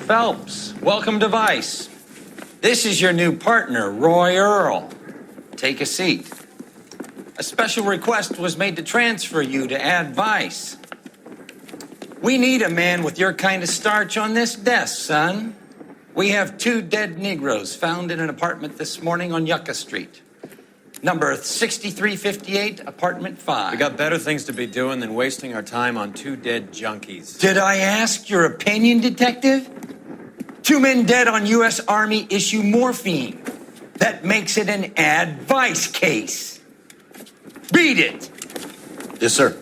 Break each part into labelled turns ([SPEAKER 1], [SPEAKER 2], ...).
[SPEAKER 1] Phelps, welcome to Vice. This is your new partner, Roy Earl. Take a seat. A special request was made to transfer you to Ad Vice. We need a man with your kind of starch on this desk, son. We have 2 dead Negroes found in an apartment this morning on Yucca Street. Number 6358, apartment 5.
[SPEAKER 2] We got better things to be doing than wasting our time on 2 dead junkies.
[SPEAKER 1] Did I ask your opinion, detective? 2 men dead on U.S. Army issue morphine. That makes it an Ad Vice case. Read it.
[SPEAKER 3] Yes, sir.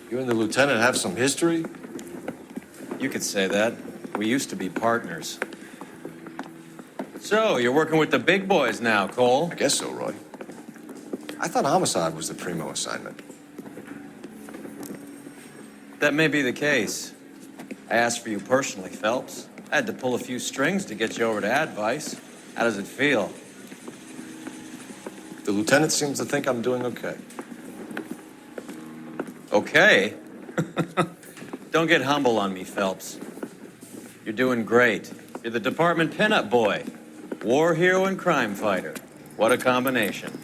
[SPEAKER 3] You and the lieutenant have some history?
[SPEAKER 2] You could say that. We used to be partners. So, you're working with the big boys now, Cole?
[SPEAKER 3] I guess so, Roy. I thought homicide was the primo assignment.
[SPEAKER 2] That may be the case. I asked for you personally, Phelps. I had to pull a few strings to get you over to Ad Vice. How does it feel?
[SPEAKER 3] The lieutenant seems to think I'm doing okay.
[SPEAKER 2] Okay? Don't get humble on me, Phelps. You're doing great. You're the department pinup boy. War hero and crime fighter. What a combination.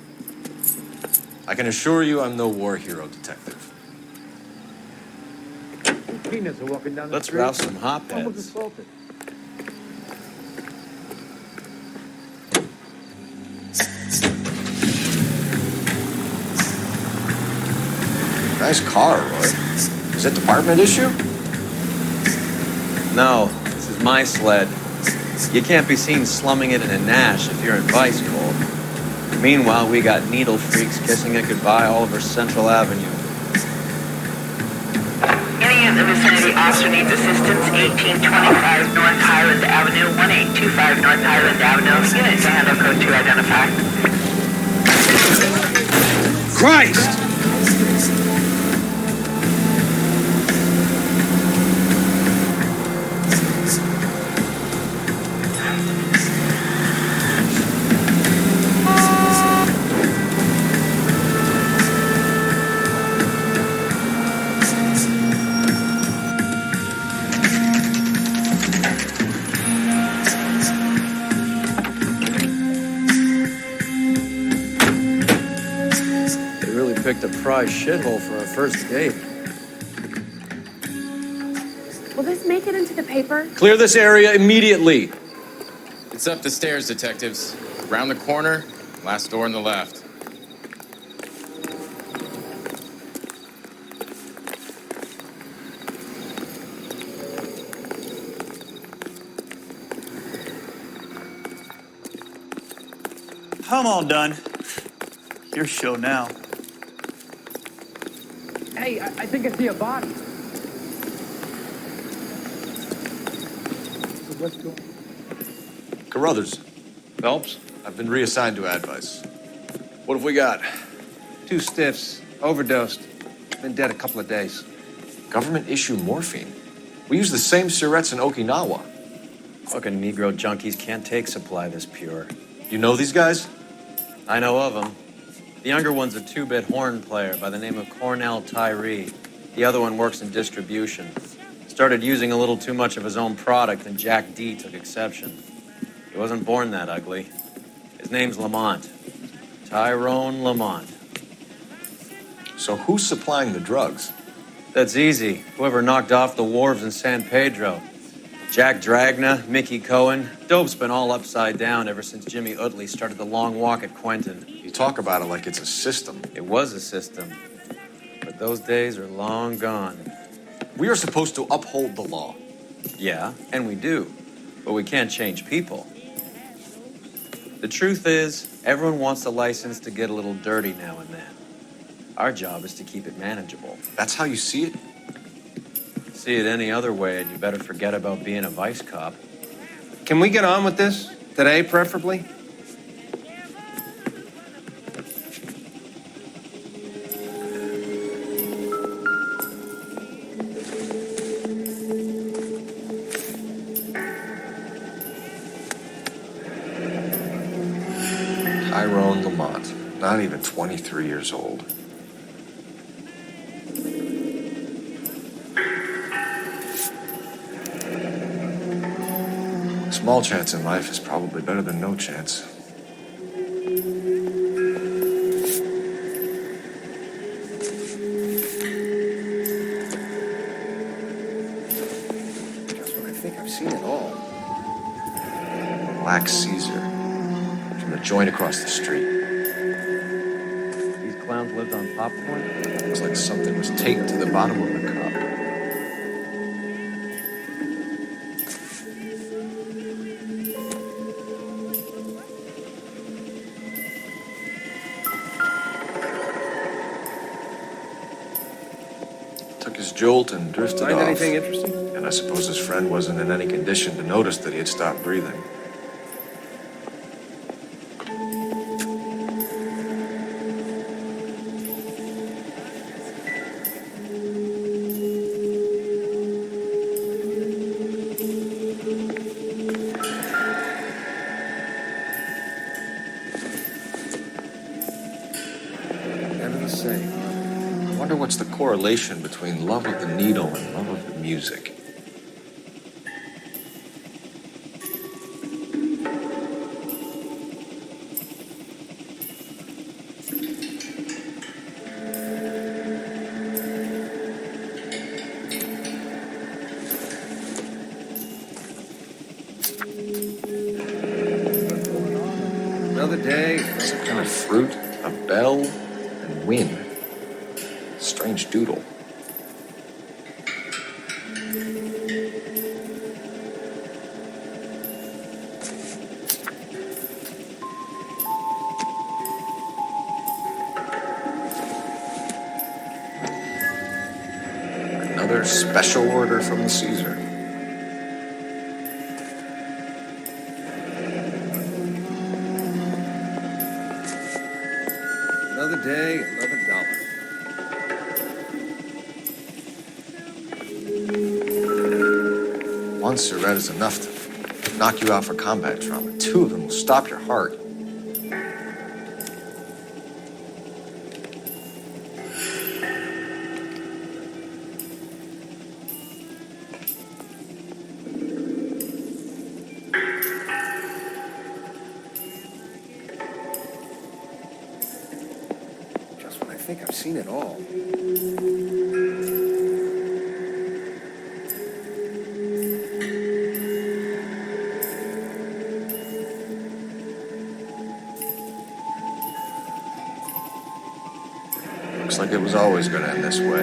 [SPEAKER 3] I can assure you I'm no war hero, detective.
[SPEAKER 2] Let's rouse some hopheads.
[SPEAKER 3] Nice car, Roy. Is it department issue?
[SPEAKER 2] No, this is my sled. You can't be seen slumming it in a Nash if you're in Vice, Cole. Meanwhile, we got needle freaks kissing it goodbye all over Central Avenue.
[SPEAKER 4] Any in the vicinity also needs assistance. 1825 North Highland Avenue, 1825 North Highland Avenue. Unit to handle code 2 identify.
[SPEAKER 1] Christ!
[SPEAKER 2] Picked a prize shithole for our first date.
[SPEAKER 5] Will this make it into the paper?
[SPEAKER 6] Clear this area immediately.
[SPEAKER 7] It's up the stairs, detectives. Round the corner, last door on the left.
[SPEAKER 8] I'm all done. Your show now.
[SPEAKER 9] Hey, I think I see a body. Let's go.
[SPEAKER 3] Carruthers,
[SPEAKER 2] Phelps?
[SPEAKER 3] I've been reassigned to Ad Vice.
[SPEAKER 6] What have we got?
[SPEAKER 10] 2 stiffs, overdosed. Been dead a couple of days.
[SPEAKER 3] Government issue morphine. We use the same syrettes in Okinawa.
[SPEAKER 2] Fucking Negro junkies can't take supply this pure.
[SPEAKER 3] You know these guys?
[SPEAKER 2] I know of them. The younger one's a 2-bit horn player by the name of Cornell Tyree. The other one works in distribution. Started using a little too much of his own product, and Jack D took exception. He wasn't born that ugly. His name's Lamont. Tyrone Lamont.
[SPEAKER 3] So who's supplying the drugs?
[SPEAKER 2] That's easy. Whoever knocked off the wharves in San Pedro. Jack Dragna, Mickey Cohen. Dope's been all upside down ever since Jimmy Utley started the long walk at Quentin.
[SPEAKER 3] You talk about it like it's a system.
[SPEAKER 2] It was a system. But those days are long gone.
[SPEAKER 3] We are supposed to uphold the law.
[SPEAKER 2] Yeah, and we do. But we can't change people. The truth is, everyone wants a license to get a little dirty now and then. Our job is to keep it manageable.
[SPEAKER 3] That's how you see it?
[SPEAKER 2] See it any other way, and you better forget about being a vice cop.
[SPEAKER 10] Can we get on with this? Today, preferably?
[SPEAKER 3] Tyrone Lamont, not even 23 years old. Small chance in life is probably better than no chance.
[SPEAKER 10] I think I've seen it all.
[SPEAKER 3] Black Caesar, from the joint across the street.
[SPEAKER 2] These clowns lived on popcorn?
[SPEAKER 3] It was like something was taped to the bottom of the cup. Took his jolt and drifted
[SPEAKER 10] Find
[SPEAKER 3] off.
[SPEAKER 10] anything interesting?
[SPEAKER 3] And I suppose his friend wasn't in any condition to notice that he had stopped breathing.
[SPEAKER 10] Never the same.
[SPEAKER 3] I wonder what's the correlation between love of the needle and love of the music.
[SPEAKER 10] Another day.
[SPEAKER 3] Some kind of fruit, a bell, and wind. Strange doodle. Another special order from the Caesar.
[SPEAKER 10] Another day, another dollar.
[SPEAKER 3] One cigarette is enough to knock you out for combat trauma. Two of them will stop your heart.
[SPEAKER 10] Just when I think I've seen it all.
[SPEAKER 3] Looks like it was always going to end this way.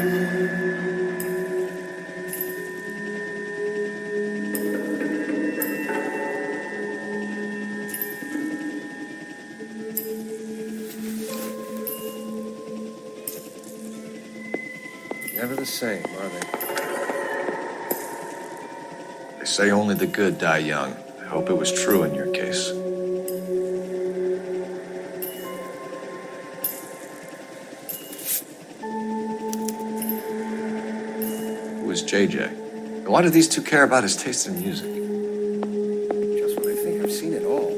[SPEAKER 10] Never the same, are they?
[SPEAKER 3] They say only the good die young. I hope it was true in your case. Who is JJ? And why do these two care about his taste in music?
[SPEAKER 10] Just when I think I've seen it all.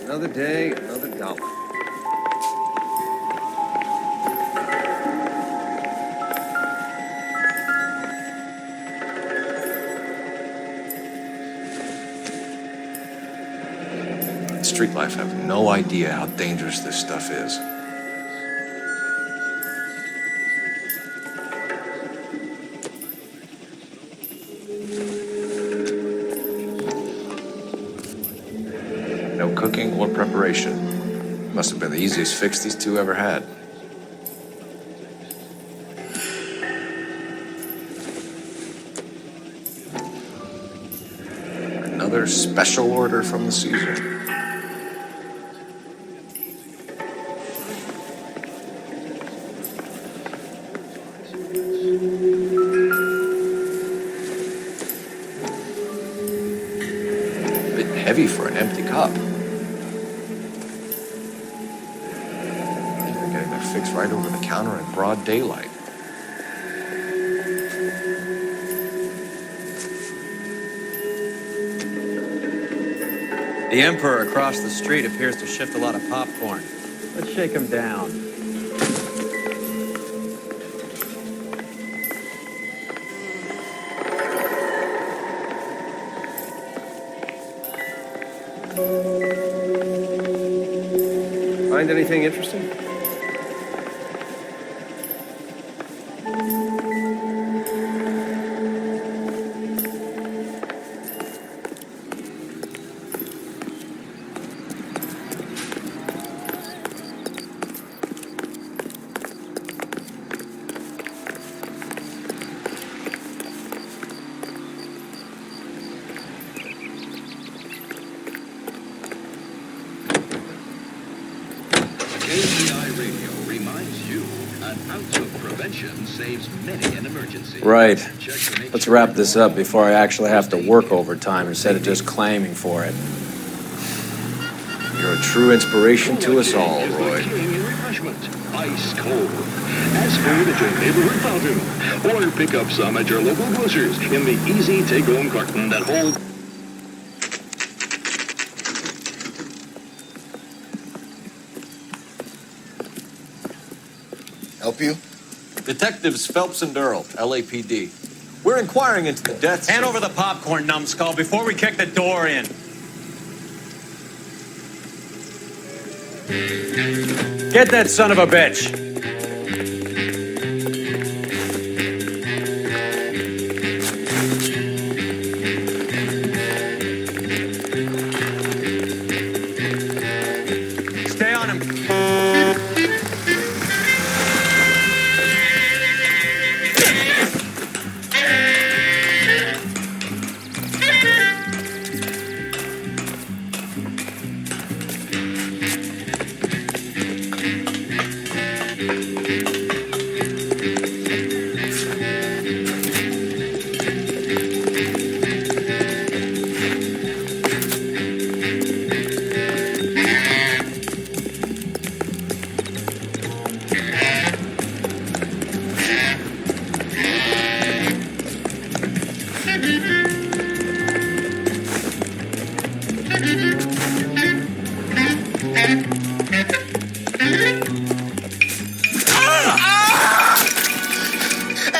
[SPEAKER 10] Another day, another dollar.
[SPEAKER 3] Street life have no idea how dangerous this stuff is. cooking or preparation. Must have been the easiest fix these two ever had. Another special order from the Caesar. Heavy for an empty cup. I think they're getting that fixed right over the counter in broad daylight.
[SPEAKER 2] The Emperor across the street appears to shift a lot of popcorn. Let's shake him down.
[SPEAKER 10] Find anything interesting?
[SPEAKER 2] Right. Let's wrap this up before I actually have to work overtime instead of just claiming for it.
[SPEAKER 3] You're a true inspiration to us all, Roy.
[SPEAKER 11] Ice cold. Ask for it at your neighborhood fountain, or pick up some at your local grocers in the easy take-home carton that holds.
[SPEAKER 6] Help you? Detectives Phelps and Earl, LAPD. We're inquiring into the deaths.
[SPEAKER 2] Hand over the popcorn, numbskull, before we kick the door in. Get that son of a bitch. Stay on him.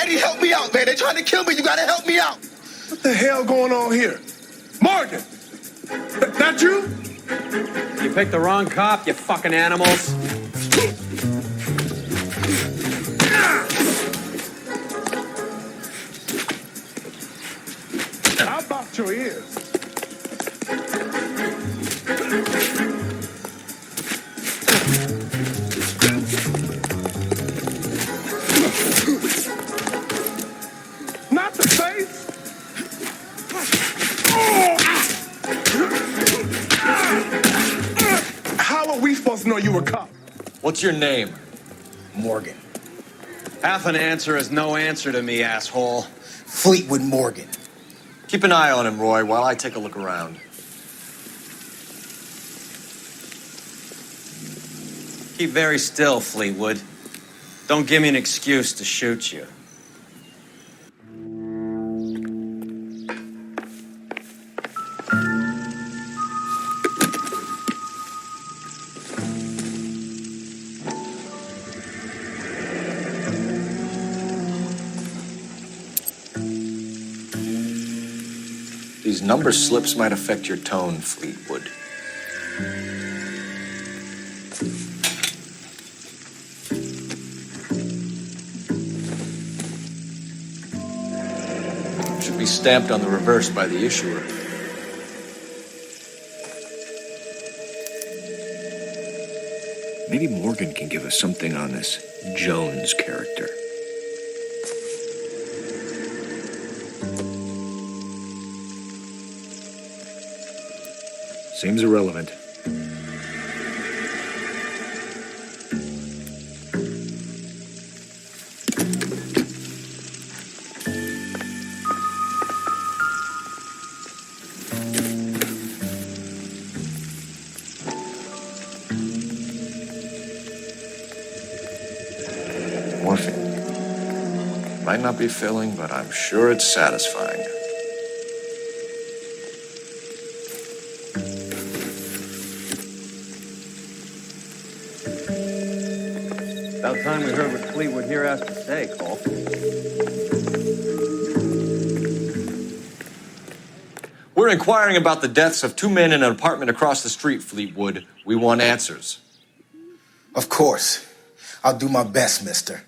[SPEAKER 11] Eddie, help me out, man. They're trying to kill me. You gotta help me out.
[SPEAKER 12] What the hell going on here? Morgan! That you?
[SPEAKER 2] You picked the wrong cop, you fucking animals.
[SPEAKER 12] How about your ears? Not the face! How are we supposed to know you were a cop?
[SPEAKER 6] What's your name?
[SPEAKER 11] Morgan.
[SPEAKER 2] Half an answer is no answer to me, asshole.
[SPEAKER 11] Fleetwood Morgan.
[SPEAKER 6] Keep an eye on him, Roy, while I take a look around.
[SPEAKER 2] Keep very still, Fleetwood. Don't give me an excuse to shoot you.
[SPEAKER 3] These number slips might affect your tone, Fleetwood. Should be stamped on the reverse by the issuer.
[SPEAKER 13] Maybe Morgan can give us something on this Jones character. Seems irrelevant.
[SPEAKER 3] Morphine. Might not be filling, but I'm sure it's satisfying.
[SPEAKER 2] About time we heard what Fleetwood here has to say, Cole.
[SPEAKER 6] We're inquiring about the deaths of 2 men in an apartment across the street, Fleetwood. We want answers.
[SPEAKER 14] Of course. I'll do my best, mister.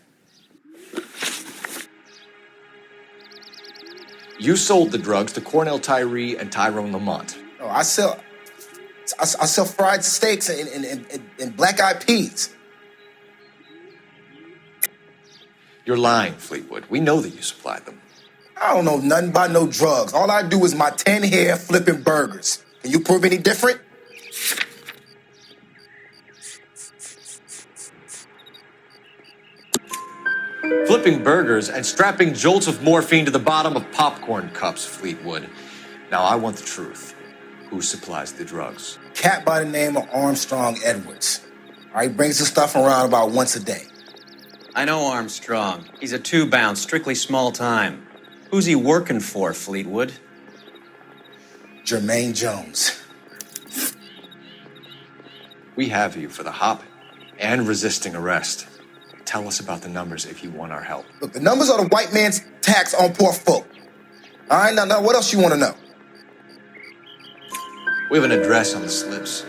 [SPEAKER 6] You sold the drugs to Cornell Tyree and Tyrone Lamont.
[SPEAKER 14] Oh, I sell fried steaks and black-eyed peas.
[SPEAKER 6] You're lying, Fleetwood. We know that you supplied them.
[SPEAKER 14] I don't know nothing about no drugs. All I do is my 10 hair flipping burgers. Can you prove any different?
[SPEAKER 6] Flipping burgers and strapping jolts of morphine to the bottom of popcorn cups, Fleetwood. Now, I want the truth. Who supplies the drugs?
[SPEAKER 14] Cat by the name of Armstrong Edwards. All right, brings the stuff around about once a day.
[SPEAKER 2] I know Armstrong. He's a two-bound, strictly small time. Who's he working for, Fleetwood?
[SPEAKER 14] Jermaine Jones.
[SPEAKER 6] We have you for the hop and resisting arrest. Tell us about the numbers if you want our help.
[SPEAKER 14] Look, the numbers are the white man's tax on poor folk. All right, now what else you want to know?
[SPEAKER 6] We have an address on the slips.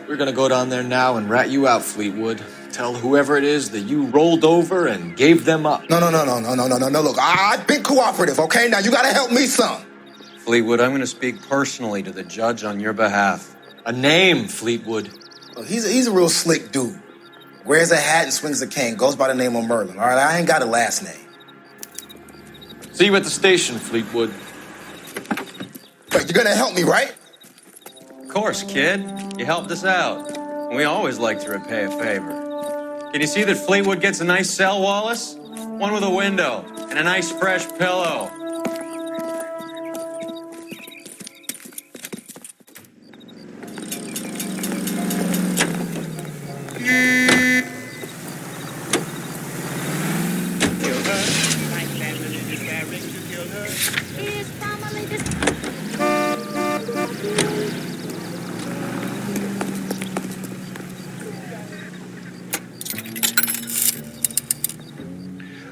[SPEAKER 6] We're gonna go down there now and rat you out, Fleetwood. Tell whoever it is that you rolled over and gave them up.
[SPEAKER 14] No. Look, I've been cooperative, okay? Now you gotta help me some.
[SPEAKER 2] Fleetwood, I'm gonna speak personally to the judge on your behalf.
[SPEAKER 6] A name, Fleetwood.
[SPEAKER 14] Look, he's a real slick dude. Wears a hat and swings a cane. Goes by the name of Merlin. All right, I ain't got a last name.
[SPEAKER 6] See you at the station, Fleetwood.
[SPEAKER 14] But you're gonna help me, right?
[SPEAKER 2] Of course, kid. You helped us out. We always like to repay a favor. Can you see that Fleetwood gets a nice cell, Wallace? One with a window and a nice fresh pillow.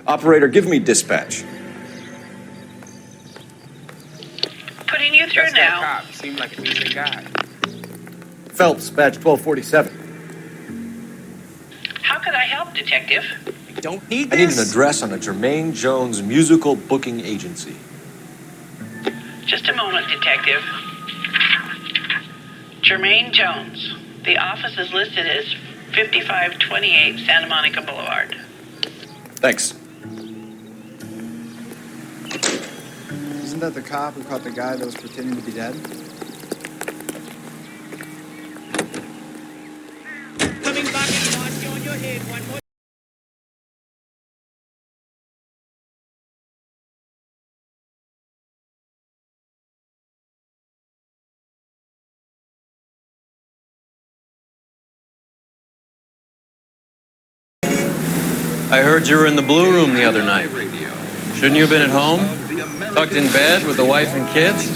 [SPEAKER 6] Operator, give me dispatch.
[SPEAKER 4] Putting you through now.
[SPEAKER 10] Cop seemed like a decent guy.
[SPEAKER 6] Phelps, badge 1247.
[SPEAKER 4] How could I help, Detective?
[SPEAKER 10] Don't need
[SPEAKER 6] I need an address on a Jermaine Jones musical booking agency.
[SPEAKER 4] Just a moment, Detective. Jermaine Jones. The office is listed as 5528 Santa Monica Boulevard.
[SPEAKER 6] Thanks.
[SPEAKER 15] Isn't that the cop who caught the guy that was pretending to be dead?
[SPEAKER 16] Coming back and march you on your head one more.
[SPEAKER 2] I heard you were in the Blue Room the other night. Shouldn't you have been at home? Tucked in bed with the wife and kids?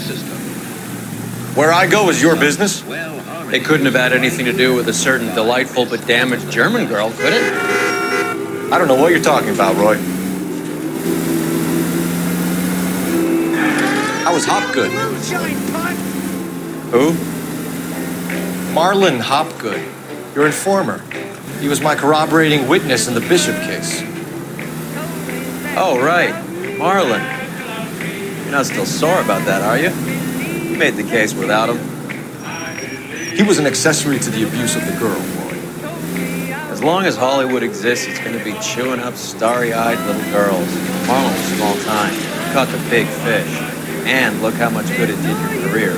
[SPEAKER 6] Where I go is your business?
[SPEAKER 2] It couldn't have had anything to do with a certain delightful but damaged German girl, could it?
[SPEAKER 6] I don't know what you're talking about, Roy. I was Hopgood.
[SPEAKER 2] Who?
[SPEAKER 6] Marlon Hopgood, your informer. He was my corroborating witness in the Bishop case.
[SPEAKER 2] Oh, right. Marlon. You're not still sore about that, are you? You made the case without him.
[SPEAKER 6] He was an accessory to the abuse of the girl, Roy.
[SPEAKER 2] As As long as Hollywood exists, it's going to be chewing up starry-eyed little girls. Marlon's small time. Caught the big fish. And look how much good it did your career.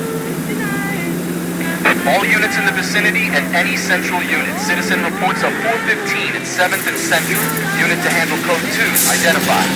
[SPEAKER 17] All units in the vicinity and any central unit. Citizen reports of 415 at 7th and Central. Unit to handle code 2. Identified.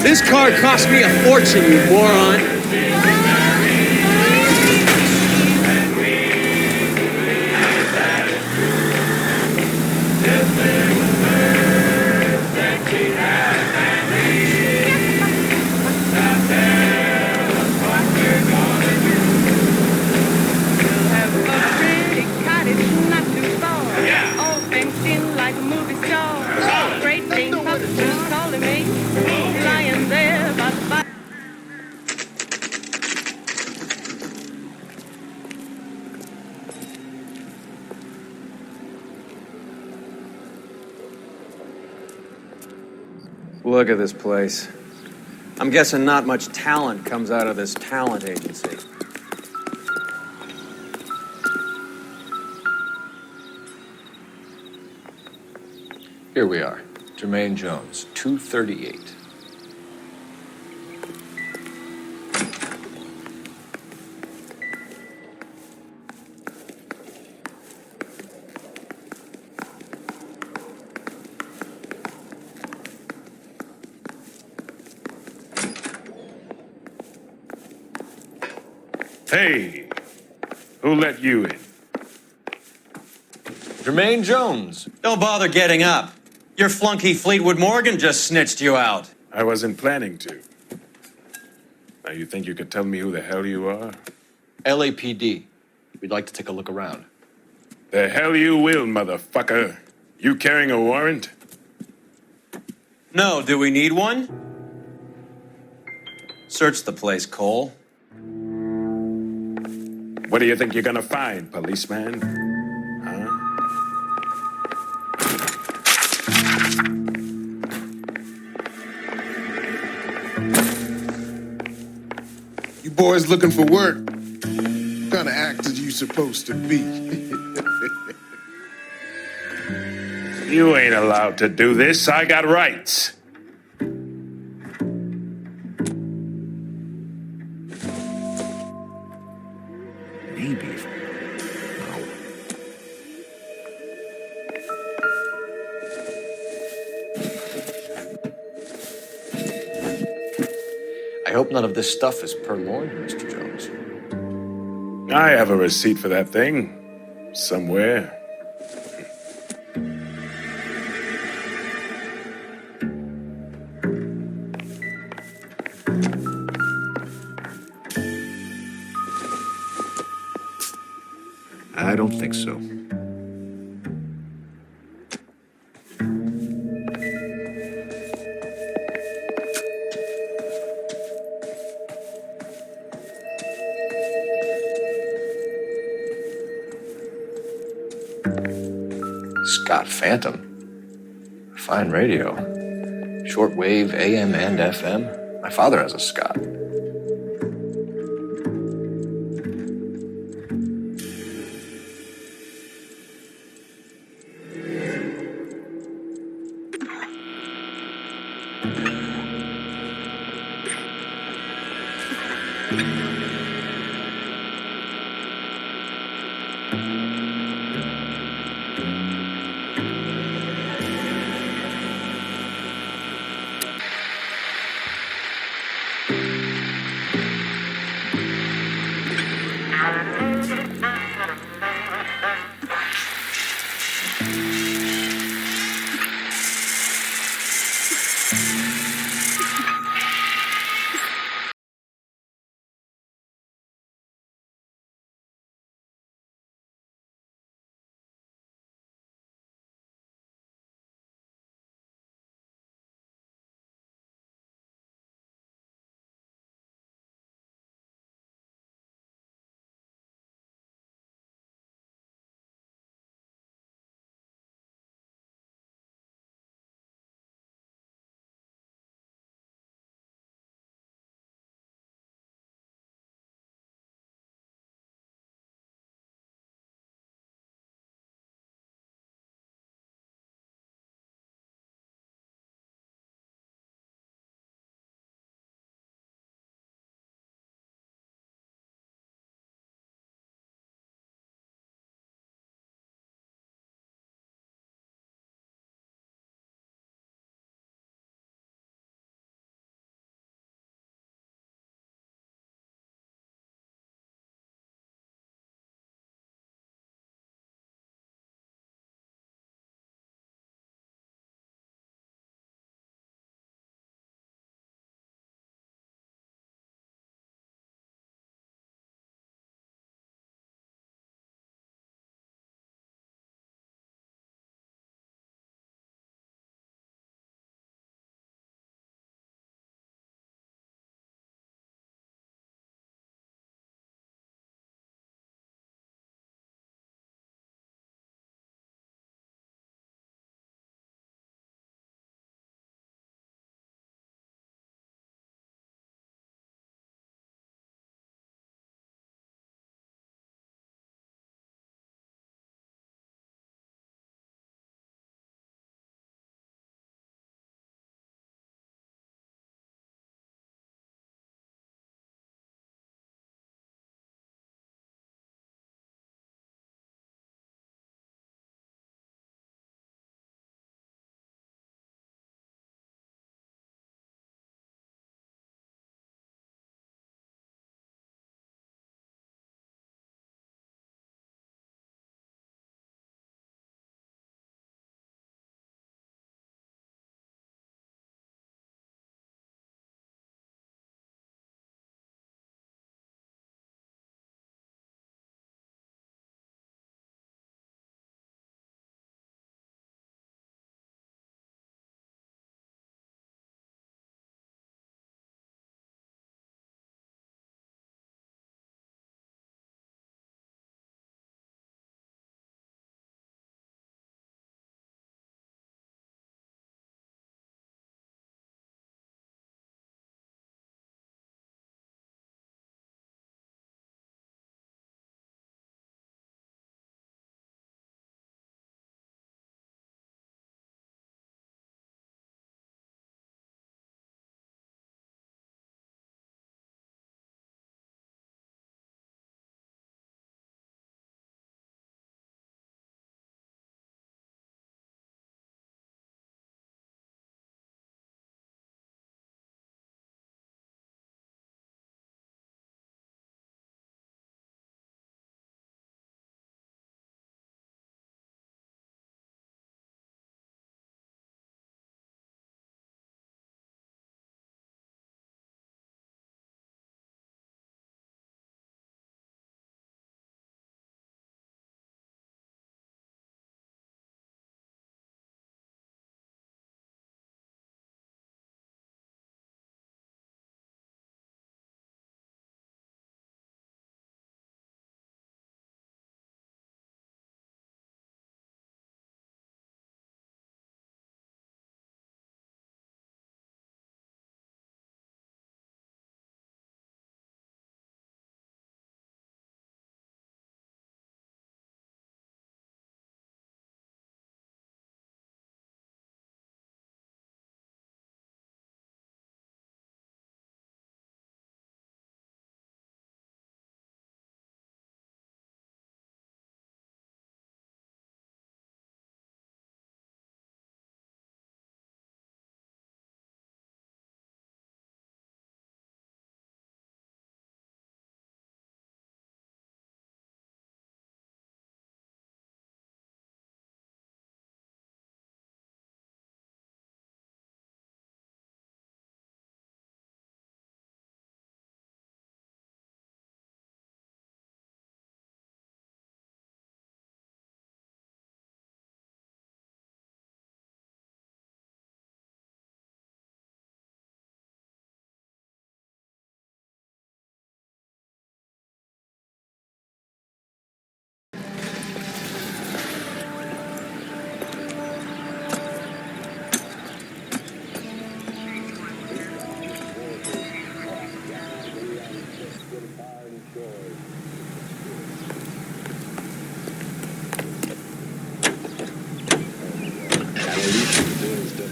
[SPEAKER 16] This car cost me a fortune, you moron.
[SPEAKER 2] Look at this place. I'm guessing not much talent comes out of this talent agency.
[SPEAKER 3] Here we are. Jermaine Jones, 238.
[SPEAKER 11] Hey, who let you in?
[SPEAKER 6] Jermaine Jones.
[SPEAKER 2] Don't bother getting up. Your flunky Fleetwood Morgan just snitched you out.
[SPEAKER 11] I wasn't planning to. Now, you think you could tell me who the hell you are?
[SPEAKER 6] LAPD. We'd like to take a look around.
[SPEAKER 11] The hell you will, motherfucker. You carrying a warrant?
[SPEAKER 2] No, do we need one? Search the place, Cole.
[SPEAKER 11] What do you think you're gonna find, policeman? Huh?
[SPEAKER 12] You boys looking for work? What kind of actors you supposed to be?
[SPEAKER 11] You ain't allowed to do this. I got rights.
[SPEAKER 13] Maybe.
[SPEAKER 6] I hope none of this stuff is purloined, Mr. Jones.
[SPEAKER 11] I have a receipt for that thing. Somewhere.
[SPEAKER 13] I don't think so.
[SPEAKER 3] Scott Phantom. Fine radio. Shortwave, AM and FM. My father has a Scott.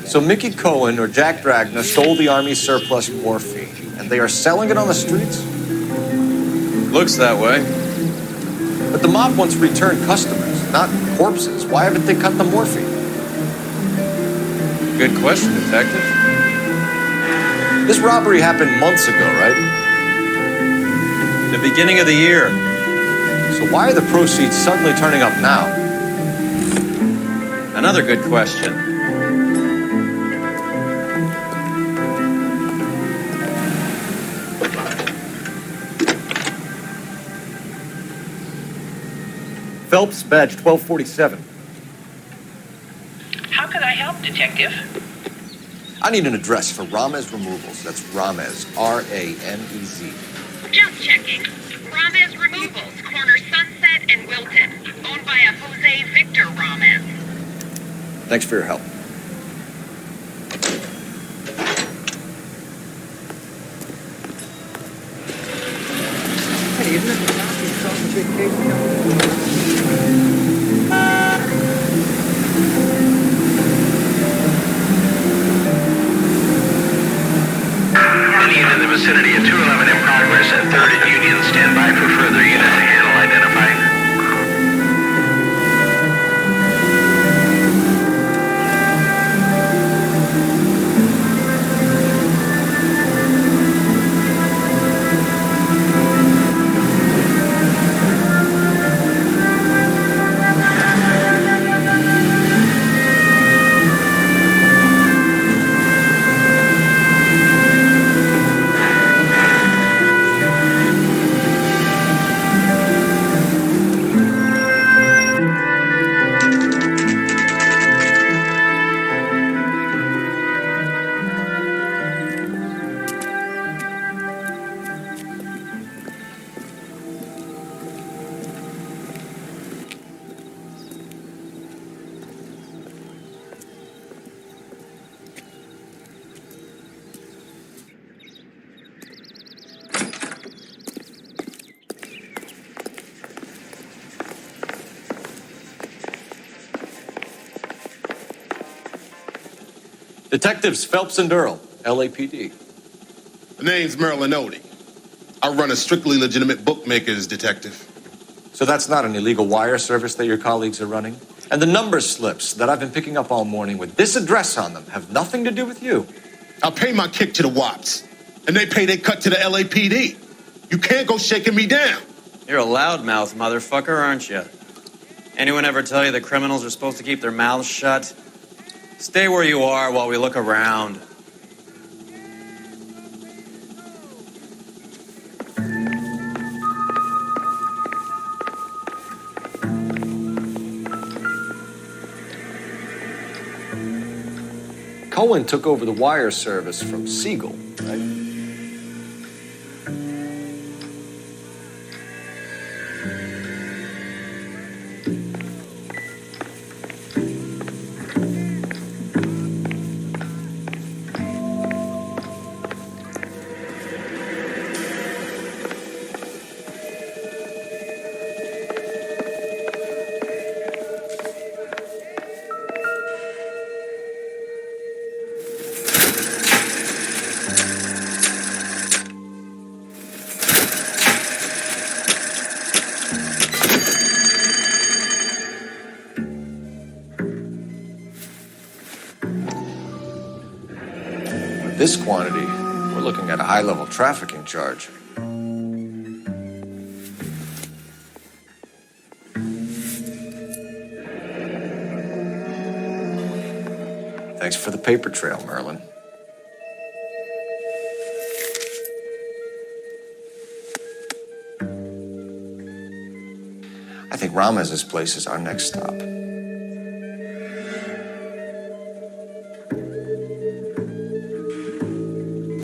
[SPEAKER 6] So Mickey Cohen or Jack Dragna stole the Army's surplus morphine, and they are selling it on the streets?
[SPEAKER 2] Looks that way.
[SPEAKER 6] But the mob wants returned customers, not corpses. Why haven't they cut the morphine?
[SPEAKER 2] Good question, Detective.
[SPEAKER 6] This robbery happened months ago, right?
[SPEAKER 2] The beginning of the year.
[SPEAKER 6] So why are the proceeds suddenly turning up now?
[SPEAKER 2] Another good question.
[SPEAKER 6] Phelps, badge 1247.
[SPEAKER 4] How can I help, Detective?
[SPEAKER 6] I need an address for Ramez Removals. That's Ramez, R-A-M-E-Z.
[SPEAKER 4] Just checking. Ramez Removals, corner Sunset and Wilton. Owned by a Jose Victor Ramez.
[SPEAKER 6] Thanks for your help.
[SPEAKER 9] Hey, isn't it the cop who saw the big case?
[SPEAKER 17] Any in the vicinity of 211 in progress at 3rd and Union. Stand by for further unit to handle identifying.
[SPEAKER 6] Detectives Phelps and Earl, LAPD.
[SPEAKER 12] The name's Merlin Odie. I run a strictly legitimate bookmakers detective.
[SPEAKER 6] So that's not an illegal wire service that your colleagues are running? And the number slips that I've been picking up all morning with this address on them have nothing to do with you?
[SPEAKER 12] I pay my kick to the Wops, and they pay their cut to the LAPD. You can't go shaking me down.
[SPEAKER 2] You're a loudmouth motherfucker, aren't you? Anyone ever tell you that criminals are supposed to keep their mouths shut? Stay where you are while we look around.
[SPEAKER 6] Cohen took over the wire service from Siegel, right? This quantity, we're looking at a high-level trafficking charge. Thanks for the paper trail, Merlin. I think Ramez's place is our next stop.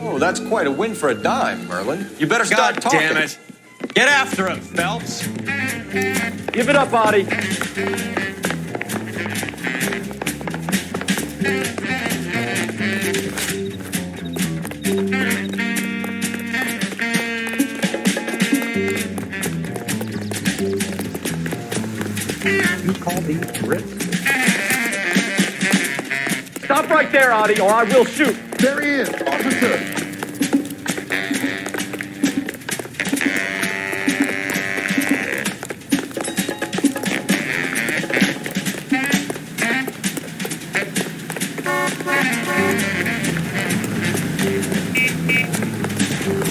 [SPEAKER 6] Oh, that's quite a win for a dime, Merlin. You better start talking.
[SPEAKER 2] God damn it. Get after him, Phelps.
[SPEAKER 16] Give it up, Audie.
[SPEAKER 9] You call these Brits?
[SPEAKER 16] Stop right there, Adi, or I will shoot.
[SPEAKER 12] There he is, officer.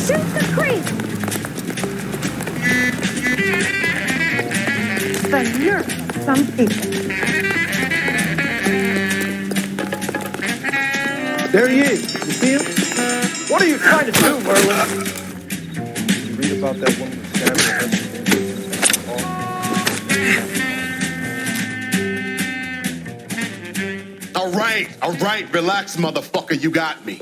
[SPEAKER 5] Shoot the creep! The nerve of some people.
[SPEAKER 15] There he is. You see him?
[SPEAKER 16] What are you trying to do, Merlin?
[SPEAKER 15] Did you read about that woman who stabbed her husband?
[SPEAKER 12] All right, relax, motherfucker, you got me.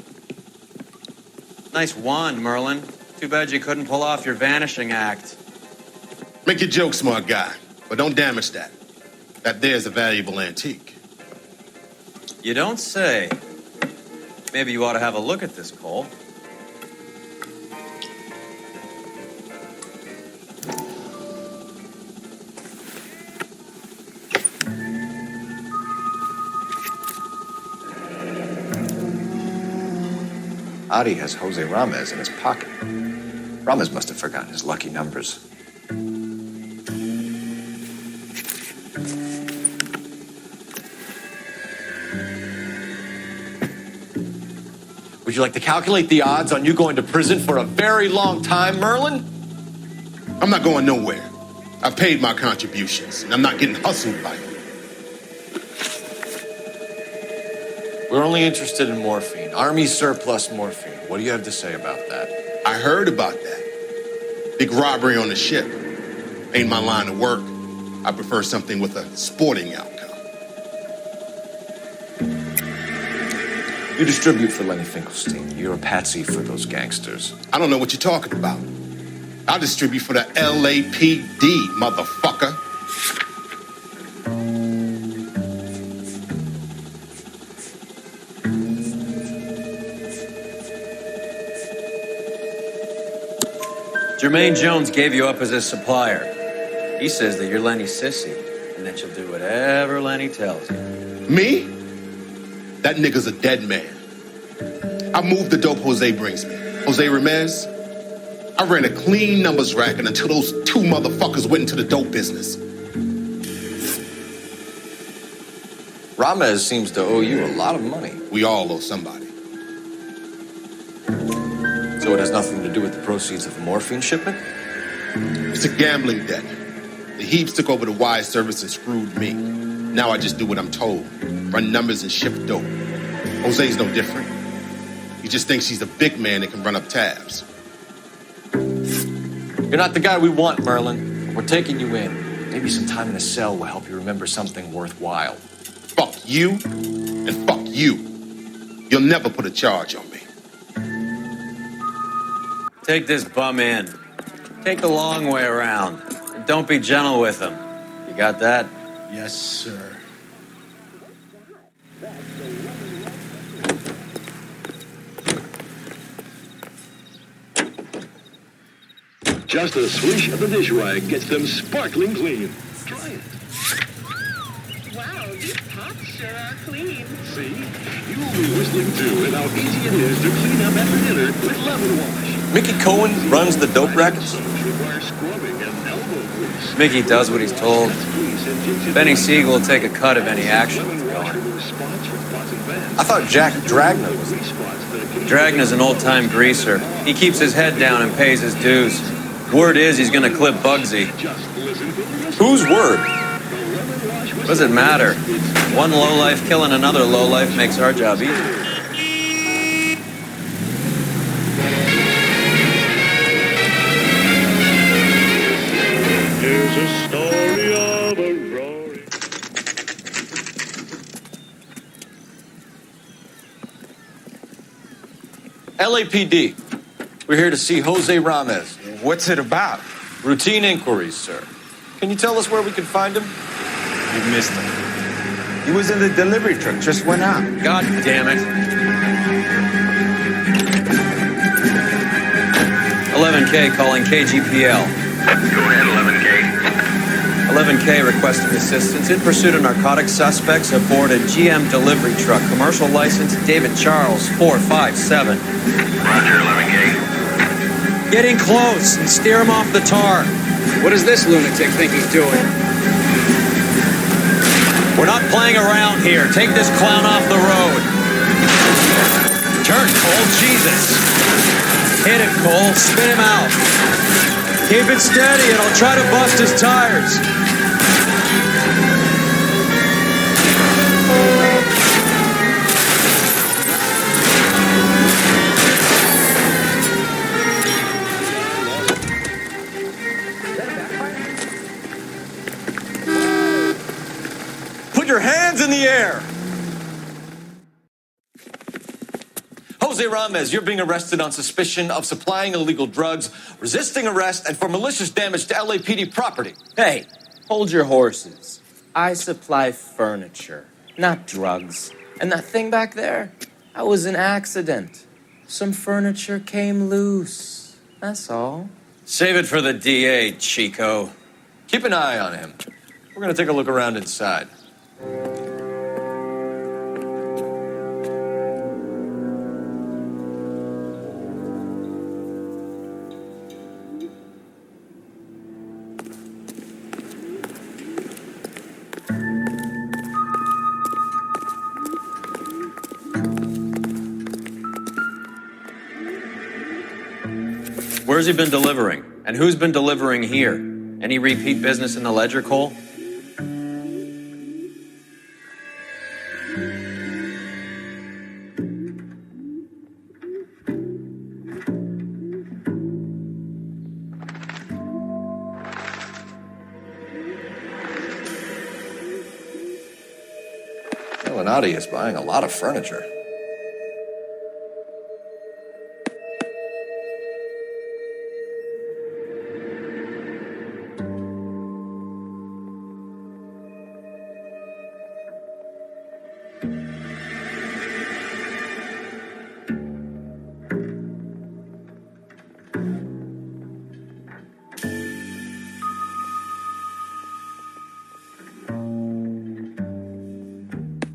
[SPEAKER 2] Nice wand, Merlin. Too bad you couldn't pull off your vanishing act.
[SPEAKER 12] Make your joke, smart guy, but don't damage that. That there's a valuable antique.
[SPEAKER 2] You don't say. Maybe you ought to have a look at this, Cole.
[SPEAKER 3] Adi has Jose Ramez in his pocket. Ramez must have forgotten his lucky numbers.
[SPEAKER 6] Would you like to calculate the odds on you going to prison for a very long time, Merlin?
[SPEAKER 12] I'm not going nowhere. I've paid my contributions, and I'm not getting hustled by you.
[SPEAKER 6] We're only interested in morphine. Army surplus morphine. What do you have to say about that?
[SPEAKER 12] I heard about that. Big robbery on the ship. Ain't my line of work. I prefer something with a sporting outcome.
[SPEAKER 3] You distribute for Lenny Finkelstein. You're a patsy for those gangsters.
[SPEAKER 12] I don't know what you're talking about. I distribute for the LAPD, motherfucker.
[SPEAKER 2] Jermaine Jones gave you up as his supplier. He says that you're Lenny's sissy and that you'll do whatever Lenny tells you.
[SPEAKER 12] Me? That nigga's a dead man. I moved the dope Jose brings me. Jose Ramez? I ran a clean numbers racket until those two motherfuckers went into the dope business.
[SPEAKER 3] Ramez seems to owe you a lot of money.
[SPEAKER 12] We all owe somebody.
[SPEAKER 3] So it has nothing to do with the proceeds of the morphine shipment?
[SPEAKER 12] It's a gambling debt. The Heaps took over the wire service and screwed me. Now I just do what I'm told. Run numbers and ship dope. Jose's no different. He just thinks he's a big man that can run up tabs.
[SPEAKER 6] You're not the guy we want, Merlin. We're taking you in. Maybe some time in a cell will help you remember something worthwhile.
[SPEAKER 12] Fuck you and fuck you. You'll never put a charge on me.
[SPEAKER 2] Take this bum in. Take the long way around. And don't be gentle with him. You got that?
[SPEAKER 12] Yes, sir.
[SPEAKER 11] Just a swish of the dish rag gets them sparkling clean. Try it.
[SPEAKER 4] Wow, these pots sure are clean.
[SPEAKER 11] See? You'll be whistling too at how easy it is to clean up after dinner with Lemon Wash.
[SPEAKER 6] Mickey Cohen runs the dope rackets?
[SPEAKER 2] Mickey does what he's told. Benny Siegel will take a cut of any action that's going.
[SPEAKER 6] I thought Jack Dragna was it.
[SPEAKER 2] Dragna's an old-time greaser. He keeps his head down and pays his dues. Word is he's gonna clip Bugsy.
[SPEAKER 6] Whose word?
[SPEAKER 2] What does it matter? One lowlife killing another lowlife makes our job easier.
[SPEAKER 11] Here's a story of a Rory.
[SPEAKER 6] LAPD. We're here to see Jose Ramez.
[SPEAKER 1] What's it about?
[SPEAKER 6] Routine inquiries, sir. Can you tell us where we can find him?
[SPEAKER 1] You missed him. He was in the delivery truck, just went out.
[SPEAKER 2] God damn it. 11K calling KGPL.
[SPEAKER 17] Go ahead, 11K.
[SPEAKER 2] 11K requesting assistance in pursuit of narcotic suspects aboard a GM delivery truck. Commercial license David Charles 457.
[SPEAKER 11] Roger, 11K.
[SPEAKER 2] Get in close and steer him off the tar.
[SPEAKER 18] What does this lunatic think he's doing?
[SPEAKER 2] We're not playing around here. Take this clown off the road. Turn, Cole. Jesus. Hit it, Cole. Spin him out. Keep it steady and I'll try to bust his tires.
[SPEAKER 6] Put your hands in the air! Jose Ramos, you're being arrested on suspicion of supplying illegal drugs, resisting arrest, and for malicious damage to LAPD property.
[SPEAKER 19] Hey, hold your horses. I supply furniture, not drugs. And that thing back there, that was an accident. Some furniture came loose. That's all.
[SPEAKER 2] Save it for the DA, Chico.
[SPEAKER 6] Keep an eye on him. We're gonna take a look around inside.
[SPEAKER 2] Where's he been delivering? And who's been delivering here? Any repeat business in the ledger, Cole?
[SPEAKER 3] Illuminati is buying a lot of furniture.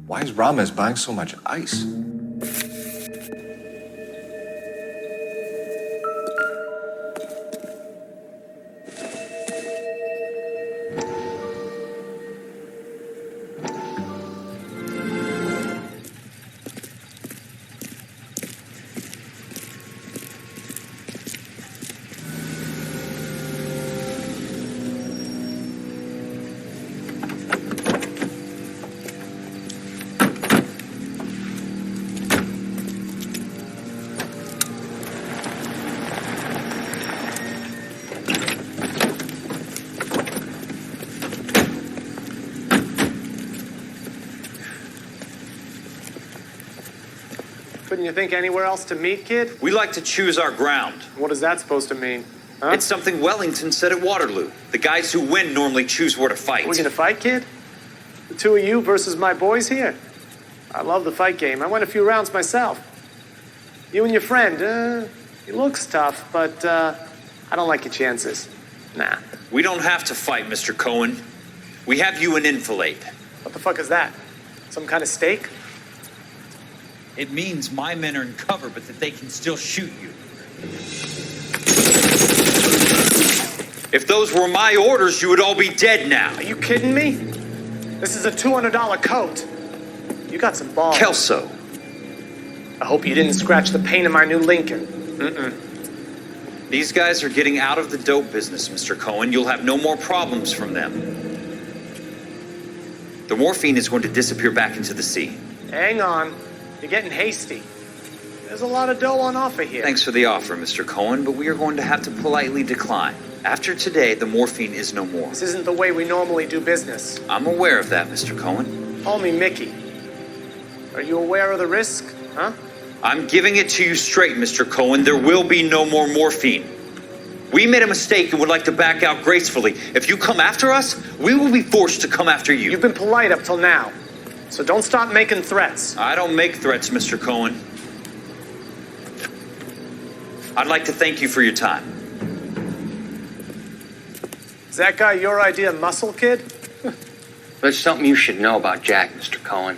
[SPEAKER 3] Why is Ramos buying so much ice?
[SPEAKER 20] Couldn't you think anywhere else to meet, kid?
[SPEAKER 21] We like to choose our ground.
[SPEAKER 20] What is that supposed to mean? Huh?
[SPEAKER 21] It's something Wellington said at Waterloo. The guys who win normally choose where to fight.
[SPEAKER 20] We're gonna fight, kid? The two of you versus my boys here? I love the fight game. I went a few rounds myself. You and your friend, he looks tough, but I don't like your chances. Nah.
[SPEAKER 21] We don't have to fight, Mr. Cohen. We have you an enfilade.
[SPEAKER 20] What the fuck is that? Some kind of steak?
[SPEAKER 21] It means my men are in cover, but that they can still shoot you. If those were my orders, you would all be dead now.
[SPEAKER 20] Are you kidding me? This is a $200 coat. You got some balls.
[SPEAKER 21] Kelso.
[SPEAKER 20] I hope you didn't scratch the paint of my new Lincoln.
[SPEAKER 21] These guys are getting out of the dope business, Mr. Cohen. You'll have no more problems from them. The morphine is going to disappear back into the sea.
[SPEAKER 20] Hang on. You're getting hasty. There's a lot of dough on offer here.
[SPEAKER 21] Thanks for the offer, Mr. Cohen, but we are going to have to politely decline. After today, the morphine is no more.
[SPEAKER 20] This isn't the way we normally do business.
[SPEAKER 21] I'm aware of that, Mr. Cohen.
[SPEAKER 20] Call me Mickey. Are you aware of the risk, huh?
[SPEAKER 21] I'm giving it to you straight, Mr. Cohen. There will be no more morphine. We made a mistake and would like to back out gracefully. If you come after us, we will be forced to come after you.
[SPEAKER 20] You've been polite up till now, so don't stop making threats.
[SPEAKER 21] I don't make threats, Mr. Cohen. I'd like to thank you for your time.
[SPEAKER 20] that guy your idea, Muscle Kid?
[SPEAKER 18] There's something you should know about Jack, Mr. Cohen.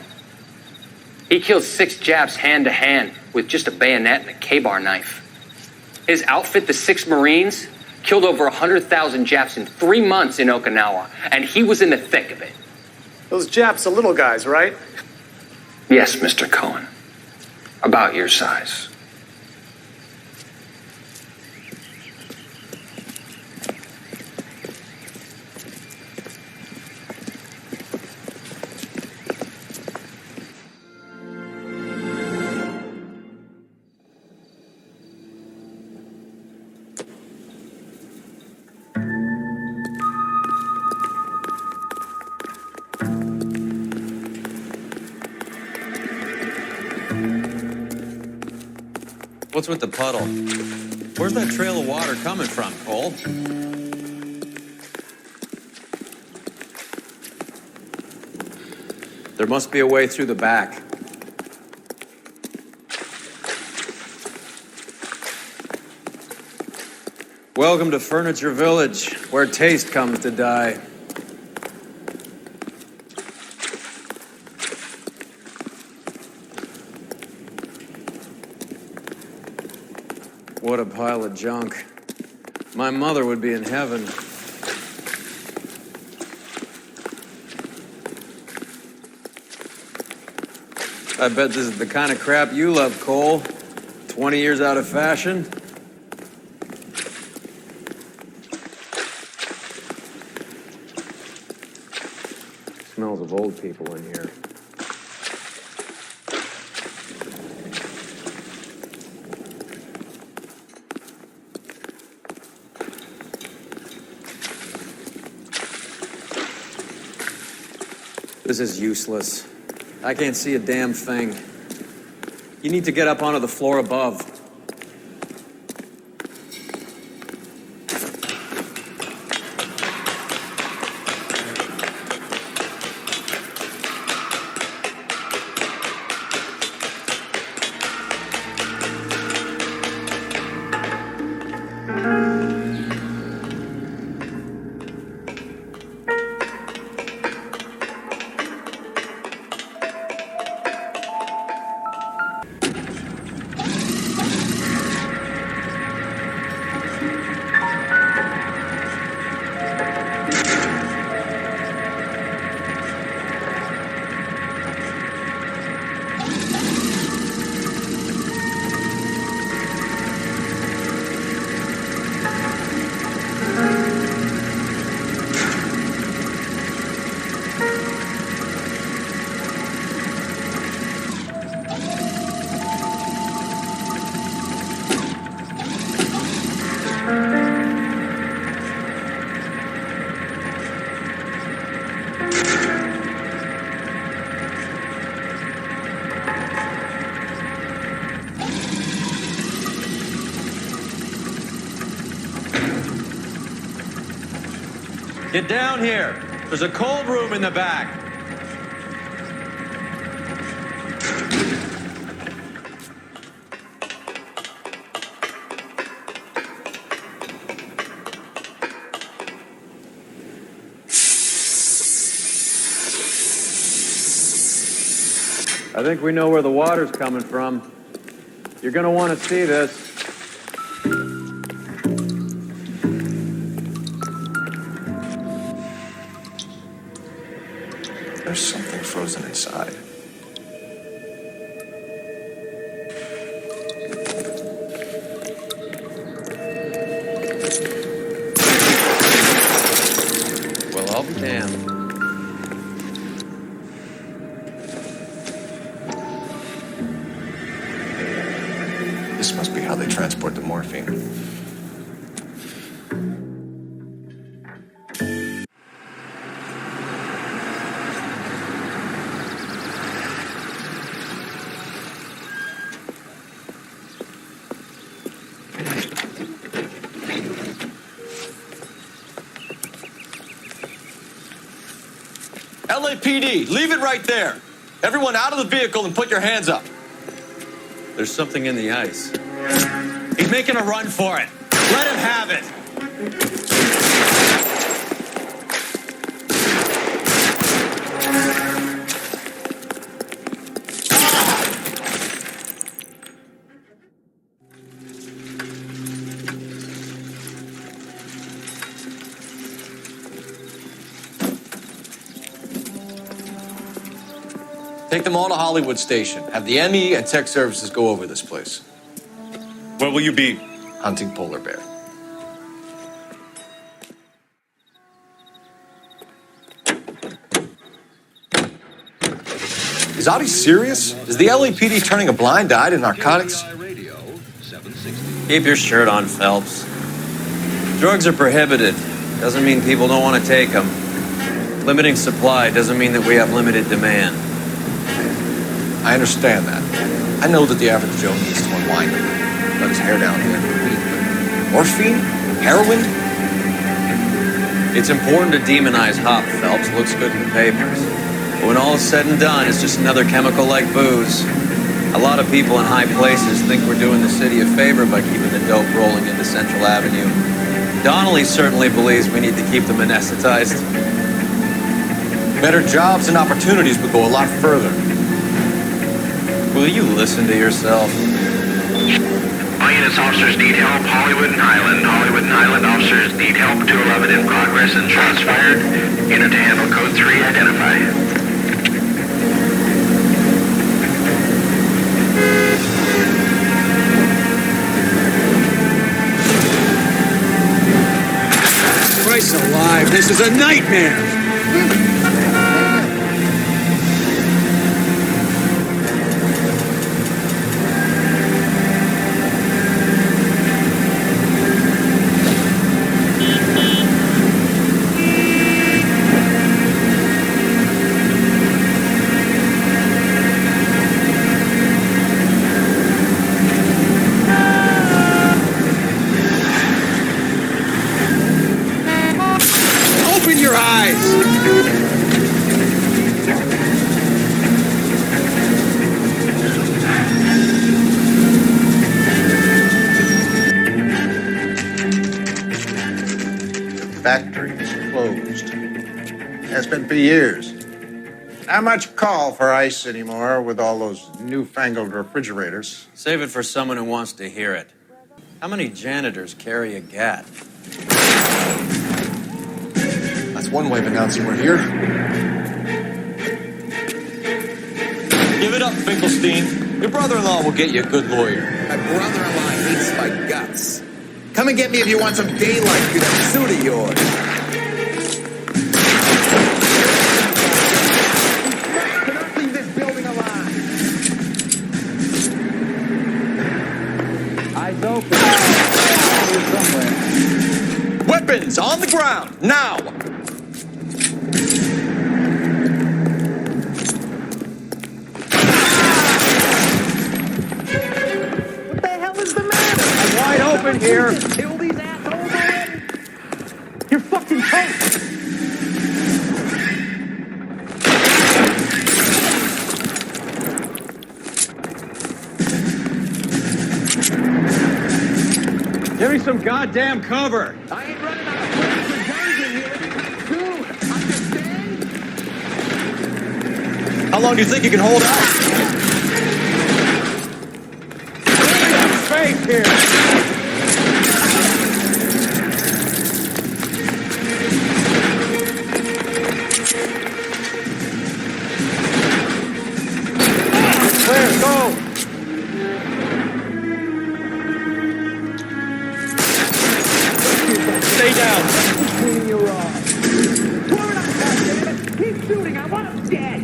[SPEAKER 18] He killed 6 Japs hand-to-hand with just a bayonet and a K-bar knife. His outfit, the 6 Marines, killed over 100,000 Japs in 3 months in Okinawa, and he was in the thick of it.
[SPEAKER 20] Those Japs are little guys, right?
[SPEAKER 18] Yes, Mr. Cohen. About your size.
[SPEAKER 2] What's with the puddle? Where's that trail of water coming from, Cole? There must be a way through the back. Welcome to Furniture Village, where taste comes to die. What a pile of junk. My mother would be in heaven. I bet this is the kind of crap you love, Cole. 20 years out of fashion. Smells of old people in here. This is useless. I can't see a damn thing. You need to get up onto the floor above. Get down here. There's a cold room in the back. I think we know where the water's coming from. You're gonna want to see this.
[SPEAKER 3] There's something frozen inside.
[SPEAKER 2] Well, I'll be damned.
[SPEAKER 3] This must be how they transport the morphine.
[SPEAKER 6] LAPD, leave it right there. Everyone out of the vehicle and put your hands up.
[SPEAKER 2] There's something in the ice.
[SPEAKER 6] He's making a run for it. Let him have it. Take them all to Hollywood Station. Have the ME and tech services go over this place.
[SPEAKER 7] Where will you be?
[SPEAKER 6] Hunting polar bear. Is Audie serious? Is the LAPD turning a blind eye to narcotics?
[SPEAKER 2] Keep your shirt on, Phelps. Drugs are prohibited. Doesn't mean people don't want to take them. Limiting supply doesn't mean that we have limited demand.
[SPEAKER 6] I understand that. I know that the average Joe needs to unwind him. Let his hair down here. Morphine? Heroin?
[SPEAKER 2] It's important to demonize hop, Phelps. Looks good in the papers. But when all is said and done, it's just another chemical like booze. A lot of people in high places think we're doing the city a favor by keeping the dope rolling into Central Avenue. Donnelly certainly believes we need to keep them anesthetized.
[SPEAKER 6] Better jobs and opportunities would go a lot further.
[SPEAKER 2] Will you listen to yourself?
[SPEAKER 17] All units, officers need help. Hollywood and Highland. Hollywood and Highland officers need help. 211 in progress and shots fired. Unit to handle code 3, identify.
[SPEAKER 22] Christ alive, this is a nightmare! Open your eyes!
[SPEAKER 23] Factory is closed. Has been for years. Not much call for ice anymore with all those newfangled refrigerators.
[SPEAKER 2] Save it for someone who wants to hear it. How many janitors carry a gat?
[SPEAKER 6] That's one way of announcing we're here. Give it up, Finkelstein. Your brother-in-law will get you a good lawyer.
[SPEAKER 24] My brother-in-law hates my guts. Come and get me if you want some daylight through that suit of yours. Cannot leave this building alive.
[SPEAKER 22] Eyes open. Somewhere.
[SPEAKER 6] Weapons on the ground, now!
[SPEAKER 22] What the hell is the matter? I'm wide open here.
[SPEAKER 24] Kill these assholes already.
[SPEAKER 22] You're fucking toast. Give me some goddamn cover.
[SPEAKER 24] I ain't running out of planes for guns in here anytime soon. Understand?
[SPEAKER 6] How long do you think you can hold out?
[SPEAKER 22] Space here. Clear, go. Stay down.
[SPEAKER 24] Cleaning your eyes. Pour it on, goddammit. Keep shooting. I want him dead.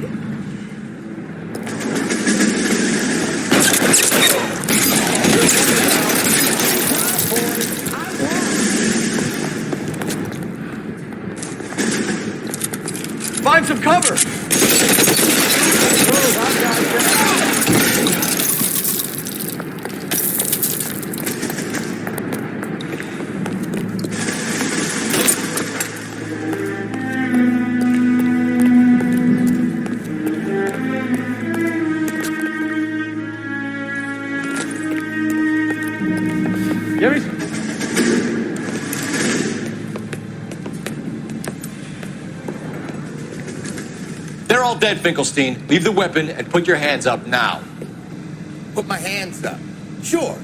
[SPEAKER 6] Find some cover!
[SPEAKER 22] Give me some.
[SPEAKER 6] They're all dead, Finkelstein. Leave the weapon and put your hands up now.
[SPEAKER 24] Put my hands up. Sure.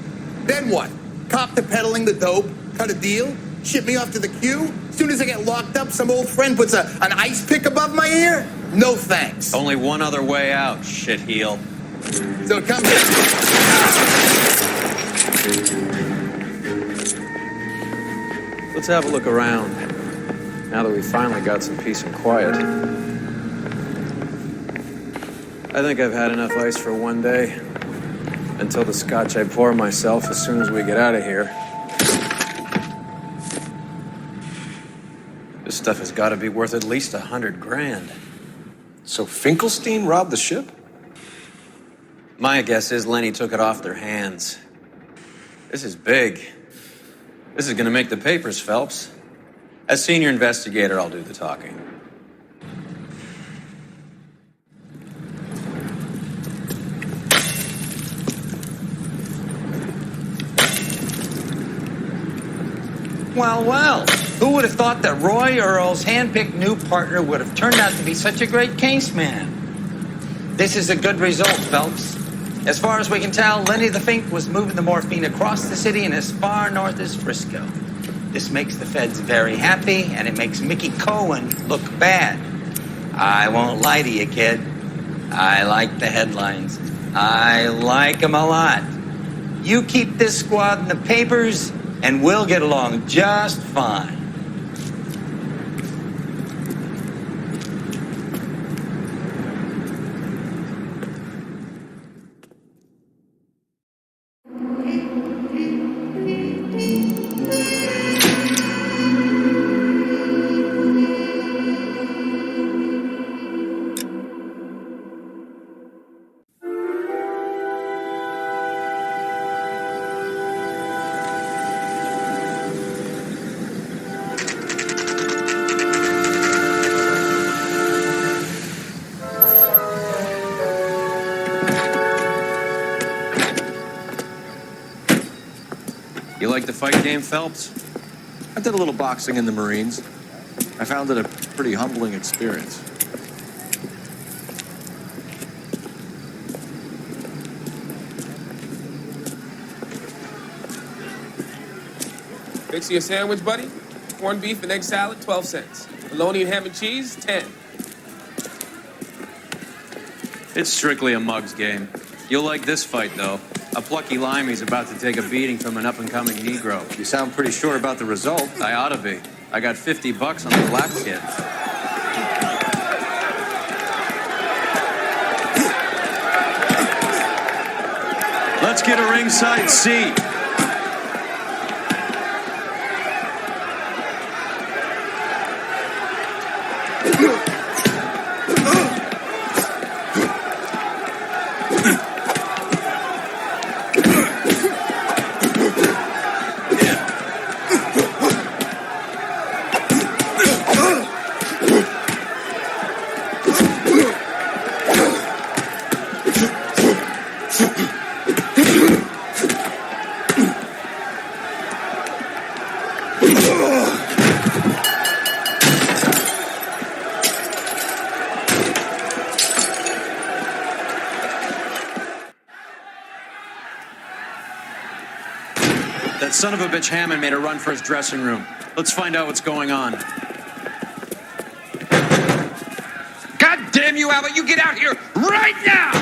[SPEAKER 24] Then what? Cop to peddling the dope? Cut a deal? Ship me off to the queue? As soon as I get locked up, some old friend puts an ice pick above my ear? No thanks.
[SPEAKER 2] Only one other way out, shitheel.
[SPEAKER 24] So come here.
[SPEAKER 2] Let's have a look around, now that we finally got some peace and quiet. I think I've had enough ice for one day, until the scotch I pour myself as soon as we get out of here. This stuff has got to be worth at least $100 grand.
[SPEAKER 6] So Finkelstein robbed the ship?
[SPEAKER 2] My guess is Lenny took it off their hands. This is big. This is going to make the papers, Phelps. As senior investigator, I'll do the talking.
[SPEAKER 1] Well, well, who would have thought that Roy Earl's hand-picked new partner would have turned out to be such a great case man? This is a good result, Phelps. As far as we can tell, Lenny the Fink was moving the morphine across the city and as far north as Frisco. This makes the feds very happy, and it makes Mickey Cohen look bad. I won't lie to you, kid. I like the headlines. I like them a lot. You keep this squad in the papers, and we'll get along just fine.
[SPEAKER 2] You like the fight game, Phelps?
[SPEAKER 6] I did a little boxing in the Marines. I found it a pretty humbling experience.
[SPEAKER 8] Fix you a sandwich, buddy? Corned beef and egg salad, 12 cents. Bologna and ham and cheese, 10.
[SPEAKER 2] It's strictly a mug's game. You'll like this fight, though. A plucky limey's about to take a beating from an up-and-coming Negro.
[SPEAKER 6] You sound pretty sure about the result.
[SPEAKER 2] I ought to be. I got $50 on the black kid. Let's get a ringside seat. That son of a bitch Hammond made a run for his dressing room. Let's find out what's going on.
[SPEAKER 10] God damn you, Albert! You get out here right now!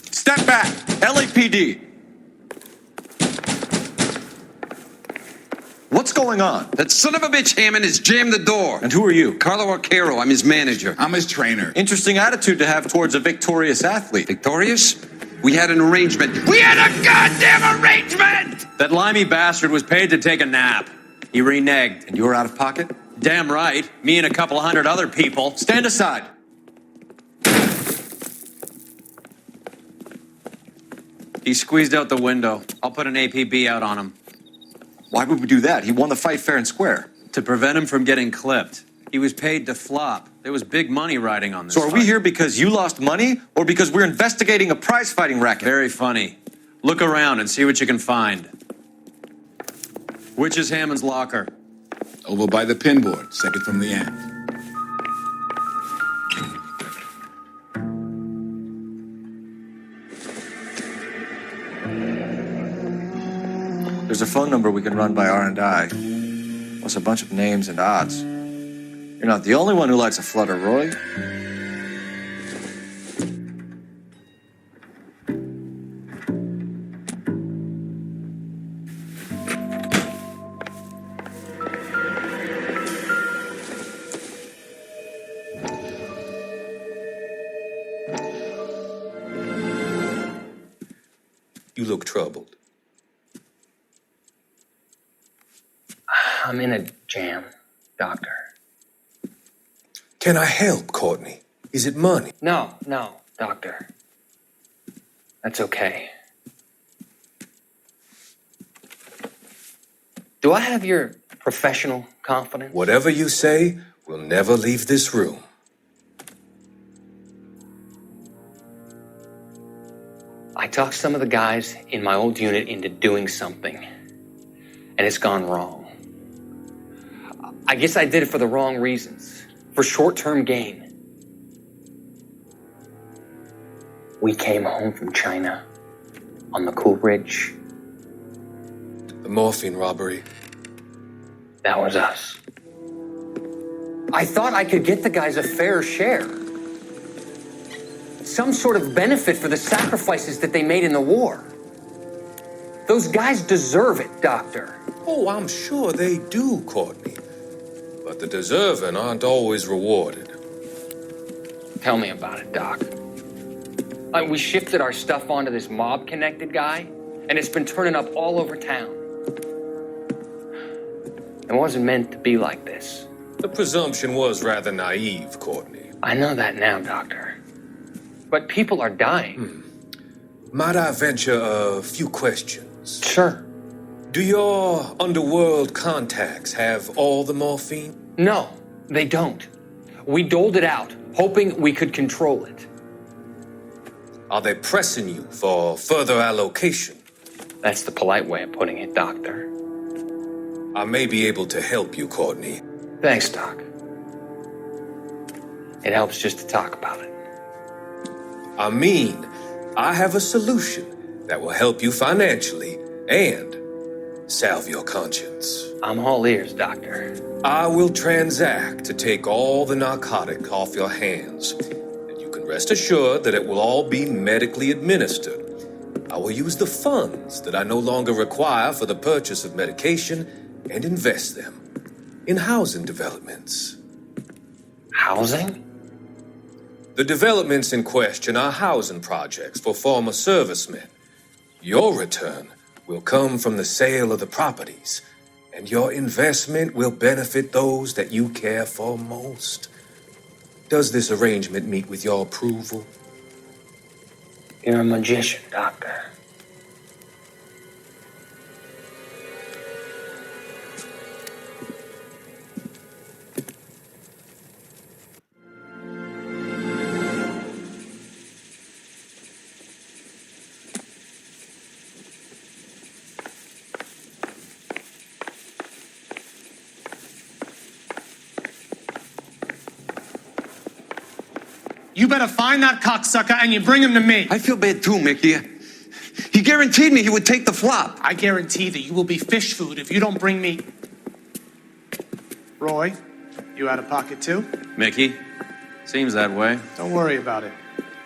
[SPEAKER 6] Step back! LAPD! What's going on?
[SPEAKER 10] That son of a bitch Hammond has jammed the door.
[SPEAKER 6] And who are you?
[SPEAKER 10] Carlo Arcaro. I'm his manager.
[SPEAKER 24] I'm his trainer.
[SPEAKER 6] Interesting attitude to have towards a victorious athlete.
[SPEAKER 10] Victorious? We had an arrangement. We had a goddamn arrangement!
[SPEAKER 2] That limey bastard was paid to take a nap. He reneged.
[SPEAKER 6] And you were out of pocket?
[SPEAKER 2] Damn right. Me and a couple hundred other people.
[SPEAKER 6] Stand aside.
[SPEAKER 2] He squeezed out the window. I'll put an APB out on him.
[SPEAKER 6] Why would we do that? He won the fight fair and square.
[SPEAKER 2] To prevent him from getting clipped. He was paid to flop. There was big money riding on this
[SPEAKER 6] So are
[SPEAKER 2] fight.
[SPEAKER 6] we here because you lost money or because we're investigating a prize fighting racket?
[SPEAKER 2] Very funny. Look around and see what you can find. Which is Hammond's locker?
[SPEAKER 24] Over by the pinboard, second from the end.
[SPEAKER 3] There's a phone number we can run by R&I, plus a bunch of names and odds. You're not the only one who likes a flutter, Roy.
[SPEAKER 7] You look troubled.
[SPEAKER 18] I'm in a jam, Doctor.
[SPEAKER 7] Can I help, Courtney? Is it money?
[SPEAKER 18] No, Doctor. That's okay. Do I have your professional confidence?
[SPEAKER 7] Whatever you say, we'll never leave this room.
[SPEAKER 18] I talked some of the guys in my old unit into doing something, and it's gone wrong. I guess I did it for the wrong reasons, for short-term gain. We came home from China on the Cool Ridge.
[SPEAKER 7] The morphine robbery.
[SPEAKER 18] That was us. I thought I could get the guys a fair share. Some sort of benefit for the sacrifices that they made in the war. Those guys deserve it, Doctor.
[SPEAKER 7] Oh, I'm sure they do, Courtney. But the deserving aren't always rewarded.
[SPEAKER 18] Tell me about it, Doc. We shifted our stuff onto this mob-connected guy, and it's been turning up all over town. It wasn't meant to be like this.
[SPEAKER 7] The presumption was rather naive, Courtney.
[SPEAKER 18] I know that now, Doctor. But people are dying.
[SPEAKER 7] Might I venture a few questions?
[SPEAKER 18] Sure.
[SPEAKER 7] Do your underworld contacts have all the morphine?
[SPEAKER 18] No, they don't. We doled it out, hoping we could control it.
[SPEAKER 7] Are they pressing you for further allocation?
[SPEAKER 18] That's the polite way of putting it, Doctor.
[SPEAKER 7] I may be able to help you, Courtney.
[SPEAKER 18] Thanks, Doc. It helps just to talk about it.
[SPEAKER 7] I mean, I have a solution that will help you financially and salve your conscience.
[SPEAKER 18] I'm all ears, Doctor.
[SPEAKER 7] I will transact to take all the narcotic off your hands, and you can rest assured that it will all be medically administered. I will use the funds that I no longer require for the purchase of medication and invest them in housing developments.
[SPEAKER 18] Housing?
[SPEAKER 7] The developments in question are housing projects for former servicemen. Your return will come from the sale of the properties, and your investment will benefit those that you care for most. Does this arrangement meet with your approval?
[SPEAKER 18] You're a magician, Doctor.
[SPEAKER 20] You better find that cocksucker and you bring him to me.
[SPEAKER 10] I feel bad too, Mickey. He guaranteed me he would take the flop.
[SPEAKER 20] I guarantee that you will be fish food if you don't bring me... Roy, you out of pocket too?
[SPEAKER 2] Mickey, seems that way.
[SPEAKER 20] Don't worry about it.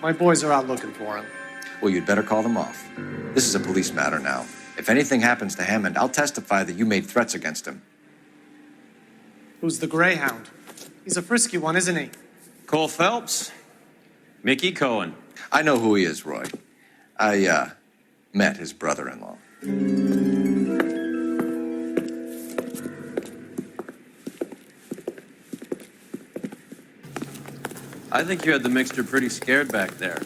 [SPEAKER 20] My boys are out looking for him.
[SPEAKER 3] Well, you'd better call them off. This is a police matter now. If anything happens to Hammond, I'll testify that you made threats against him.
[SPEAKER 20] Who's the Greyhound? He's a frisky one, isn't he?
[SPEAKER 2] Cole Phelps. Mickey Cohen.
[SPEAKER 3] I know who he is, Roy. I, met his brother-in-law.
[SPEAKER 2] I think you had the mixture pretty scared back there.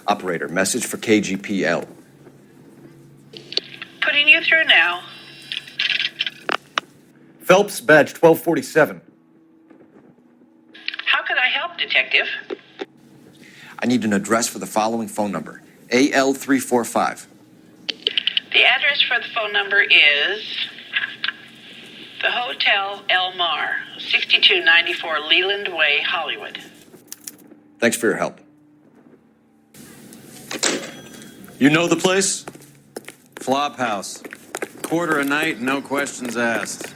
[SPEAKER 3] Operator, message for KGPL.
[SPEAKER 4] Putting you through now.
[SPEAKER 16] Phelps, badge 1247.
[SPEAKER 4] How can I help, Detective?
[SPEAKER 6] I need an address for the following phone number. AL345.
[SPEAKER 4] The address for the phone number is the Hotel El Mar, 6294 Leland Way, Hollywood.
[SPEAKER 6] Thanks for your help.
[SPEAKER 2] You know the place? Flop house. Quarter a night, no questions asked.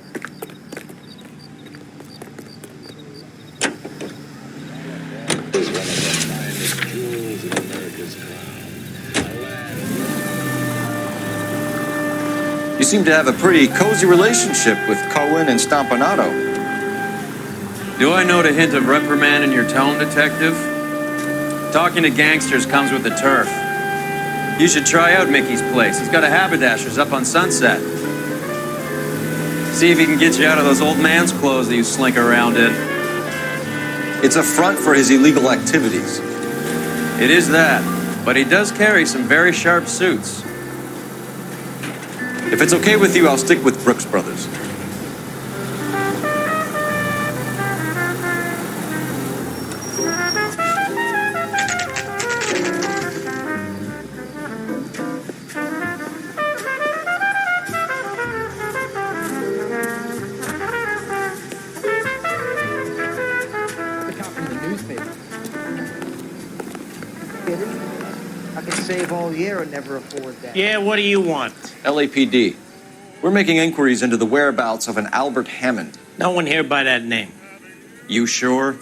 [SPEAKER 6] You seem to have a pretty cozy relationship with Cohen and Stompanato.
[SPEAKER 2] Do I note a hint of reprimand in your tone, detective? Talking to gangsters comes with the turf. You should try out Mickey's place. He's got a haberdasher's up on Sunset. See if he can get you out of those old man's clothes that you slink around in.
[SPEAKER 6] It's a front for his illegal activities.
[SPEAKER 2] It is that, but he does carry some very sharp suits.
[SPEAKER 6] If it's okay with you, I'll stick with Brooks Brothers.
[SPEAKER 22] I can save all year and never afford that.
[SPEAKER 19] Yeah, what do you want?
[SPEAKER 6] LAPD. We're making inquiries into the whereabouts of an Albert Hammond.
[SPEAKER 19] No one here by that name.
[SPEAKER 2] You sure?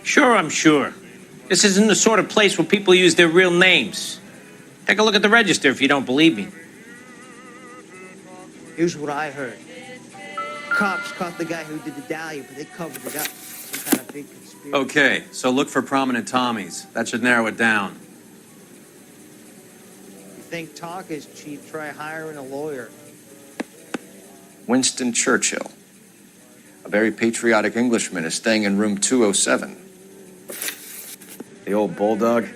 [SPEAKER 19] Sure, I'm sure. This isn't the sort of place where people use their real names. Take a look at the register if you don't believe me.
[SPEAKER 22] Here's what I heard. Cops caught the guy who did the dahlia, but they covered it up. Some kind of big conspiracy.
[SPEAKER 2] Okay, so look for prominent Tommies. That should narrow it down.
[SPEAKER 22] You think talk is cheap, try hiring a lawyer.
[SPEAKER 6] Winston Churchill. A very patriotic Englishman is staying in room 207.
[SPEAKER 2] The old bulldog.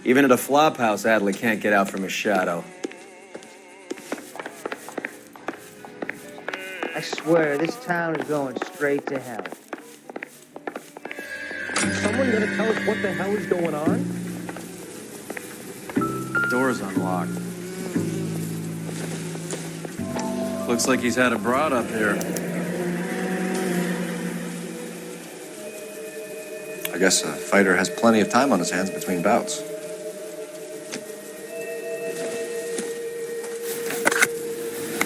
[SPEAKER 2] Even at a flop house, Adley can't get out from his shadow.
[SPEAKER 22] I swear, this town is going straight to hell.
[SPEAKER 16] Is someone gonna tell us what the hell is going on?
[SPEAKER 2] Door's unlocked. Looks like he's had a broad up here.
[SPEAKER 6] I guess a fighter has plenty of time on his hands between bouts.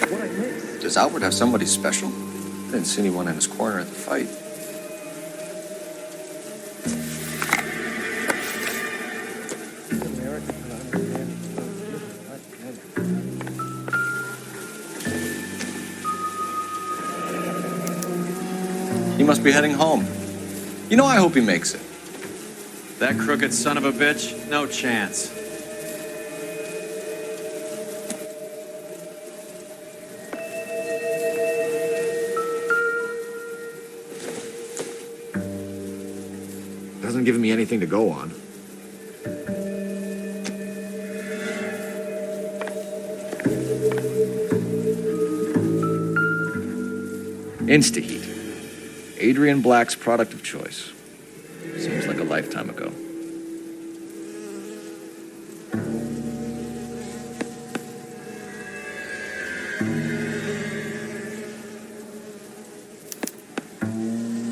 [SPEAKER 16] What I missed?
[SPEAKER 6] Does Albert have somebody special? I didn't see anyone in his corner at the fight. He must be heading home. You know, I hope he makes it.
[SPEAKER 2] That crooked son of a bitch? No chance.
[SPEAKER 6] Doesn't give me anything to go on. Instaheat. Adrian Black's product of choice. Seems like a lifetime ago.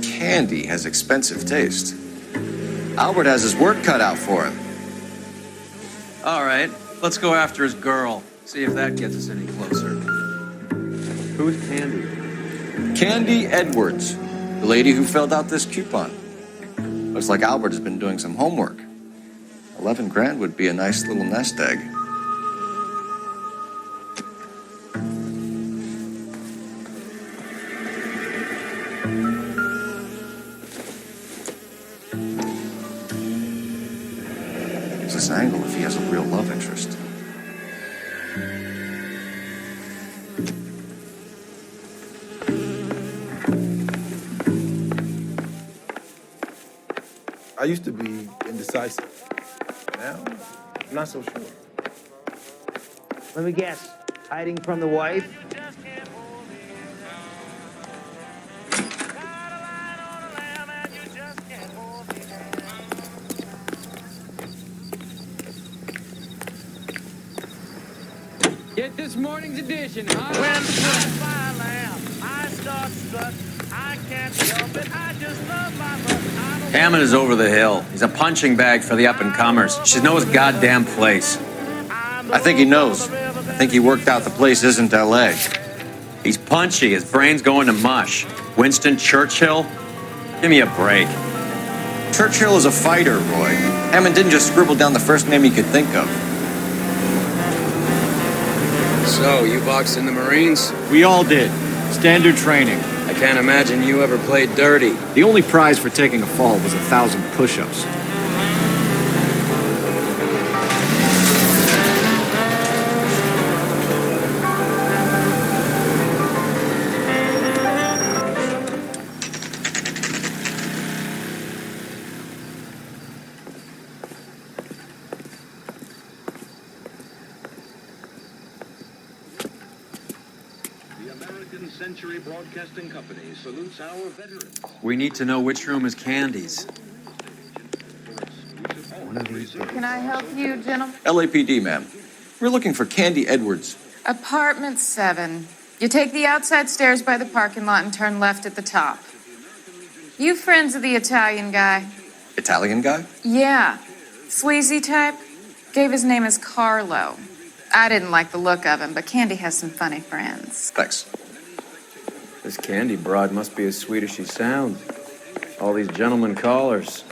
[SPEAKER 6] Candy has expensive taste. Albert has his work cut out for him.
[SPEAKER 2] All right, let's go after his girl. See if that gets us any closer. Who's Candy?
[SPEAKER 6] Candy Edwards, the lady who filled out this coupon. Looks like Albert has been doing some homework. 11 grand would be a nice little nest egg. Use this angle if he has a real love interest.
[SPEAKER 15] I used to be indecisive. Now, I'm not so sure.
[SPEAKER 22] Let me guess. Hiding from the wife?
[SPEAKER 5] Get this morning's edition, huh? When I start strut, I can't help it. I just love my luck.
[SPEAKER 2] Hammond is over the hill. He's a punching bag for the up-and-comers. She knows his goddamn place.
[SPEAKER 6] I think he knows. I think he worked out the place isn't L.A.
[SPEAKER 2] He's punchy. His brain's going to mush. Winston Churchill? Give me a break.
[SPEAKER 6] Churchill is a fighter, Roy. Hammond didn't just scribble down the first name he could think of.
[SPEAKER 9] So, you boxed in the Marines?
[SPEAKER 13] We all did. Standard training.
[SPEAKER 9] I can't imagine you ever played dirty.
[SPEAKER 13] The only prize for taking a fall was 1,000 push-ups.
[SPEAKER 11] Century Broadcasting Company salutes our veterans.
[SPEAKER 2] We need to know which room is Candy's.
[SPEAKER 14] Can I help you, gentlemen?
[SPEAKER 6] LAPD, ma'am. We're looking for Candy Edwards.
[SPEAKER 14] Apartment 7. You take the outside stairs by the parking lot and turn left at the top. You friends of the Italian guy?
[SPEAKER 6] Italian guy?
[SPEAKER 14] Yeah. Sleazy type? Gave his name as Carlo. I didn't like the look of him, but Candy has some funny friends.
[SPEAKER 6] Thanks.
[SPEAKER 2] This Candy broad must be as sweet as she sounds. All these gentlemen callers.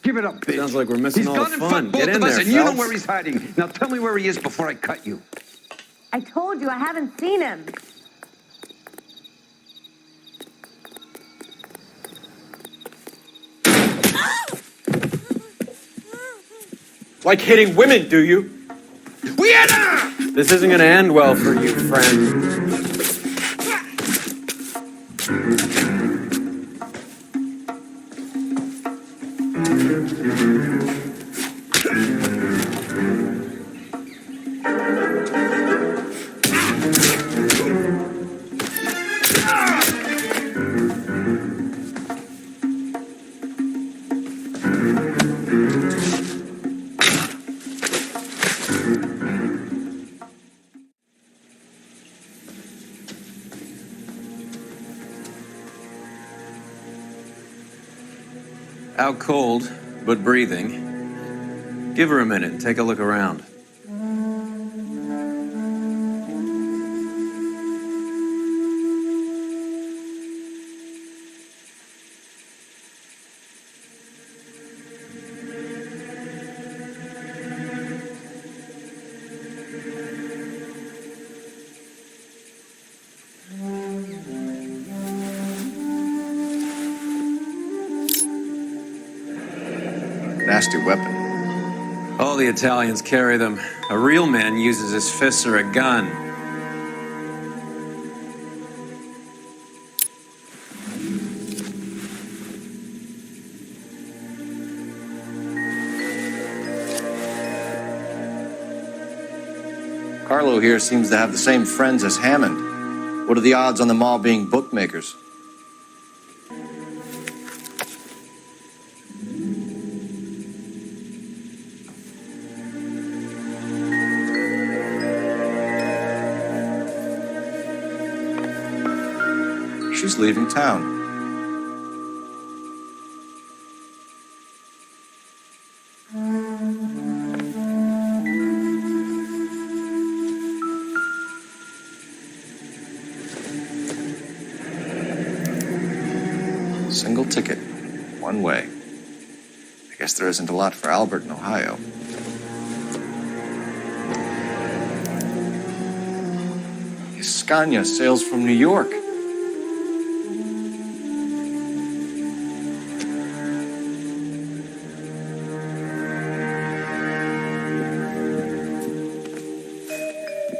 [SPEAKER 10] Give it up, bitch.
[SPEAKER 2] Sounds like we're missing
[SPEAKER 10] He's
[SPEAKER 2] all the
[SPEAKER 10] gone and
[SPEAKER 2] fun.
[SPEAKER 10] fucked both
[SPEAKER 2] Get in
[SPEAKER 10] of us,
[SPEAKER 2] there,
[SPEAKER 10] and you know
[SPEAKER 2] Phelps.
[SPEAKER 10] where he's hiding. Now tell me where he is before I cut you.
[SPEAKER 25] I told you I haven't seen him.
[SPEAKER 13] Like hitting women, do you?
[SPEAKER 2] This isn't gonna end well for you, friend. Out cold, but breathing. Give her a minute and take a look around.
[SPEAKER 6] Nasty weapon.
[SPEAKER 2] All the Italians carry them. A real man uses his fists or a gun.
[SPEAKER 6] Carlo here seems to have the same friends as Hammond. What are the odds on them all being bookmakers? She's leaving town. Single ticket, one way. I guess there isn't a lot for Albert in Ohio. Scania sails from New York.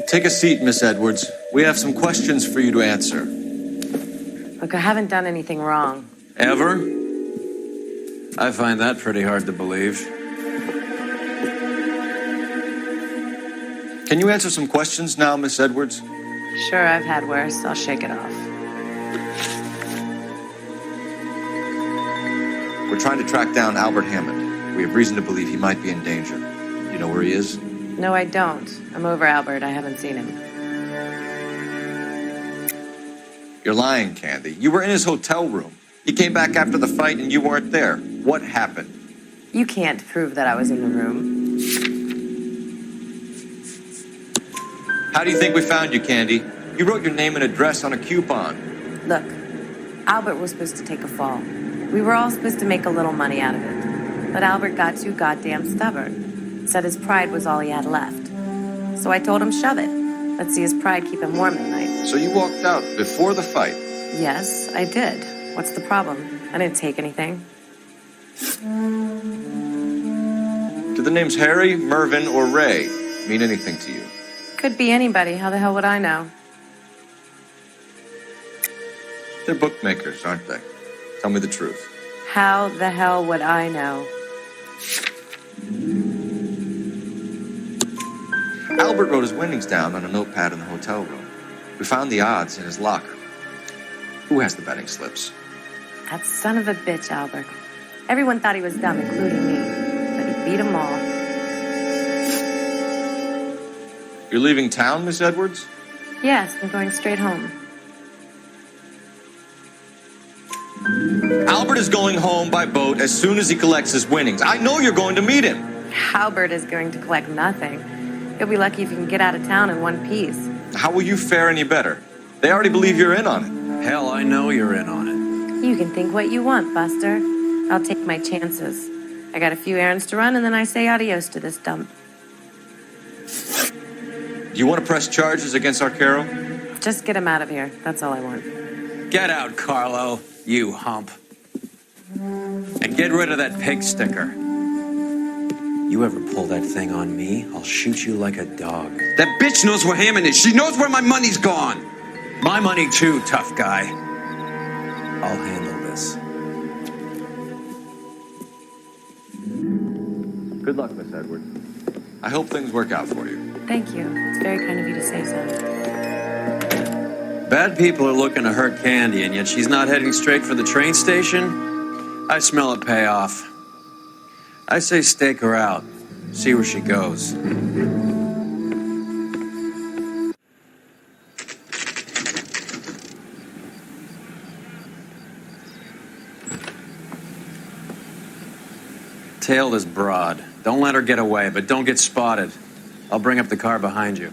[SPEAKER 6] Take a seat, Miss Edwards. We have some questions for you to answer.
[SPEAKER 26] Look, I haven't done anything wrong.
[SPEAKER 2] Ever? I find that pretty hard to believe.
[SPEAKER 6] Can you answer some questions now, Miss Edwards?
[SPEAKER 26] Sure, I've had worse. I'll shake it off.
[SPEAKER 3] We're trying to track down Albert Hammond. We have reason to believe he might be in danger. You know where he is?
[SPEAKER 26] No, I don't. I'm over Albert. I haven't seen him.
[SPEAKER 3] You're lying, Candy. You were in his hotel room. He came back after the fight and you weren't there. What happened?
[SPEAKER 26] You can't prove that I was in the room.
[SPEAKER 3] How do you think we found you, Candy? You wrote your name and address on a coupon.
[SPEAKER 26] Look, Albert was supposed to take a fall. We were all supposed to make a little money out of it. But Albert got too goddamn stubborn. Said his pride was all he had left. So I told him, shove it. Let's see his pride keep him warm at night.
[SPEAKER 3] So you walked out before the fight?
[SPEAKER 26] Yes, I did. What's the problem? I didn't take anything.
[SPEAKER 3] Do the names Harry, Mervyn, or Ray mean anything to you?
[SPEAKER 26] Could be anybody. How the hell would I know?
[SPEAKER 3] They're bookmakers, aren't they? Tell me the truth.
[SPEAKER 26] How the hell would I know?
[SPEAKER 3] Albert wrote his winnings down on a notepad in the hotel room. We found the odds in his locker. Who has the betting slips?
[SPEAKER 26] That son of a bitch, Albert. Everyone thought he was dumb, including me. But he beat them all.
[SPEAKER 3] You're leaving town, Miss Edwards?
[SPEAKER 26] Yes, I'm going straight home.
[SPEAKER 3] Albert is going home by boat as soon as he collects his winnings. I know you're going to meet him.
[SPEAKER 26] Albert is going to collect nothing. He'll be lucky if he can get out of town in one piece.
[SPEAKER 3] How will you fare any better? They already believe you're in on it.
[SPEAKER 2] Hell, I know you're in on it.
[SPEAKER 26] You can think what you want, Buster. I'll take my chances. I got a few errands to run, and then I say adios to this dump.
[SPEAKER 3] Do you want to press charges against Arcaro?
[SPEAKER 26] Just get him out of here. That's all I want.
[SPEAKER 2] Get out, Carlo, you hump. And get rid of that pig sticker. You ever pull that thing on me, I'll shoot you like a dog.
[SPEAKER 10] That bitch knows where Hammond is. She knows where my money's gone.
[SPEAKER 2] My money too, tough guy. I'll handle this.
[SPEAKER 3] Good luck, Miss Edwards. I hope things work out for you.
[SPEAKER 26] Thank you. It's very kind of you to say so.
[SPEAKER 2] Bad people are looking to hurt Candy, and yet she's not heading straight for the train station? I smell a payoff. I say stake her out. See where she goes. Tail this broad. Don't let her get away, but don't get spotted. I'll bring up the car behind you.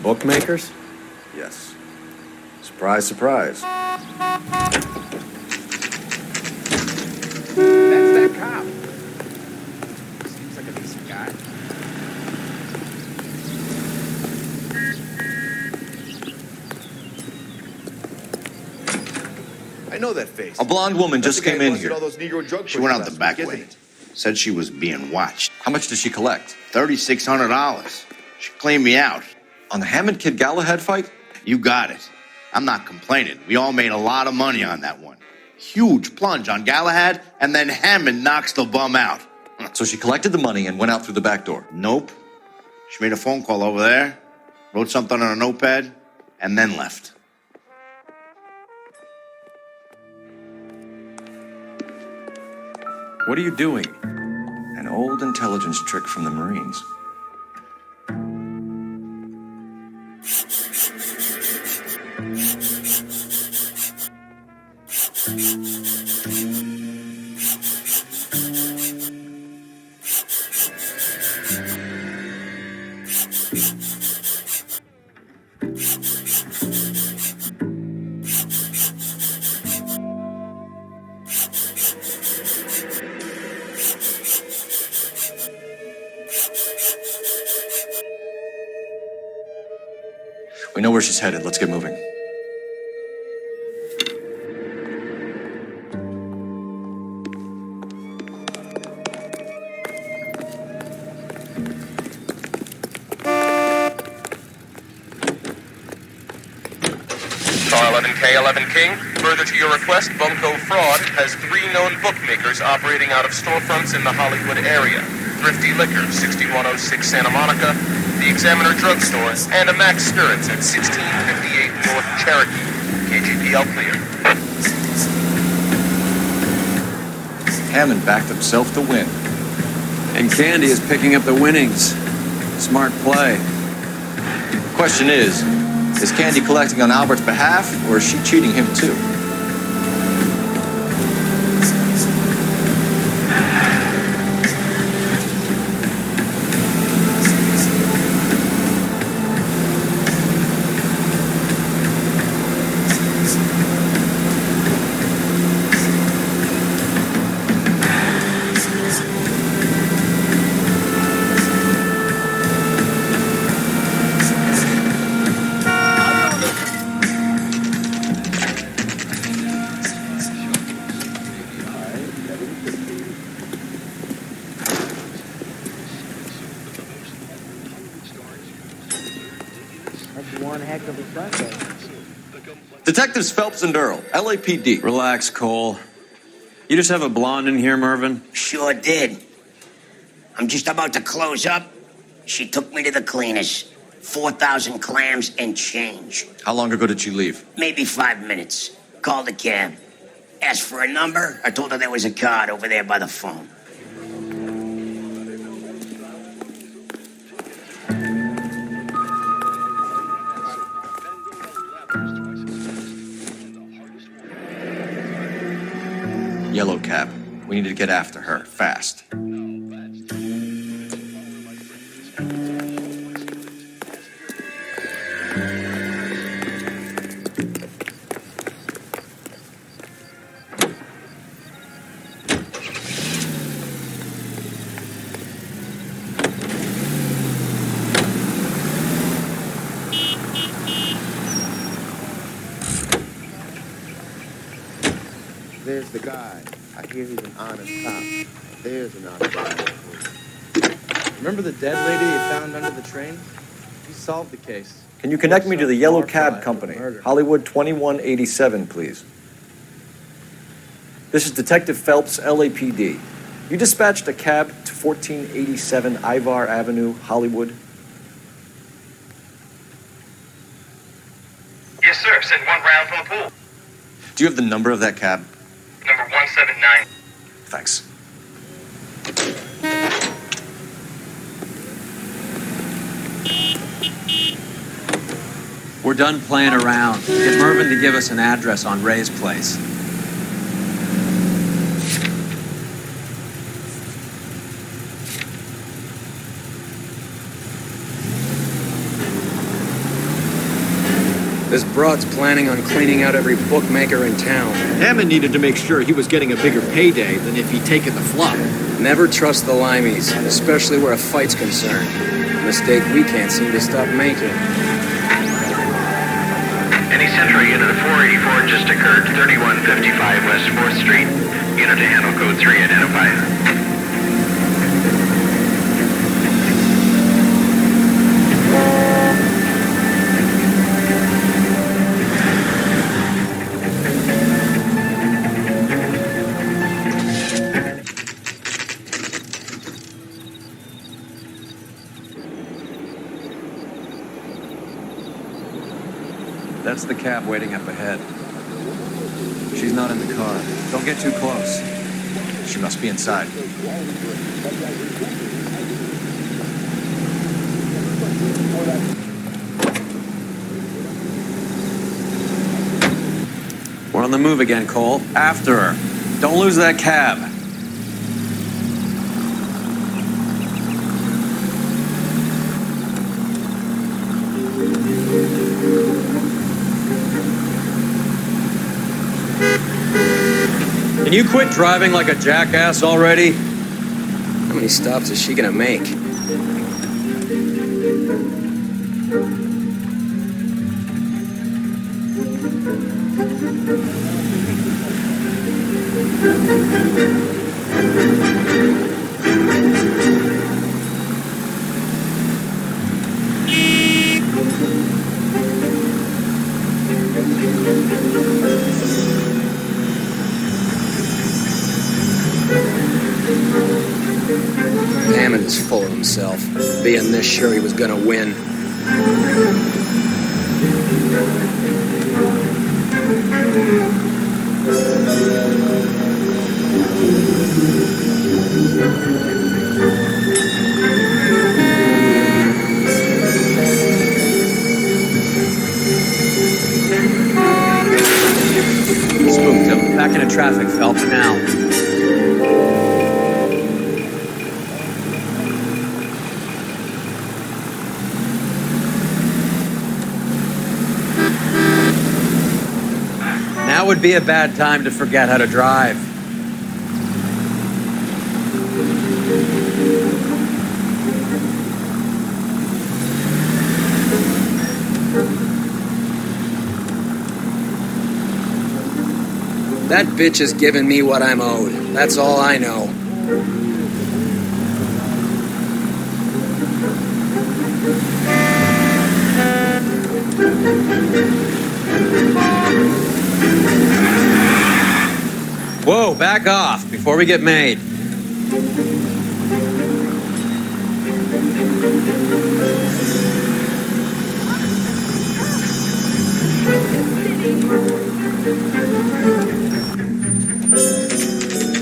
[SPEAKER 6] Bookmakers? Yes. Surprise, surprise.
[SPEAKER 5] That's that cop. Seems like a decent guy.
[SPEAKER 1] I know that face.
[SPEAKER 6] A blonde woman just came in here.
[SPEAKER 1] She went out the back way. Said she was being watched.
[SPEAKER 6] How much did she collect?
[SPEAKER 1] $3,600. She cleaned me out.
[SPEAKER 6] On the Hammond Kid Galahad fight?
[SPEAKER 1] You got it. I'm not complaining. We all made a lot of money on that one. Huge plunge on Galahad, and then Hammond knocks the bum out.
[SPEAKER 6] So she collected the money and went out through the back door?
[SPEAKER 1] Nope. She made a phone call over there, wrote something on a notepad, and then left.
[SPEAKER 6] What are you doing? An old intelligence trick from the Marines. We know where she's headed. Let's get moving.
[SPEAKER 8] Star 11K, 11 King. Further to your request, Bunko Fraud has 3 known bookmakers operating out of storefronts in the Hollywood area. Thrifty Liquor, 6106 Santa Monica, the Examiner Drugstore, and a Max Spirits at 1658 North Cherokee. KGPL clear.
[SPEAKER 6] Hammond backed himself to win.
[SPEAKER 2] And Candy is picking up the winnings. Smart play.
[SPEAKER 6] Question is Candy collecting on Albert's behalf, or is she cheating him too? Detectives Phelps and Earl, LAPD.
[SPEAKER 2] Relax, Cole. You just have a blonde in here, Mervyn?
[SPEAKER 12] Sure did. I'm just about to close up. She took me to the cleaners. 4,000 clams and change.
[SPEAKER 6] How long ago did she leave?
[SPEAKER 12] Maybe 5 minutes. Called a cab. Asked for a number. I told her there was a card over there by the phone.
[SPEAKER 6] Yellow cab. We need to get after her, fast.
[SPEAKER 17] There's the guy. I hear he's an honest cop. There's an honest guy.
[SPEAKER 13] Remember the dead lady you found under the train? He solved the case.
[SPEAKER 6] Can you connect me to the Yellow Cab Company? Hollywood 2187, please. This is Detective Phelps, LAPD. You dispatched a cab to 1487 Ivar Avenue, Hollywood.
[SPEAKER 8] Yes, sir. Send 1 round from the pool.
[SPEAKER 6] Do you have the number of that cab?
[SPEAKER 8] Number 179.
[SPEAKER 6] Thanks.
[SPEAKER 2] We're done playing around. Get Mervyn to give us an address on Ray's place.
[SPEAKER 9] This broad's planning on cleaning out every bookmaker in town.
[SPEAKER 13] Hammond needed to make sure he was getting a bigger payday than if he'd taken the flop.
[SPEAKER 9] Never trust the limeys, especially where a fight's concerned. A mistake we can't seem to stop making.
[SPEAKER 8] Any Central unit of 484 just occurred, 3155 West 4th Street. Unit to handle code 3 identified.
[SPEAKER 2] That's the cab waiting up ahead. She's not in the car. Don't get too close.
[SPEAKER 6] She must be inside.
[SPEAKER 2] We're on the move again, Cole. After her. Don't lose that cab. Can you quit driving like a jackass already?
[SPEAKER 9] How many stops is she gonna make? Hammond is full of himself, being this sure he was gonna win.
[SPEAKER 2] Spooked him. Back into traffic, Phelps, now. Now would be a bad time to forget how to drive.
[SPEAKER 9] That bitch is giving me what I'm owed. That's all I know.
[SPEAKER 2] Whoa, back off before we get made.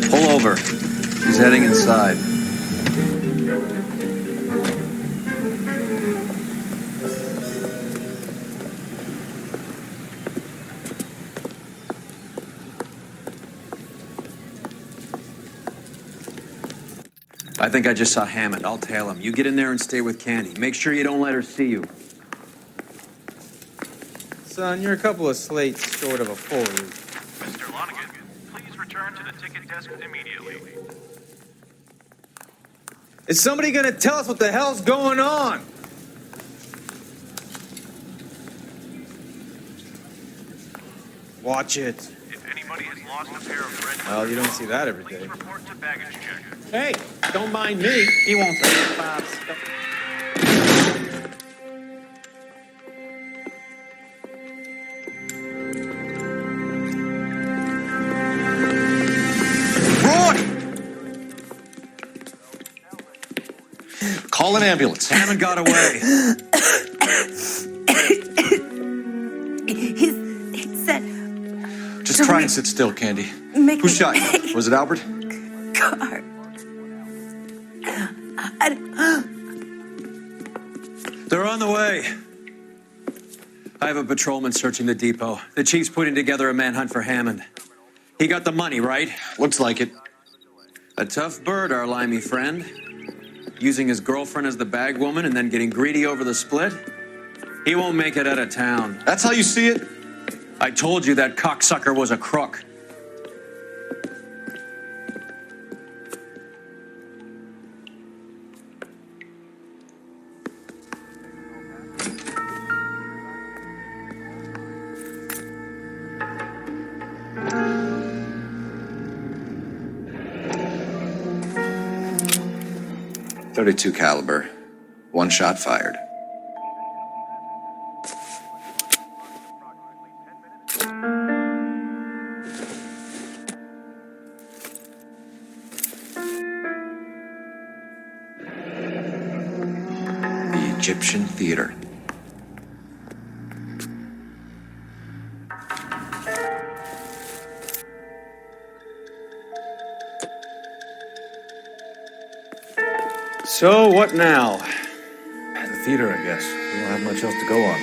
[SPEAKER 2] Pull over. He's heading inside. I think I just saw Hammond. I'll tail him. You get in there and stay with Candy. Make sure you don't let her see you.
[SPEAKER 13] Son, you're a couple of slates short of a full roof.
[SPEAKER 7] Mr. Lonigan, please return to the ticket desk immediately.
[SPEAKER 13] Is somebody gonna tell us what the hell's going on? Watch it.
[SPEAKER 7] If anybody has lost a pair of red...
[SPEAKER 13] Well, you don't see that every day.
[SPEAKER 7] Please report to baggage check.
[SPEAKER 13] Hey, don't mind me. He won't take 5 stuff.
[SPEAKER 6] Call an ambulance.
[SPEAKER 2] Hammond got away.
[SPEAKER 26] He said...
[SPEAKER 6] Just try and sit still, Candy. Who shot you? Was it Albert?
[SPEAKER 26] Car.
[SPEAKER 2] They're on the way. I have a patrolman searching the depot. The chief's putting together a manhunt for Hammond. He got the money, right?
[SPEAKER 6] Looks like it.
[SPEAKER 2] A tough bird, our limey friend. Using his girlfriend as the bag woman and then getting greedy over the split. He won't make it out of town.
[SPEAKER 6] That's how you see it?
[SPEAKER 2] I told you that cocksucker was a crook.
[SPEAKER 3] .32 caliber. One shot fired. The Egyptian Theater.
[SPEAKER 2] So, what now?
[SPEAKER 6] The theater, I guess. We don't have much else to go on.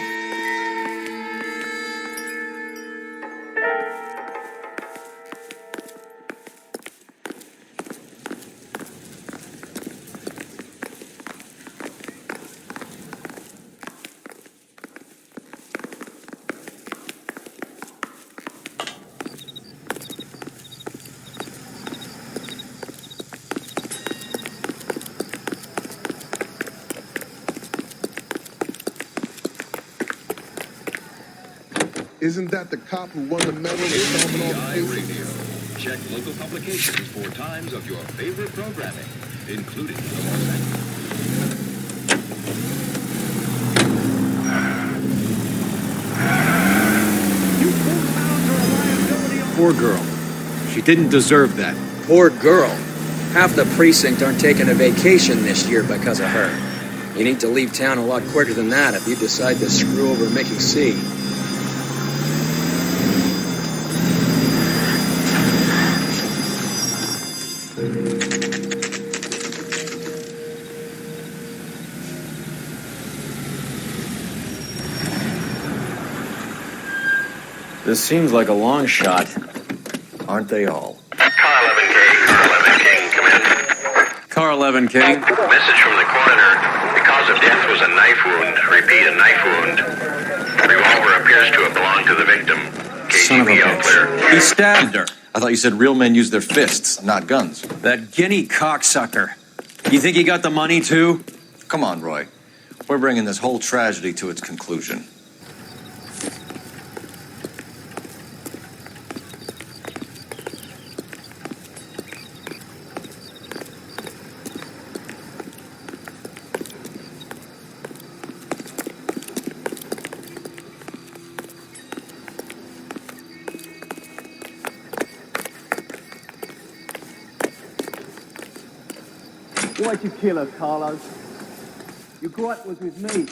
[SPEAKER 4] Isn't that the cop who won the medal for solving all the cases?
[SPEAKER 11] Radio. Check local publications for times of your favorite programming, including the Los Angeles.
[SPEAKER 18] Poor girl. She didn't deserve that.
[SPEAKER 9] Poor girl. Half the precinct aren't taking a vacation this year because of her. You need to leave town a lot quicker than that if you decide to screw over Mickey C.
[SPEAKER 2] This seems like a long shot. Aren't they all?
[SPEAKER 8] Car 11K, Car 11 King, come in.
[SPEAKER 2] Car 11 King.
[SPEAKER 8] Message from the coroner. The cause of death was a knife wound. Repeat, a knife wound. The revolver appears to have belonged to the victim.
[SPEAKER 2] Son of a bitch. He stabbed her.
[SPEAKER 6] I thought you said real men use their fists, not guns.
[SPEAKER 2] That guinea cocksucker. You think he got the money, too?
[SPEAKER 6] Come on, Roy. We're bringing this whole tragedy to its conclusion.
[SPEAKER 20] Why'd you kill her, Carlos? Your gripe was with me.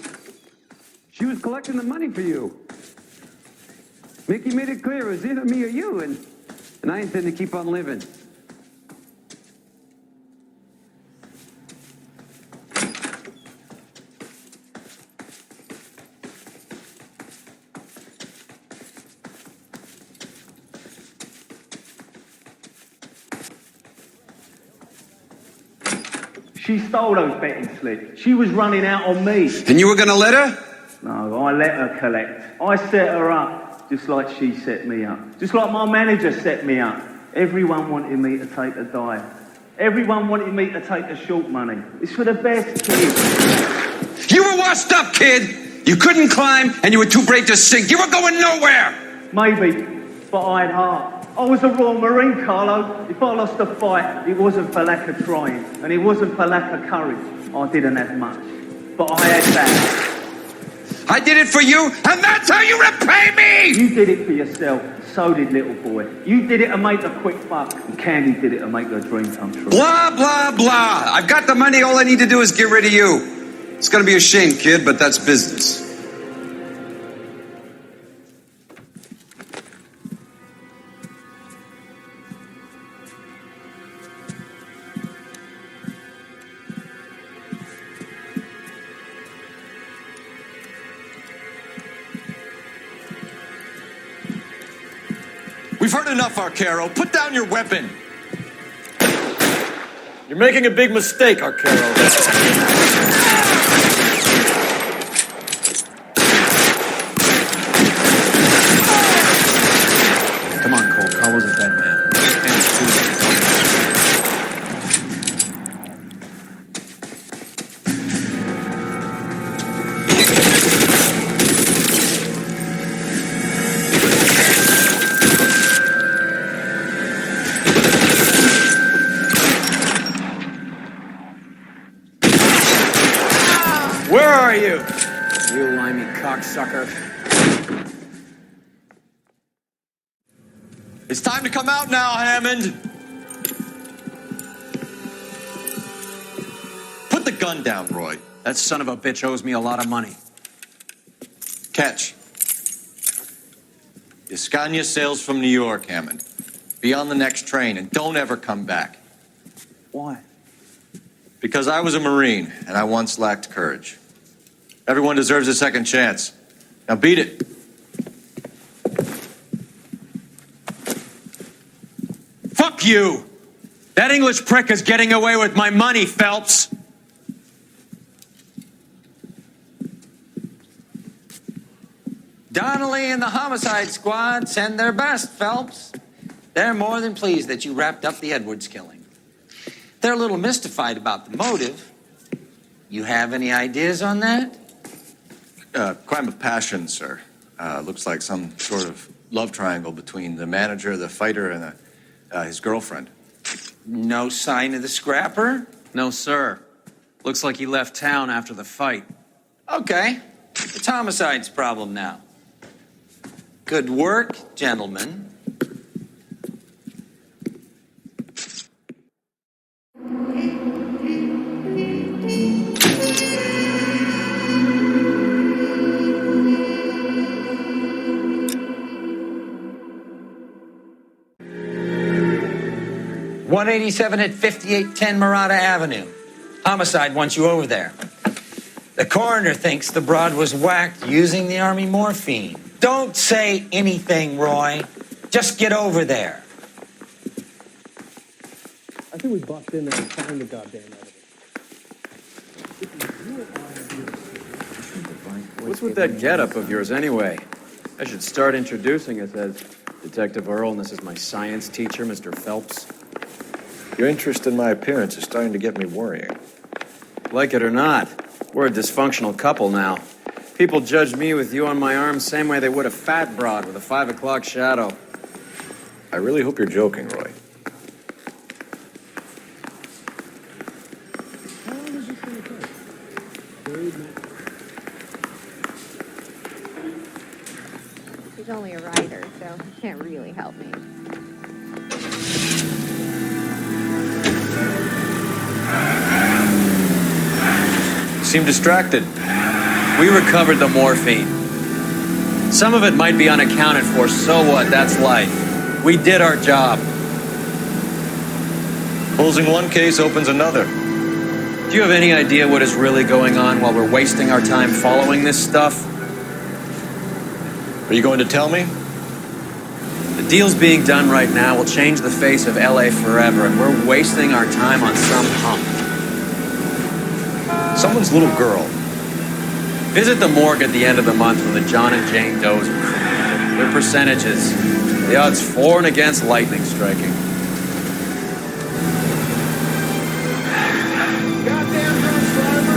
[SPEAKER 10] She was collecting the money for you. Mickey made it clear it was either me or you, and I intend to keep on living.
[SPEAKER 20] She stole those betting slips. She was running out on me.
[SPEAKER 10] And you were gonna let her?
[SPEAKER 20] No, I let her collect. I set her up, just like she set me up. Just like my manager set me up. Everyone wanted me to take the dive. Everyone wanted me to take the short money. It's for the best, kid.
[SPEAKER 10] You were washed up, kid! You couldn't climb, and you were too brave to sink. You were going nowhere!
[SPEAKER 20] Maybe, but I had heart. I was a Royal Marine, Carlo. If I lost a fight, it wasn't for lack of trying, and it wasn't for lack of courage. I didn't have much, but I had that.
[SPEAKER 10] I did it for you, and that's how you repay me!
[SPEAKER 20] You did it for yourself. So did little boy. You did it to make a quick buck, and Candy did it to make her dream come true.
[SPEAKER 10] Blah, blah, blah. I've got the money. All I need to do is get rid of you. It's gonna be a shame, kid, but that's business.
[SPEAKER 6] We've heard enough, Arcaro. Put down your weapon.
[SPEAKER 2] You're making a big mistake, Arcaro. Come on, Cole. Carlos is dead, man. Where are you?
[SPEAKER 9] You limey cocksucker.
[SPEAKER 6] It's time to come out now, Hammond. Put the gun down, Roy.
[SPEAKER 2] That son of a bitch owes me a lot of money.
[SPEAKER 6] Catch. Iskanya sails from New York, Hammond. Be on the next train and don't ever come back.
[SPEAKER 20] Why?
[SPEAKER 6] Because I was a Marine and I once lacked courage. Everyone deserves a second chance. Now beat it.
[SPEAKER 2] Fuck you! That English prick is getting away with my money, Phelps!
[SPEAKER 21] Donnelly and the homicide squad send their best, Phelps. They're more than pleased that you wrapped up the Edwards killing. They're a little mystified about the motive. You have any ideas on that?
[SPEAKER 6] Crime of passion, sir.
[SPEAKER 3] Looks like some sort of love triangle between the manager, the fighter, and his girlfriend.
[SPEAKER 21] No sign of the scrapper?
[SPEAKER 2] No, sir. Looks like he left town after the fight.
[SPEAKER 21] Okay. It's homicide's problem now. Good work, gentlemen. .187 at 5810 Murata Avenue. Homicide wants you over there. The coroner thinks the broad was whacked using the army morphine. Don't say anything, Roy. Just get over there.
[SPEAKER 15] I think we bucked in there and found the goddamn evidence.
[SPEAKER 2] What's with that getup of yours anyway? I should start introducing us as Detective Earl, and this is my science teacher, Mr. Phelps.
[SPEAKER 3] Your interest in my appearance is starting to get me worrying.
[SPEAKER 2] Like it or not, we're a dysfunctional couple now. People judge me with you on my arm same way they would a fat broad with a 5 o'clock shadow.
[SPEAKER 3] I really hope you're joking, Roy.
[SPEAKER 15] How long is this going to take?
[SPEAKER 25] He's only a writer, so he can't really help me.
[SPEAKER 2] Seem distracted. We recovered the morphine. Some of it might be unaccounted for, so what? That's life. We did our job.
[SPEAKER 6] Closing one case opens another.
[SPEAKER 2] Do you have any idea what is really going on while we're wasting our time following this stuff?
[SPEAKER 6] Are you going to tell me?
[SPEAKER 2] The deals being done right now will change the face of LA forever, and we're wasting our time on some hump.
[SPEAKER 6] Someone's little girl.
[SPEAKER 2] Visit the morgue at the end of the month when the John and Jane Does are cremated. Their percentages. The odds for and against lightning striking.
[SPEAKER 4] Goddamn drunk driver!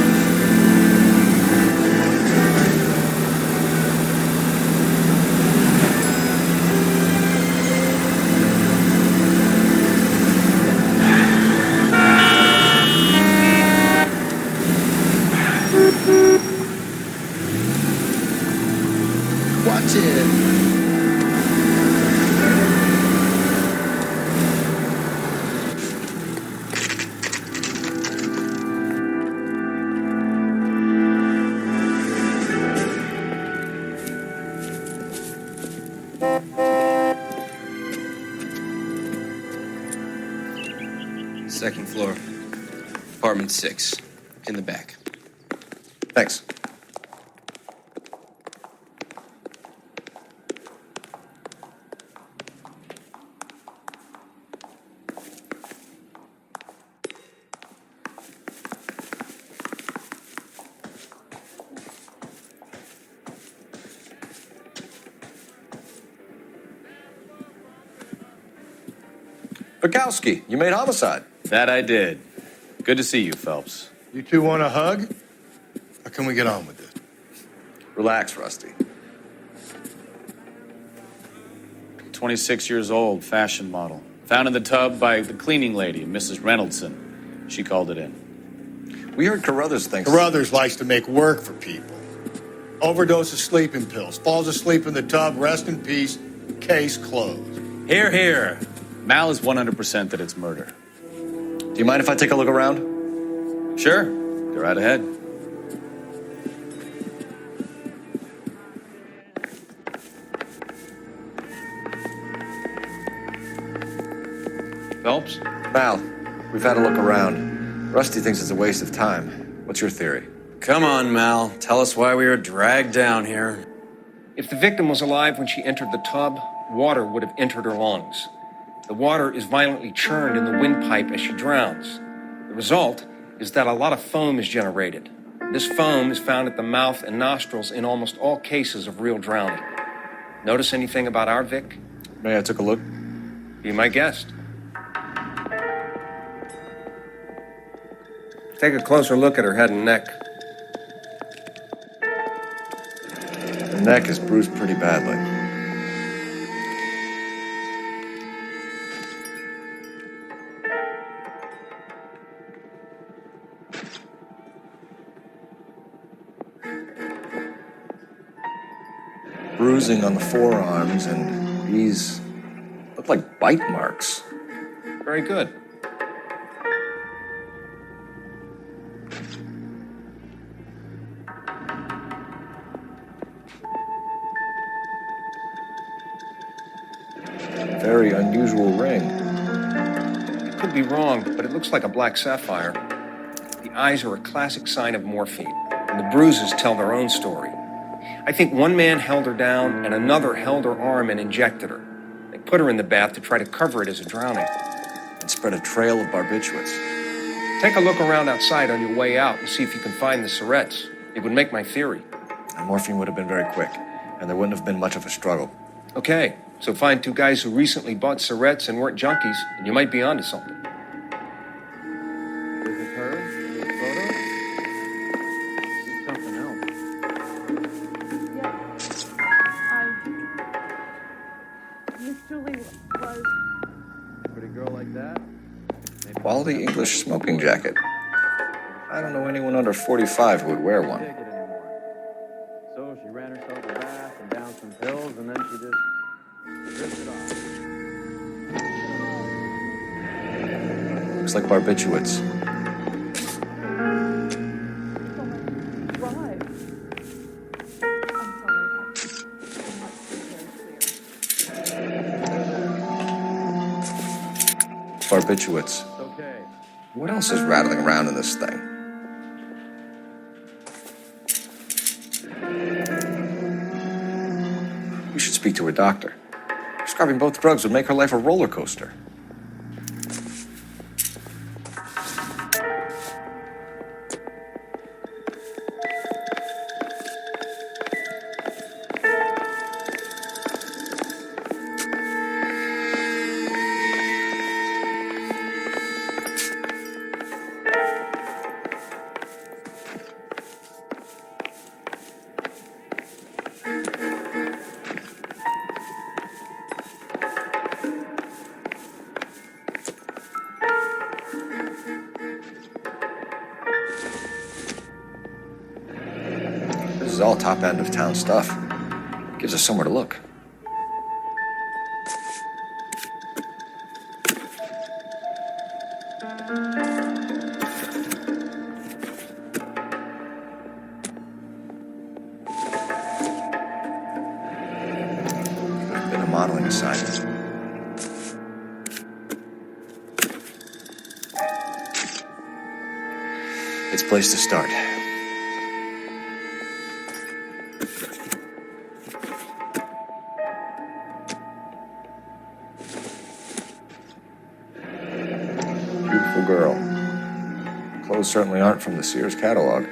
[SPEAKER 4] Watch it.
[SPEAKER 16] Second floor, apartment 6, in the back.
[SPEAKER 6] Thanks. Bukowski, you made homicide.
[SPEAKER 19] That I did. Good to see you, Phelps.
[SPEAKER 1] You two want a hug? Or can we get on with it?
[SPEAKER 6] Relax, Rusty.
[SPEAKER 19] 26 years old, fashion model. Found in the tub by the cleaning lady, Mrs. Reynoldson. She called it in.
[SPEAKER 6] We heard Carruthers thinks...
[SPEAKER 1] Carruthers likes to make work for people. Overdose of sleeping pills. Falls asleep in the tub. Rest in peace. Case closed.
[SPEAKER 19] Here, here. Mal is 100% that it's murder.
[SPEAKER 6] Do you mind if I take a look around?
[SPEAKER 19] Sure. Go right ahead. Phelps?
[SPEAKER 3] Mal, we've had a look around. Rusty thinks it's a waste of time. What's your theory?
[SPEAKER 2] Come on, Mal. Tell us why we were dragged down here.
[SPEAKER 22] If the victim was alive when she entered the tub, water would have entered her lungs. The water is violently churned in the windpipe as she drowns. The result is that a lot of foam is generated. This foam is found at the mouth and nostrils in almost all cases of real drowning. Notice anything about our Vic?
[SPEAKER 3] May I take a look?
[SPEAKER 22] Be my guest. Take a closer look at her head and neck.
[SPEAKER 3] neck is bruised pretty badly. Bruising on the forearms, and these look like bite marks.
[SPEAKER 22] Very good.
[SPEAKER 3] Very unusual ring.
[SPEAKER 22] I could be wrong, but it looks like a black sapphire. The eyes are a classic sign of morphine, and the bruises tell their own story. I think one man held her down and another held her arm and injected her. They put her in the bath to try to cover it as a drowning.
[SPEAKER 3] And spread a trail of barbiturates.
[SPEAKER 22] Take a look around outside on your way out and see if you can find the syrettes. It would make my theory.
[SPEAKER 3] And morphine would have been very quick, and there wouldn't have been much of a struggle.
[SPEAKER 22] Okay, so find two guys who recently bought syrettes and weren't junkies, and you might be onto something.
[SPEAKER 2] Is it her? This photo? It's something else.
[SPEAKER 25] Miss Julie was...
[SPEAKER 2] Pretty girl like that? Maybe
[SPEAKER 3] Quality English smoking jacket. I don't know anyone under 45 who would wear one.
[SPEAKER 2] take it anymore. So she ran herself a bath and down some pills, and then she just drifted off.
[SPEAKER 3] Looks like barbiturates. Barbiturates.
[SPEAKER 2] Okay.
[SPEAKER 3] What else is rattling around in this thing? We should speak to a doctor. Prescribing both drugs would make her life a roller coaster. This is all top end of town stuff. Gives us somewhere to look. Been a modeling assignment. It's a place to start. Beautiful girl. Clothes certainly aren't from the Sears catalog.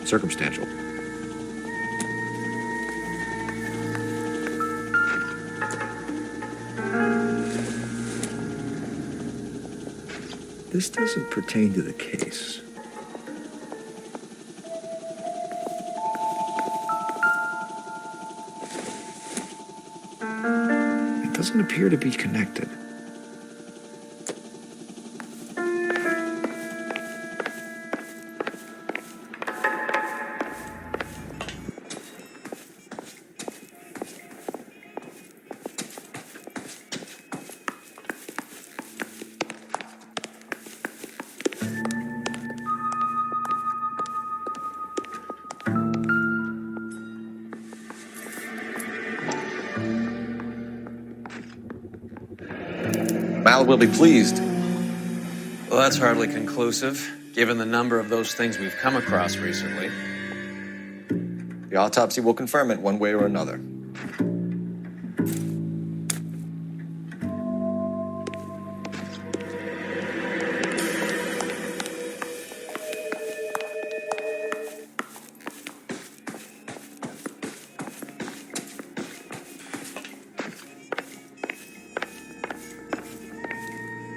[SPEAKER 18] Circumstantial.
[SPEAKER 5] This doesn't pertain to the case. It doesn't appear to be connected.
[SPEAKER 3] Mal will be pleased.
[SPEAKER 2] Well, that's hardly conclusive, given the number of those things we've come across recently.
[SPEAKER 3] The autopsy will confirm it one way or another.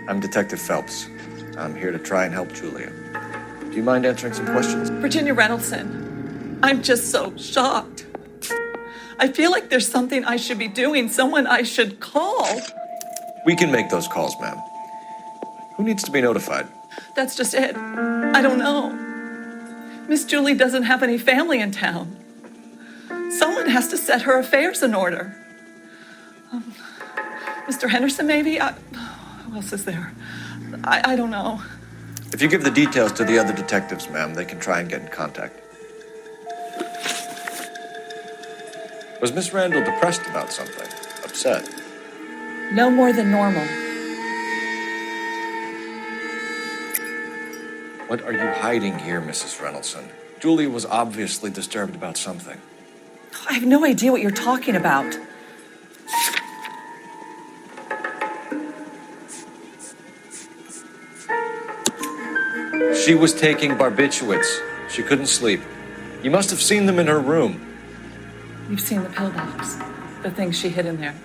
[SPEAKER 3] I'm Detective Phelps. I'm here to try and help Julia. Do you mind answering some questions?
[SPEAKER 7] Virginia Reynoldson, I'm just so shocked. I feel like there's something I should be doing, someone I should call.
[SPEAKER 3] We can make those calls, ma'am. Who needs to be notified?
[SPEAKER 7] That's just it. I don't know. Miss Julie doesn't have any family in town. Someone has to set her affairs in order. Mr. Henderson, maybe? Who else is there? I don't know.
[SPEAKER 3] If you give the details to the other detectives, ma'am, they can try and get in contact. Was Miss Randall depressed about something? Upset?
[SPEAKER 7] No more than normal.
[SPEAKER 3] What are you hiding here, Mrs. Reynoldson? Julie was obviously disturbed about something.
[SPEAKER 7] I have no idea what you're talking about.
[SPEAKER 3] She was taking barbiturates. She couldn't sleep. You must have seen them in her room.
[SPEAKER 7] You've seen the pill box, the things she hid in there.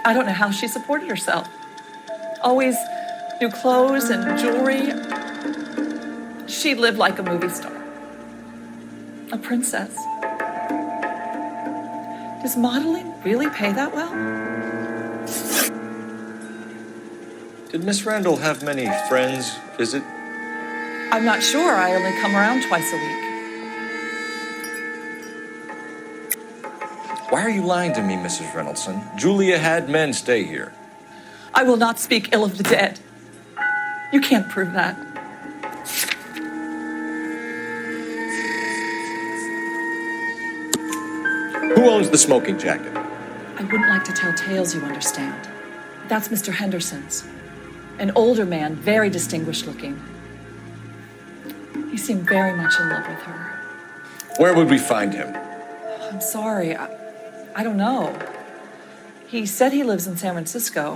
[SPEAKER 7] I don't know how she supported herself. Always new clothes and jewelry. She lived like a movie star. A princess. Does modeling really pay that well?
[SPEAKER 3] Did Miss Randall have many friends visit?
[SPEAKER 7] I'm not sure. I only come around twice a week.
[SPEAKER 3] Why are you lying to me, Mrs. Reynoldson? Julia had men stay here.
[SPEAKER 7] I will not speak ill of the dead. You can't prove that.
[SPEAKER 3] Who owns the smoking jacket?
[SPEAKER 7] I wouldn't like to tell tales, you understand. That's Mr. Henderson's. An older man, very distinguished looking. He seemed very much in love with her.
[SPEAKER 3] Where would we find him?
[SPEAKER 7] I'm sorry. I don't know. He said he lives in San Francisco.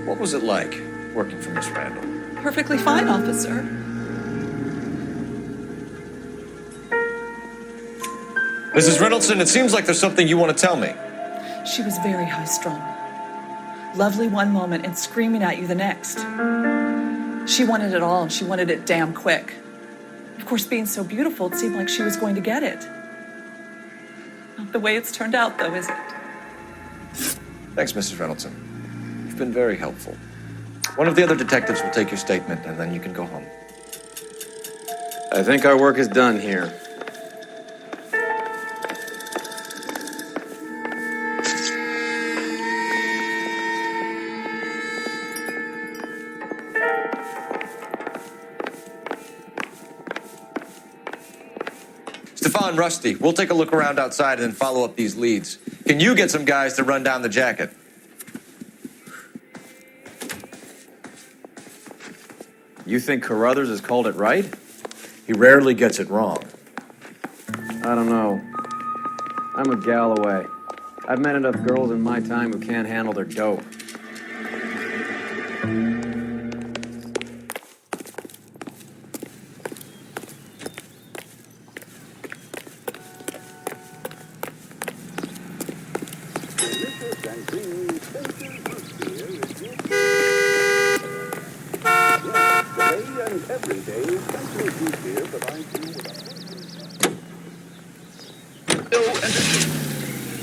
[SPEAKER 3] What was it like working for Miss Randall?
[SPEAKER 7] Perfectly fine, officer.
[SPEAKER 3] Mrs. Reynoldson, it seems like there's something you want to tell me.
[SPEAKER 7] She was very high-strung. Lovely one moment and screaming at you the next. She wanted it all, and she wanted it damn quick. Of course, being so beautiful, it seemed like she was going to get it. Not the way it's turned out, though, is it?
[SPEAKER 3] Thanks, Mrs. Reynoldson. You've been very helpful. One of the other detectives will take your statement, and then you can go home.
[SPEAKER 2] I think our work is done here.
[SPEAKER 3] Stefan, Rusty, we'll take a look around outside and then follow up these leads. Can you get some guys to run down the jacket?
[SPEAKER 2] You think Carruthers has called it right?
[SPEAKER 3] He rarely gets it wrong.
[SPEAKER 2] I don't know. I'm a Galloway. I've met enough girls in my time who can't handle their dope.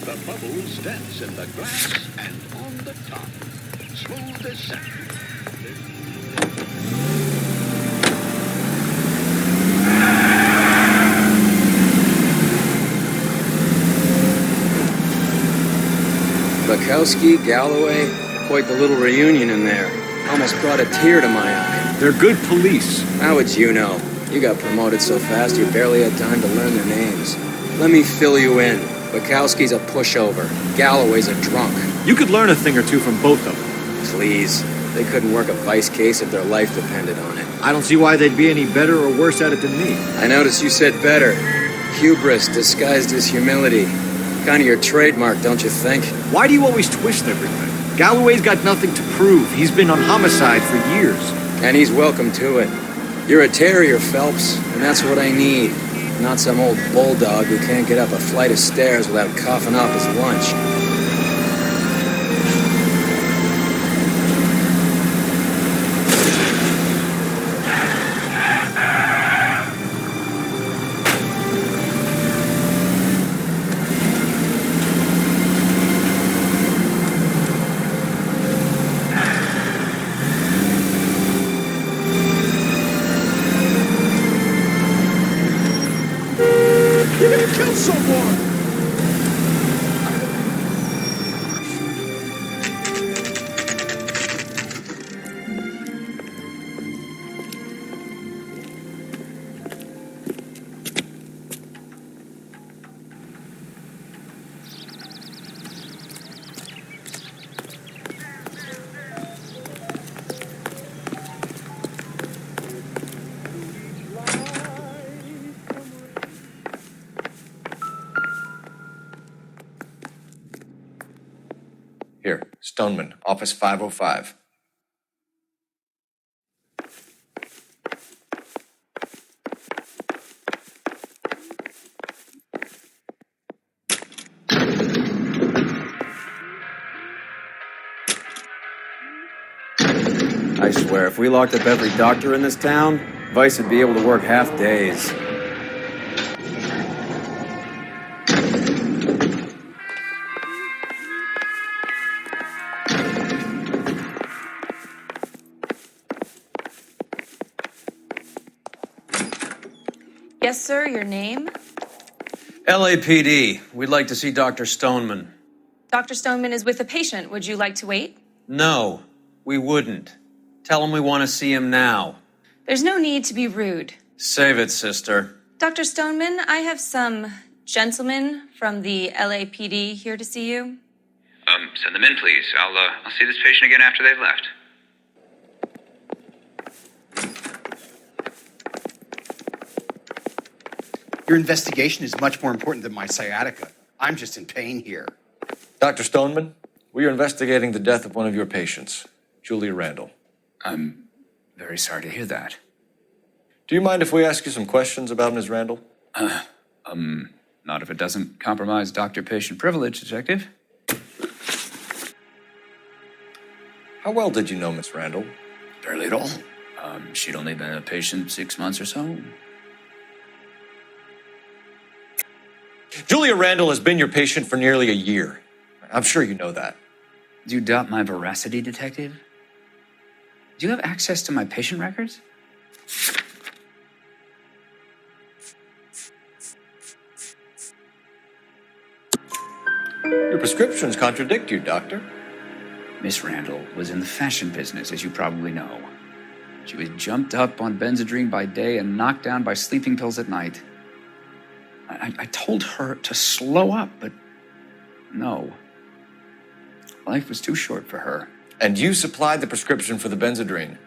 [SPEAKER 11] The bubbles dance in the glass and on the top. Smooth as satin.
[SPEAKER 9] Bukowski, Galloway, quite the little reunion in there. Almost brought a tear to my eye.
[SPEAKER 18] They're good police.
[SPEAKER 9] How would you know? You got promoted so fast you barely had time to learn their names. Let me fill you in. Bukowski's a pushover. Galloway's a drunk.
[SPEAKER 18] You could learn a thing or two from both of them.
[SPEAKER 9] Please. They couldn't work a vice case if their life depended on it.
[SPEAKER 18] I don't see why they'd be any better or worse at it than me.
[SPEAKER 9] I noticed you said better. Hubris disguised as humility. Kind of your trademark, don't you think?
[SPEAKER 18] Why do you always twist everything? Galloway's got nothing to prove. He's been on homicide for years.
[SPEAKER 9] And he's welcome to it. You're a terrier, Phelps, and that's what I need. Not some old bulldog who can't get up a flight of stairs without coughing off his lunch.
[SPEAKER 3] Stoneman, office 505.
[SPEAKER 2] I swear, if we locked up every doctor in this town, Vice would be able to work half days.
[SPEAKER 12] Yes, sir, your name?
[SPEAKER 2] LAPD. We'd like to see Dr. Stoneman.
[SPEAKER 12] Dr. Stoneman is with a patient. Would you like to wait?
[SPEAKER 2] No, we wouldn't. Tell him we want to see him now.
[SPEAKER 12] There's no need to be rude.
[SPEAKER 2] Save it, sister.
[SPEAKER 12] Dr. Stoneman, I have some gentlemen from the LAPD here to see you.
[SPEAKER 13] Send them in, please. I'll see this patient again after they've left.
[SPEAKER 14] Your investigation is much more important than my sciatica. I'm just in pain here.
[SPEAKER 3] Dr. Stoneman, we are investigating the death of one of your patients, Julia Randall.
[SPEAKER 13] I'm very sorry to hear that.
[SPEAKER 3] Do you mind if we ask you some questions about Ms. Randall?
[SPEAKER 13] Not if it doesn't compromise doctor-patient privilege, Detective.
[SPEAKER 3] How well did you know Miss Randall?
[SPEAKER 13] Barely at all. She'd only been a patient 6 months or so.
[SPEAKER 3] Julia Randall has been your patient for nearly a year. I'm sure you know that.
[SPEAKER 13] Do you doubt my veracity, Detective? Do you have access to my patient records?
[SPEAKER 3] Your prescriptions contradict you, Doctor.
[SPEAKER 13] Miss Randall was in the fashion business, as you probably know. She was jumped up on Benzedrine by day and knocked down by sleeping pills at night. I told her to slow up, but no. Life was too short for her.
[SPEAKER 3] And you supplied the prescription for the Benzedrine?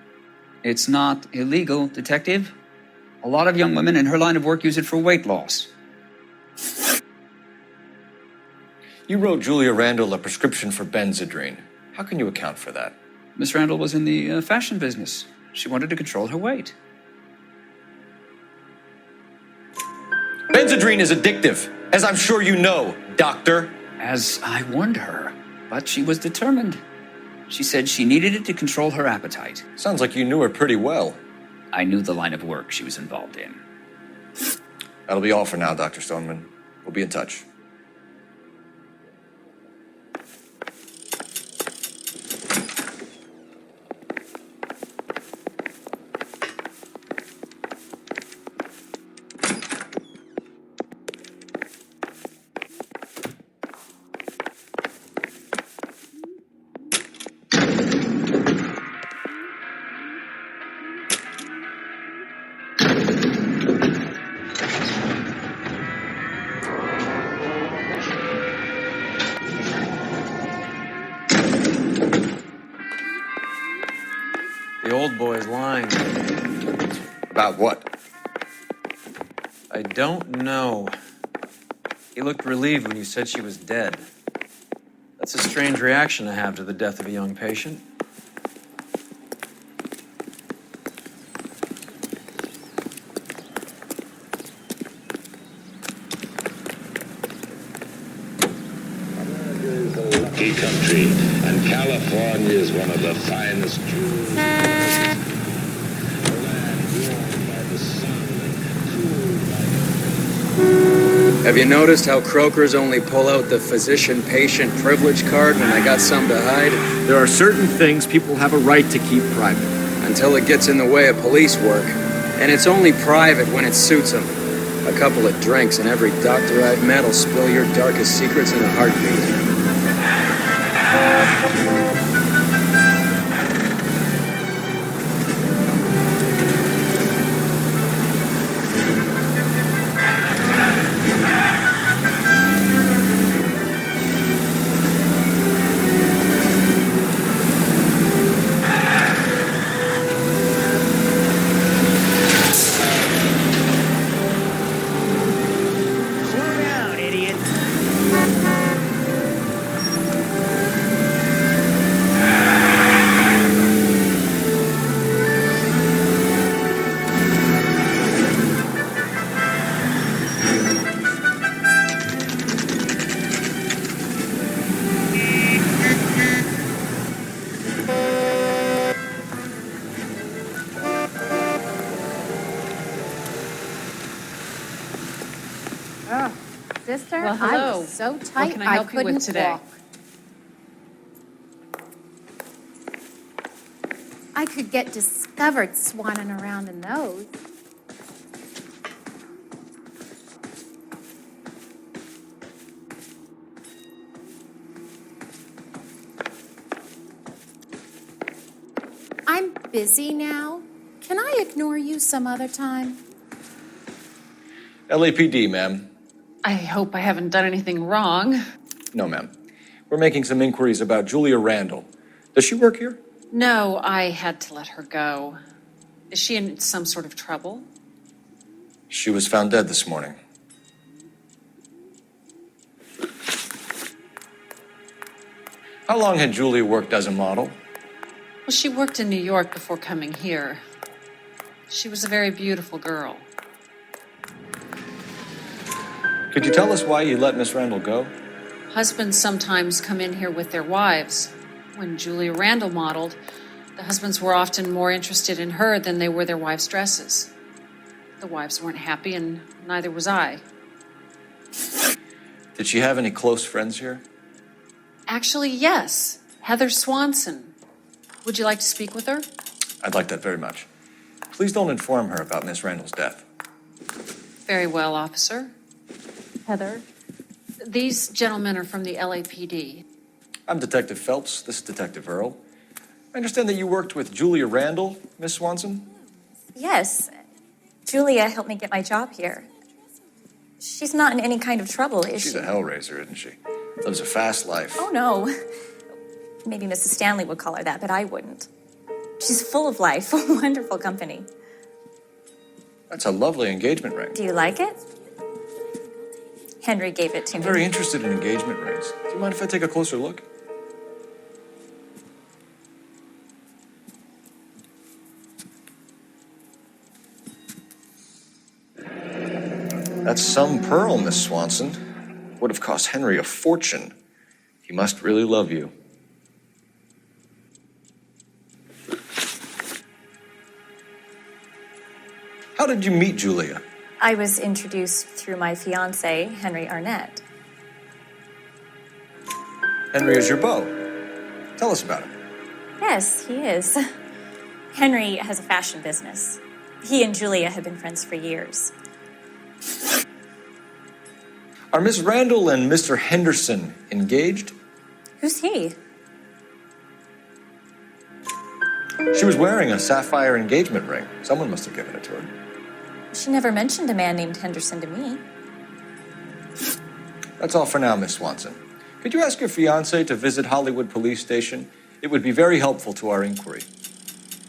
[SPEAKER 13] It's not illegal, Detective. A lot of young women in her line of work use it for weight loss.
[SPEAKER 3] You wrote Julia Randall a prescription for Benzedrine. How can you account for that?
[SPEAKER 13] Miss Randall was in the fashion business. She wanted to control her weight.
[SPEAKER 3] Benzedrine is addictive, as I'm sure you know, Doctor.
[SPEAKER 13] As I warned her, but she was determined. She said she needed it to control her appetite.
[SPEAKER 3] Sounds like you knew her pretty well.
[SPEAKER 13] I knew the line of work she was involved in.
[SPEAKER 3] That'll be all for now, Dr. Stoneman. We'll be in touch.
[SPEAKER 2] The old boy's lying.
[SPEAKER 3] About what?
[SPEAKER 2] I don't know. He looked relieved when you said she was dead. That's a strange reaction to have to the death of a young patient.
[SPEAKER 11] Lucky country, and California is one of the finest jewels.
[SPEAKER 9] Have you noticed how croakers only pull out the physician-patient privilege card when they got something to hide?
[SPEAKER 18] There are certain things people have a right to keep private.
[SPEAKER 9] Until it gets in the way of police work. And it's only private when it suits them. A couple of drinks and every doctor I've met will spill your darkest secrets in a heartbeat.
[SPEAKER 17] Slow down, idiot.
[SPEAKER 8] Oh, sister,
[SPEAKER 10] Well,
[SPEAKER 8] I
[SPEAKER 10] hello.
[SPEAKER 8] was so
[SPEAKER 10] What
[SPEAKER 8] tight
[SPEAKER 10] can I help you with
[SPEAKER 8] couldn't
[SPEAKER 10] today?
[SPEAKER 8] walk. I could get discovered swanning around in those. I'm busy now. Can I ignore you some other time?
[SPEAKER 6] LAPD, ma'am.
[SPEAKER 10] I hope I haven't done anything wrong.
[SPEAKER 6] No, ma'am. We're making some inquiries about Julia Randall. Does she work here?
[SPEAKER 10] No, I had to let her go. Is she in some sort of trouble?
[SPEAKER 6] She was found dead this morning. How long had Julia worked as a model?
[SPEAKER 10] Well, she worked in New York before coming here. She was a very beautiful girl.
[SPEAKER 6] Could you tell us why you let Miss Randall go?
[SPEAKER 10] Husbands sometimes come in here with their wives. When Julia Randall modeled, the husbands were often more interested in her than they were their wives' dresses. The wives weren't happy, and neither was I.
[SPEAKER 6] Did she have any close friends here?
[SPEAKER 10] Actually, yes. Heather Swanson. Would you like to speak with her?
[SPEAKER 6] I'd like that very much. Please don't inform her about Miss Randall's death.
[SPEAKER 10] Very well, officer. Heather. These gentlemen are from the LAPD.
[SPEAKER 6] I'm Detective Phelps. This is Detective Earl. I understand that you worked with Julia Randall, Miss Swanson?
[SPEAKER 17] Yes. Julia helped me get my job here. She's not in any kind of trouble, is
[SPEAKER 6] She's
[SPEAKER 17] she?
[SPEAKER 6] a hellraiser, isn't she? Lives a fast life.
[SPEAKER 17] Oh, no. Maybe Mrs. Stanley would call her that, but I wouldn't. She's full of life, wonderful company.
[SPEAKER 6] That's a lovely engagement ring.
[SPEAKER 17] Do you like it? Henry gave it to
[SPEAKER 6] I'm
[SPEAKER 17] me.
[SPEAKER 6] very interested in engagement rings. Do you mind if I take a closer look? That's some pearl, Miss Swanson. Would have cost Henry a fortune. He must really love you. How did you meet Julia?
[SPEAKER 17] I was introduced through my fiance, Henry Arnett.
[SPEAKER 6] Henry is your beau. Tell us about it.
[SPEAKER 17] Yes, he is. Henry has a fashion business. He and Julia have been friends for years.
[SPEAKER 6] Are Miss Randall and Mr. Henderson engaged?
[SPEAKER 17] Who's he?
[SPEAKER 6] She was wearing a sapphire engagement ring. Someone must have given it to her.
[SPEAKER 17] She never mentioned a man named Henderson to me.
[SPEAKER 6] That's all for now, Miss Swanson. Could you ask your fiancé to visit Hollywood Police Station? It would be very helpful to our inquiry.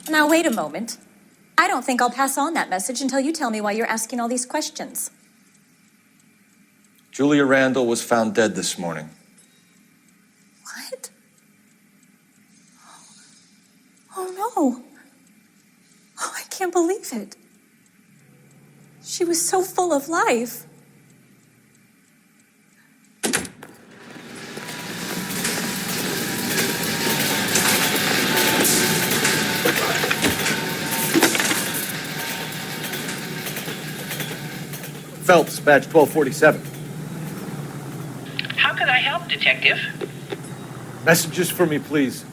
[SPEAKER 17] Now, wait a moment. I don't think I'll pass on that message until you tell me why you're asking all these questions.
[SPEAKER 6] Julia Randall was found dead this morning.
[SPEAKER 17] What? Oh, no. Oh, I can't believe it. She was so full of life.
[SPEAKER 18] Phelps, badge 1247.
[SPEAKER 23] How can I help, Detective?
[SPEAKER 18] Messages for me, please.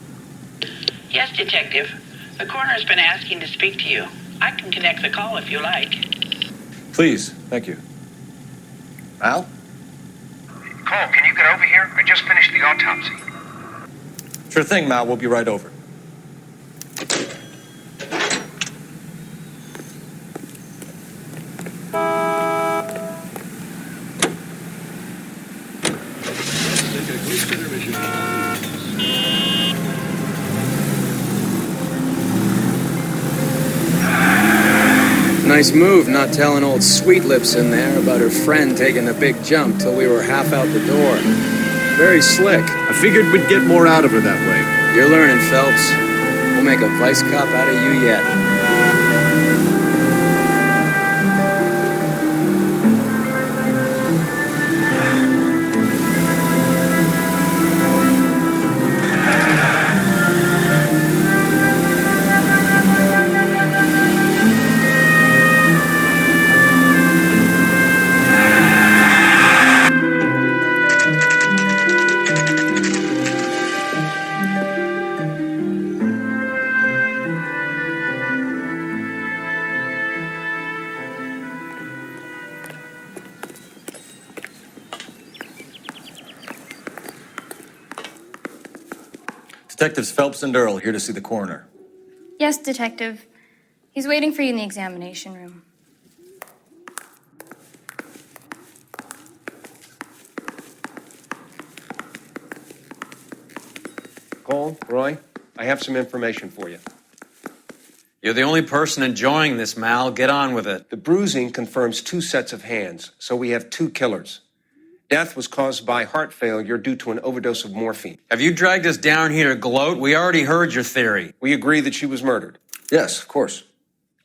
[SPEAKER 23] Yes, Detective. The coroner's been asking to speak to you. I can connect the call if you like.
[SPEAKER 6] Please, thank you. Al?
[SPEAKER 24] Cole, can you get over here? I just finished the autopsy.
[SPEAKER 6] Sure thing, Mal. We'll be right over.
[SPEAKER 9] Nice move not telling old Sweet Lips in there about her friend taking a big jump till we were half out the door. Very slick.
[SPEAKER 18] I figured we'd get more out of her that way.
[SPEAKER 9] You're learning, Phelps. We'll make a vice cop out of you yet.
[SPEAKER 2] Detectives Phelps and Earl here to see the coroner.
[SPEAKER 4] Yes, Detective. He's waiting for you in the examination room.
[SPEAKER 22] Cole, Roy, I have some information for you.
[SPEAKER 2] You're the only person enjoying this, Mal. Get on with it.
[SPEAKER 22] The bruising confirms 2 sets of hands, so we have 2 killers. Death was caused by heart failure due to an overdose of morphine.
[SPEAKER 2] Have you dragged us down here to gloat? We already heard your theory.
[SPEAKER 22] We agree that she was murdered.
[SPEAKER 3] Yes, of course.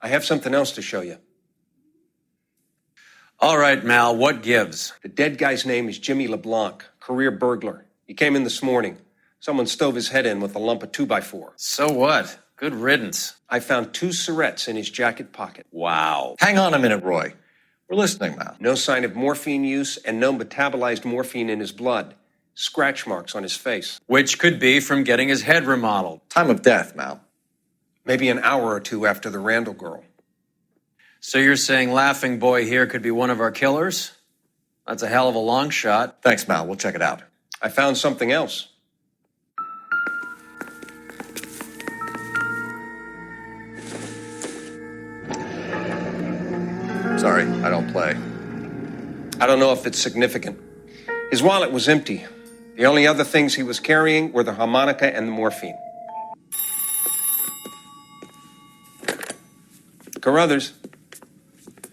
[SPEAKER 22] I have something else to show you.
[SPEAKER 2] All right, Mal, what gives?
[SPEAKER 22] The dead guy's name is Jimmy LeBlanc, career burglar. He came in this morning. Someone stove his head in with a lump of 2x4.
[SPEAKER 2] So what? Good riddance.
[SPEAKER 22] I found 2 cigarettes in his jacket pocket.
[SPEAKER 2] Wow.
[SPEAKER 3] Hang on a minute, Roy. We're listening, Mal.
[SPEAKER 22] No sign of morphine use and no metabolized morphine in his blood. Scratch marks on his face.
[SPEAKER 2] Which could be from getting his head remodeled.
[SPEAKER 3] Time of death, Mal.
[SPEAKER 22] Maybe an hour or 2 after the Randall girl.
[SPEAKER 2] So you're saying Laughing Boy here could be one of our killers? That's a hell of a long shot.
[SPEAKER 3] Thanks, Mal. We'll check it out.
[SPEAKER 22] I found something else.
[SPEAKER 3] Sorry, I don't play.
[SPEAKER 22] I don't know if it's significant. His wallet was empty. The only other things he was carrying were the harmonica and the morphine. Carruthers.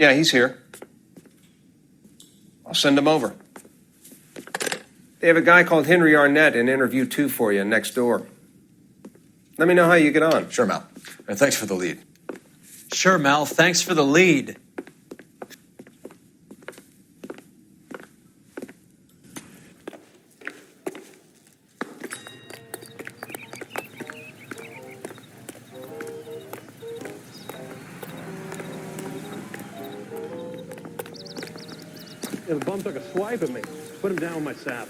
[SPEAKER 22] Yeah, he's here. I'll send him over. They have a guy called Henry Arnett in interview 2 for you next door. Let me know how you get on.
[SPEAKER 3] Sure, Mal. And thanks for the lead.
[SPEAKER 2] Sure, Mal. Thanks for the lead.
[SPEAKER 15] Yeah, the bum took a swipe at me. Put him down with my sap.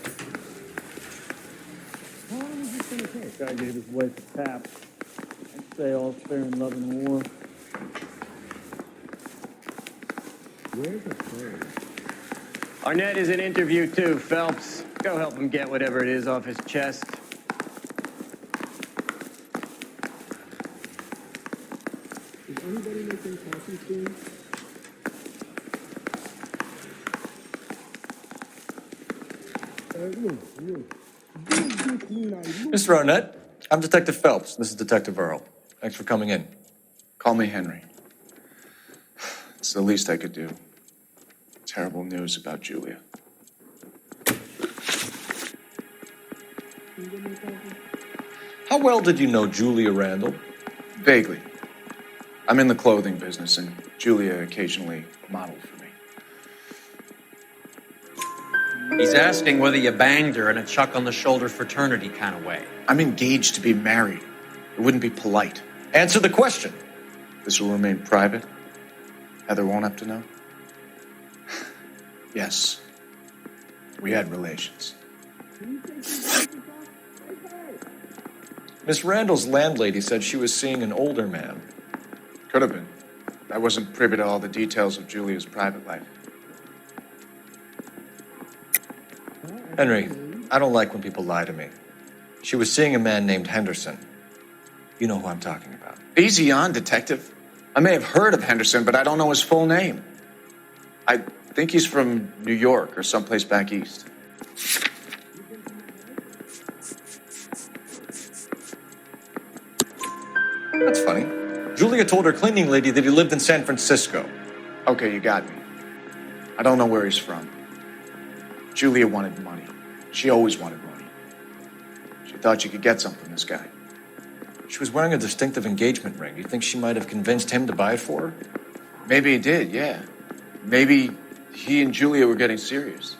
[SPEAKER 15] How long is this going to take? Guy gave his wife a tap. I'd say all fair in love and war. Where's the third? Arnett is in interview too, Phelps. Go help him get whatever it is off his chest. Is anybody making coffee soon?
[SPEAKER 3] Mr. Arnett, I'm Detective Phelps. This is Detective Earl. Thanks for coming in.
[SPEAKER 16] Call me Henry. It's the least I could do. Terrible news about Julia.
[SPEAKER 3] How well did you know Julia Randall?
[SPEAKER 16] Vaguely. I'm in the clothing business, and Julia occasionally modeled for me.
[SPEAKER 2] He's asking whether you banged her in a chuck-on-the-shoulder fraternity kind of way.
[SPEAKER 16] I'm engaged to be married. It wouldn't be polite.
[SPEAKER 3] Answer the question.
[SPEAKER 16] This will remain private. Heather won't have to know. Yes. We had relations.
[SPEAKER 3] Miss Randall's landlady said she was seeing an older man.
[SPEAKER 16] Could have been. I wasn't privy to all the details of Julia's private life.
[SPEAKER 3] Henry, I don't like when people lie to me. She was seeing a man named Henderson. You know who I'm talking about.
[SPEAKER 16] Easy on, Detective. I may have heard of Henderson, but I don't know his full name. I think he's from New York or someplace back east.
[SPEAKER 3] That's funny. Julia told her cleaning lady that he lived in San Francisco.
[SPEAKER 16] Okay, you got me. I don't know where he's from. Julia wanted money. She always wanted money. She thought she could get some from this guy.
[SPEAKER 3] She was wearing a distinctive engagement ring. You think she might have convinced him to buy it for her?
[SPEAKER 16] Maybe he did, yeah. Maybe he and Julia were getting serious.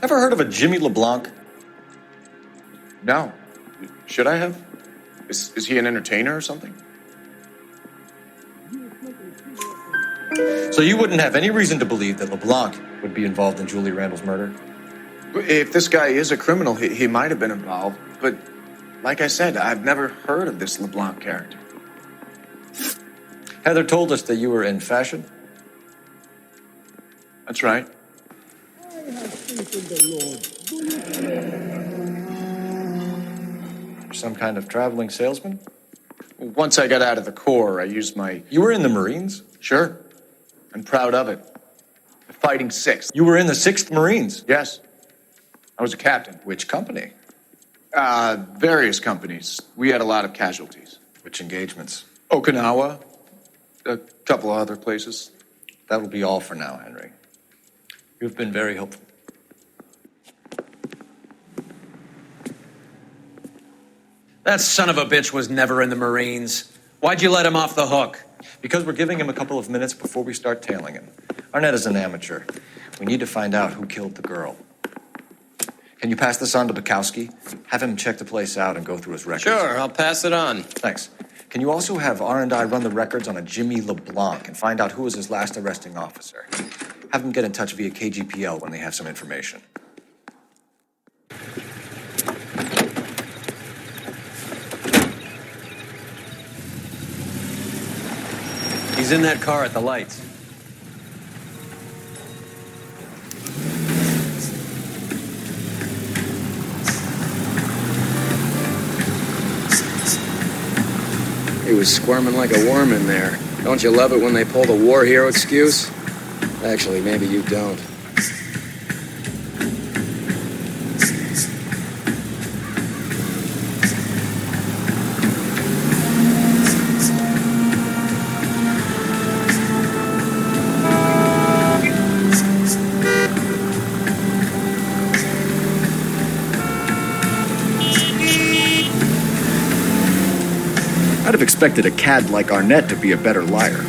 [SPEAKER 3] Ever heard of a Jimmy LeBlanc?
[SPEAKER 16] No. Should I have? Is he an entertainer or something?
[SPEAKER 3] So you wouldn't have any reason to believe that LeBlanc would be involved in Julie Randall's murder?
[SPEAKER 16] If this guy is a criminal, he might have been involved. But like I said, I've never heard of this LeBlanc character.
[SPEAKER 3] Heather told us that you were in fashion.
[SPEAKER 16] That's right.
[SPEAKER 15] I have faith in the Lord.
[SPEAKER 3] Some kind of traveling salesman?
[SPEAKER 16] Once I got out of the Corps, I used my...
[SPEAKER 6] You were in the Marines?
[SPEAKER 16] Sure. I'm proud of it. The Fighting 6th.
[SPEAKER 6] You were in the 6th Marines?
[SPEAKER 16] Yes. I was a captain.
[SPEAKER 3] Which company?
[SPEAKER 16] Various companies. We had a lot of casualties.
[SPEAKER 3] Which engagements?
[SPEAKER 16] Okinawa. A couple of other places.
[SPEAKER 3] That will be all for now, Henry.
[SPEAKER 2] You've been very helpful. That son of a bitch was never in the Marines. Why'd you let him off the hook?
[SPEAKER 3] Because we're giving him a couple of minutes before we start tailing him. Arnett is an amateur. We need to find out who killed the girl. Can you pass this on to Bukowski? Have him check the place out and go through his records.
[SPEAKER 9] Sure, I'll pass it on.
[SPEAKER 3] Thanks. Can you also have R&I run the records on a Jimmy LeBlanc and find out who was his last arresting officer? Have them get in touch via KGPL when they have some information.
[SPEAKER 2] He's in that car at the lights.
[SPEAKER 9] He was squirming like a worm in there. Don't you love it when they pull the war hero excuse? Actually, maybe you don't.
[SPEAKER 18] I'd have expected a cad like Arnett to be a better liar.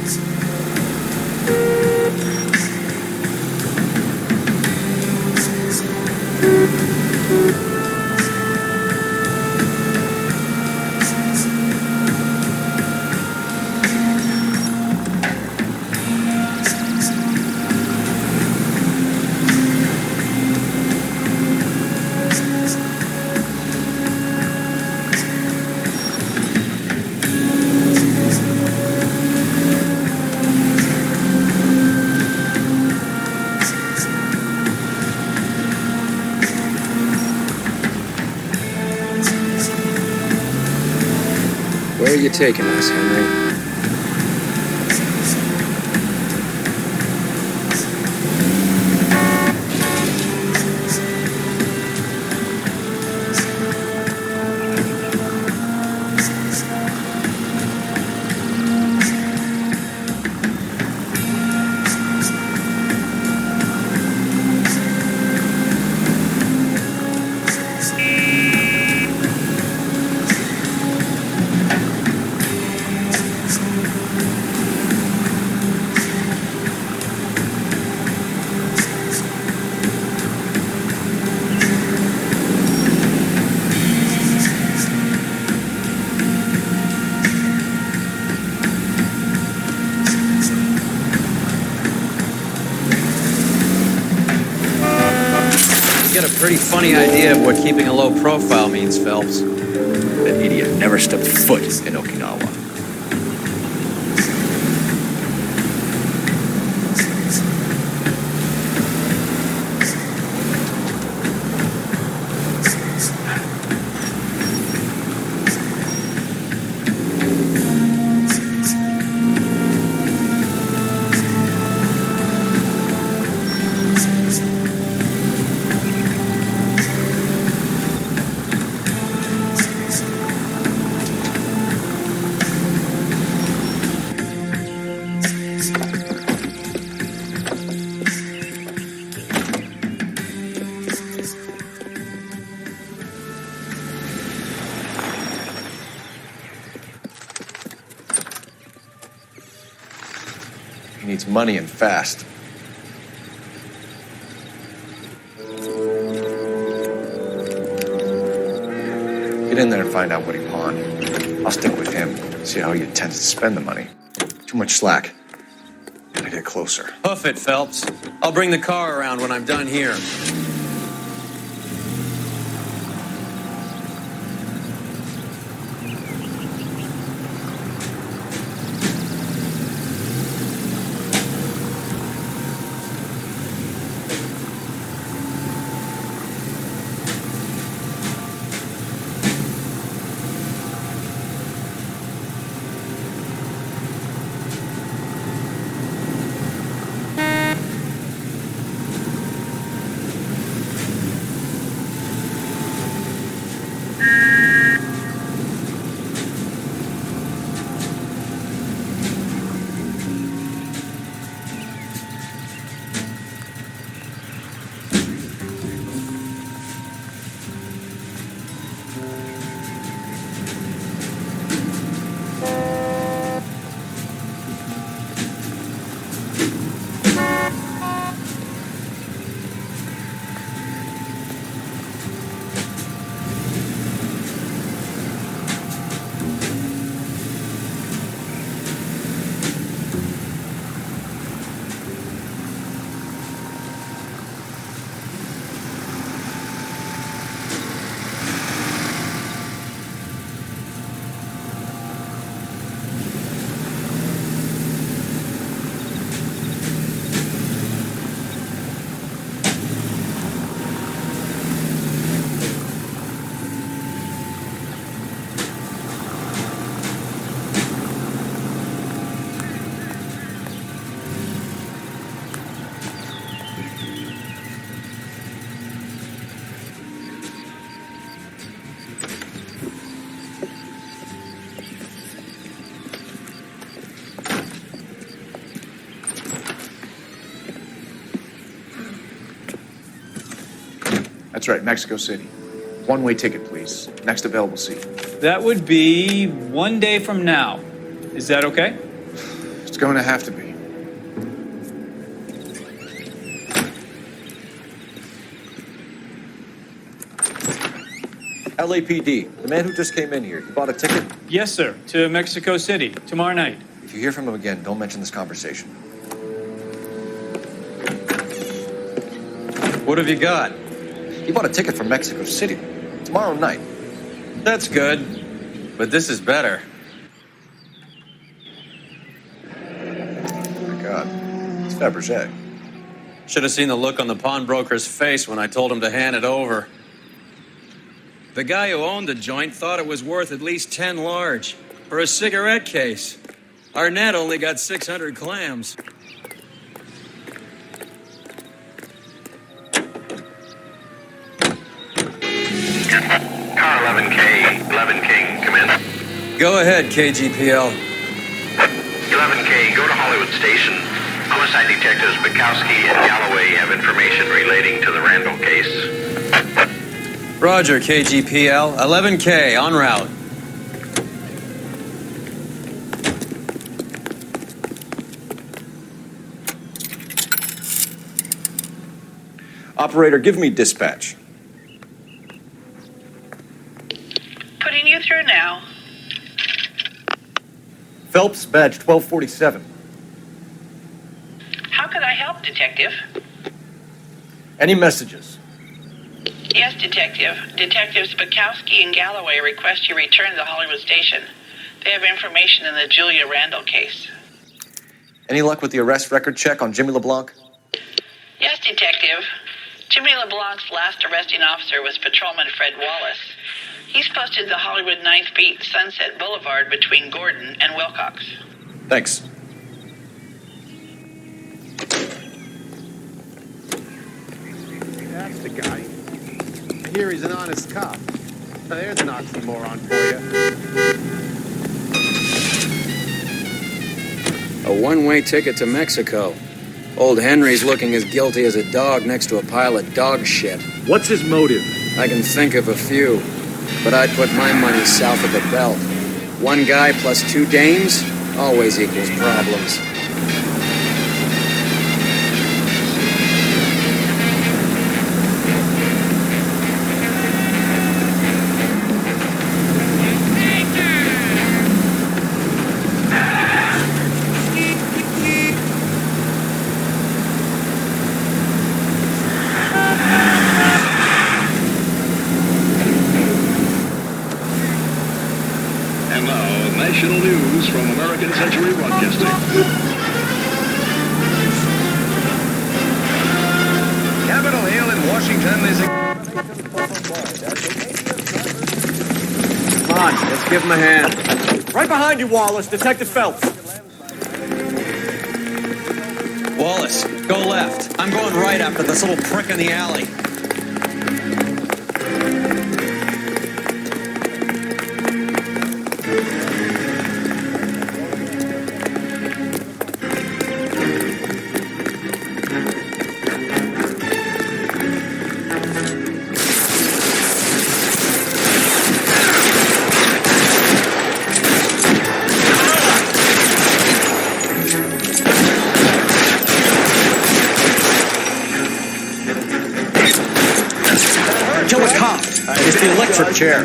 [SPEAKER 9] Where are you taking us, Henry?
[SPEAKER 2] You get a pretty funny idea of what keeping a low profile means, Phelps.
[SPEAKER 18] That idiot never stepped foot in Okinawa.
[SPEAKER 3] He needs money and fast. Get in there and find out what he pawned. I'll stick with him, see how he intends to spend the money. Too much slack. Gotta get closer.
[SPEAKER 2] Hoof it, Phelps. I'll bring the car around when I'm done here.
[SPEAKER 16] That's right, Mexico City. One-way ticket, please. Next available seat.
[SPEAKER 1] That would be 1 day from now. Is that okay?
[SPEAKER 16] It's going to have to be.
[SPEAKER 3] LAPD, the man who just came in here, he bought a ticket?
[SPEAKER 1] Yes, sir. To Mexico City, tomorrow night.
[SPEAKER 3] If you hear from him again, don't mention this conversation.
[SPEAKER 2] What have you got?
[SPEAKER 3] He bought a ticket for Mexico City tomorrow night.
[SPEAKER 2] That's good, but this is better.
[SPEAKER 3] Oh my God, it's Fabergé.
[SPEAKER 2] Should have seen the look on the pawnbroker's face when I told him to hand it over.
[SPEAKER 9] The guy who owned the joint thought it was worth at least 10 large for a cigarette case. Arnett only got 600 clams.
[SPEAKER 24] Car 11K, 11 King, come in.
[SPEAKER 2] Go ahead, KGPL.
[SPEAKER 24] 11K, go to Hollywood Station. Homicide detectives Bukowski and Galloway have information relating to the Randall case.
[SPEAKER 2] Roger, KGPL. 11K, en route.
[SPEAKER 3] Operator, give me dispatch.
[SPEAKER 23] Putting you through now.
[SPEAKER 3] Phelps, badge 1247.
[SPEAKER 23] How could I help, Detective?
[SPEAKER 3] Any messages?
[SPEAKER 23] Yes, Detective. Detectives Bukowski and Galloway request you return to Hollywood Station. They have information in the Julia Randall case.
[SPEAKER 3] Any luck with the arrest record check on Jimmy LeBlanc?
[SPEAKER 23] Yes, Detective. Jimmy LeBlanc's last arresting officer was Patrolman Fred Wallace. He's posted the Hollywood 9th Beat, Sunset Boulevard between Gordon and Wilcox.
[SPEAKER 3] Thanks.
[SPEAKER 15] That's the guy. I hear he's an honest cop. Now, there's an oxymoron for you.
[SPEAKER 9] A one-way ticket to Mexico. Old Henry's looking as guilty as a dog next to a pile of dog shit.
[SPEAKER 18] What's his motive?
[SPEAKER 9] I can think of a few, but I'd put my money south of the belt. One guy plus 2 dames always equals problems.
[SPEAKER 11] And now, national news from American Century Broadcasting.
[SPEAKER 24] Capitol Hill in Washington is
[SPEAKER 2] Come on, let's give him a hand.
[SPEAKER 18] Right behind you, Wallace. Detective Phelps.
[SPEAKER 2] Wallace, go left. I'm going right after this little prick in the alley.
[SPEAKER 3] Kill a cop. It's the electric chair.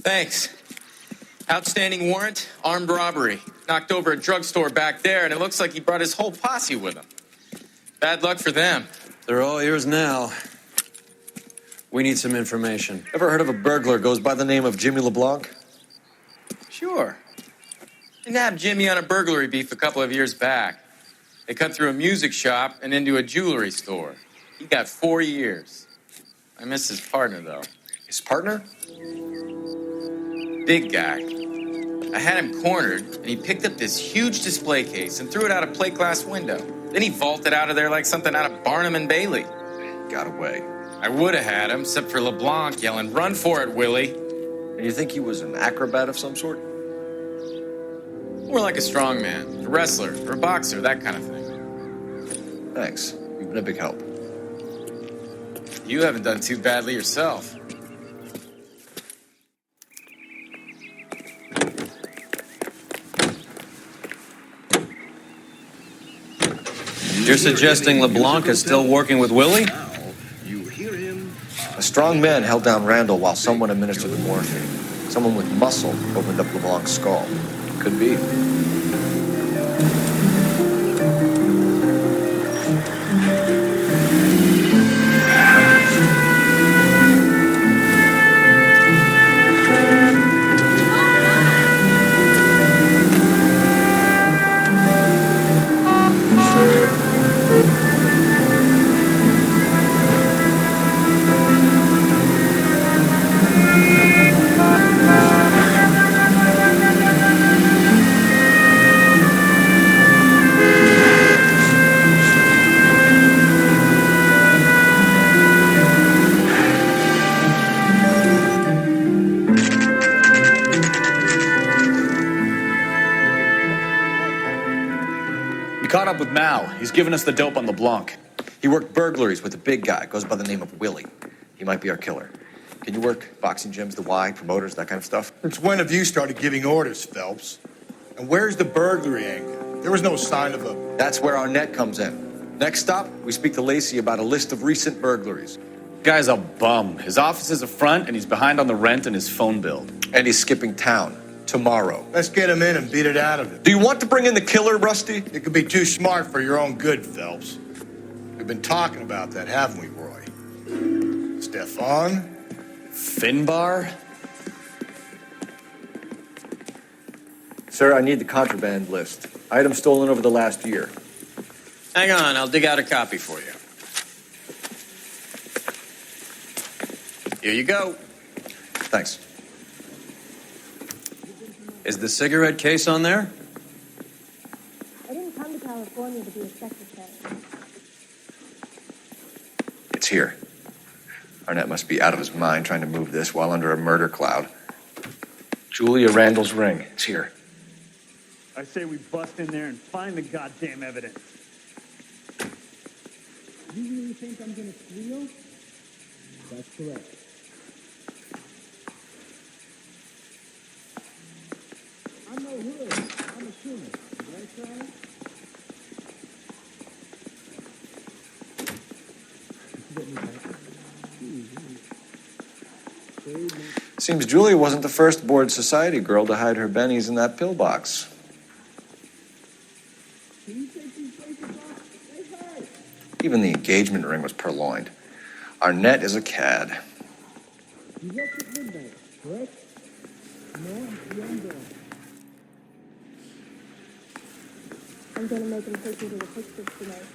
[SPEAKER 19] Thanks. Outstanding warrant, armed robbery. Knocked over a drugstore back there, and it looks like he brought his whole posse with him. Bad luck for them.
[SPEAKER 2] They're all yours now. We need some information.
[SPEAKER 3] Ever heard of a burglar goes by the name of Jimmy LeBlanc?
[SPEAKER 19] Sure. They nabbed Jimmy on a burglary beef a couple of years back. They cut through a music shop and into a jewelry store. He got 4 years. I miss his partner, though.
[SPEAKER 3] His partner?
[SPEAKER 19] Big guy. I had him cornered, and he picked up this huge display case and threw it out a plate glass window. Then he vaulted out of there like something out of Barnum and Bailey.
[SPEAKER 3] Got away.
[SPEAKER 19] I would have had him, except for LeBlanc yelling, "Run for it, Willie."
[SPEAKER 3] And you think he was an acrobat of some sort?
[SPEAKER 19] More like a strongman, a wrestler, or a boxer, that kind of thing.
[SPEAKER 3] Thanks. You've been a big help.
[SPEAKER 19] You haven't done too badly yourself.
[SPEAKER 2] You're suggesting LeBlanc is still working with Willie?
[SPEAKER 3] A strong man held down Randall while someone administered the morphine. Someone with muscle opened up LeBlanc's skull. Could be.
[SPEAKER 6] Caught up with Mal. He's given us the dope on LeBlanc.
[SPEAKER 3] He worked burglaries with a big guy. Goes by the name of Willie. He might be our killer. Can you work boxing gyms, the Y, promoters, that kind of stuff?
[SPEAKER 5] Since when have you started giving orders, Phelps? And where's the burglary angle? There was no sign of a...
[SPEAKER 3] That's where our net comes in. Next stop, we speak to Lacey about a list of recent burglaries.
[SPEAKER 6] Guy's a bum. His office is a front, and he's behind on the rent and his phone bill.
[SPEAKER 3] And he's skipping town. Tomorrow.
[SPEAKER 5] Let's get him in and beat it out of him.
[SPEAKER 3] Do you want to bring in the killer, Rusty?
[SPEAKER 5] It could be too smart for your own good, Phelps. We've been talking about that, haven't we, Roy? Stefan?
[SPEAKER 6] Finbar?
[SPEAKER 3] Sir, I need the contraband list. Items stolen over the last year.
[SPEAKER 2] Hang on, I'll dig out a copy for you. Here you go.
[SPEAKER 3] Thanks.
[SPEAKER 2] Is the cigarette case on there?
[SPEAKER 17] I didn't come to California to be a secretary.
[SPEAKER 3] It's here. Arnett must be out of his mind trying to move this while under a murder cloud.
[SPEAKER 22] Julia Randall's ring. It's here.
[SPEAKER 7] I say we bust in there and find the goddamn evidence. You really think I'm gonna squeal? That's correct. I'm no hood. I'm a human. Right, Charlie?
[SPEAKER 3] Seems Julia wasn't the first bored society girl to hide her bennies in that pillbox. Even the engagement ring was purloined. Arnett is a cad.
[SPEAKER 7] You left at midnight, correct? No, I'm beyond that.
[SPEAKER 17] I'm gonna make him take you to the pictures tonight.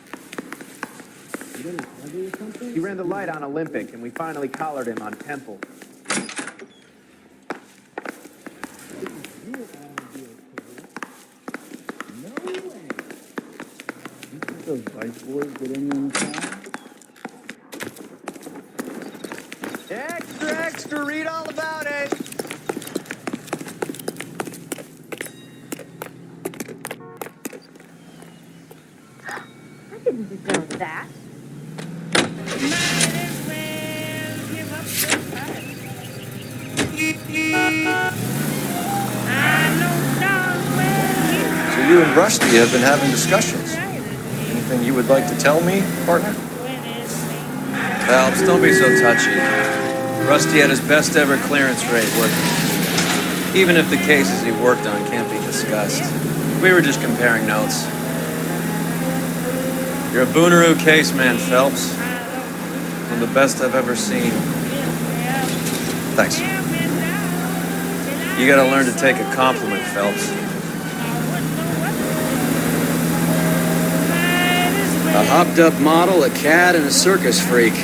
[SPEAKER 15] He ran the light on Olympic, and we finally collared him on Temple.
[SPEAKER 7] Those vice boys get in on time?
[SPEAKER 15] Extra, extra, read all about it.
[SPEAKER 17] I didn't deserve that.
[SPEAKER 3] So you and Rusty have been having discussions. Anything you would like to tell me, partner?
[SPEAKER 2] Phelps, don't be so touchy. Rusty had his best ever clearance rate working. Even if the cases he worked on can't be discussed. We were just comparing notes. You're a Booneroo case man, Phelps. One of the best I've ever seen.
[SPEAKER 3] Thanks.
[SPEAKER 2] You gotta learn to take a compliment, Phelps.
[SPEAKER 9] A hopped-up model, a cad, and a circus freak.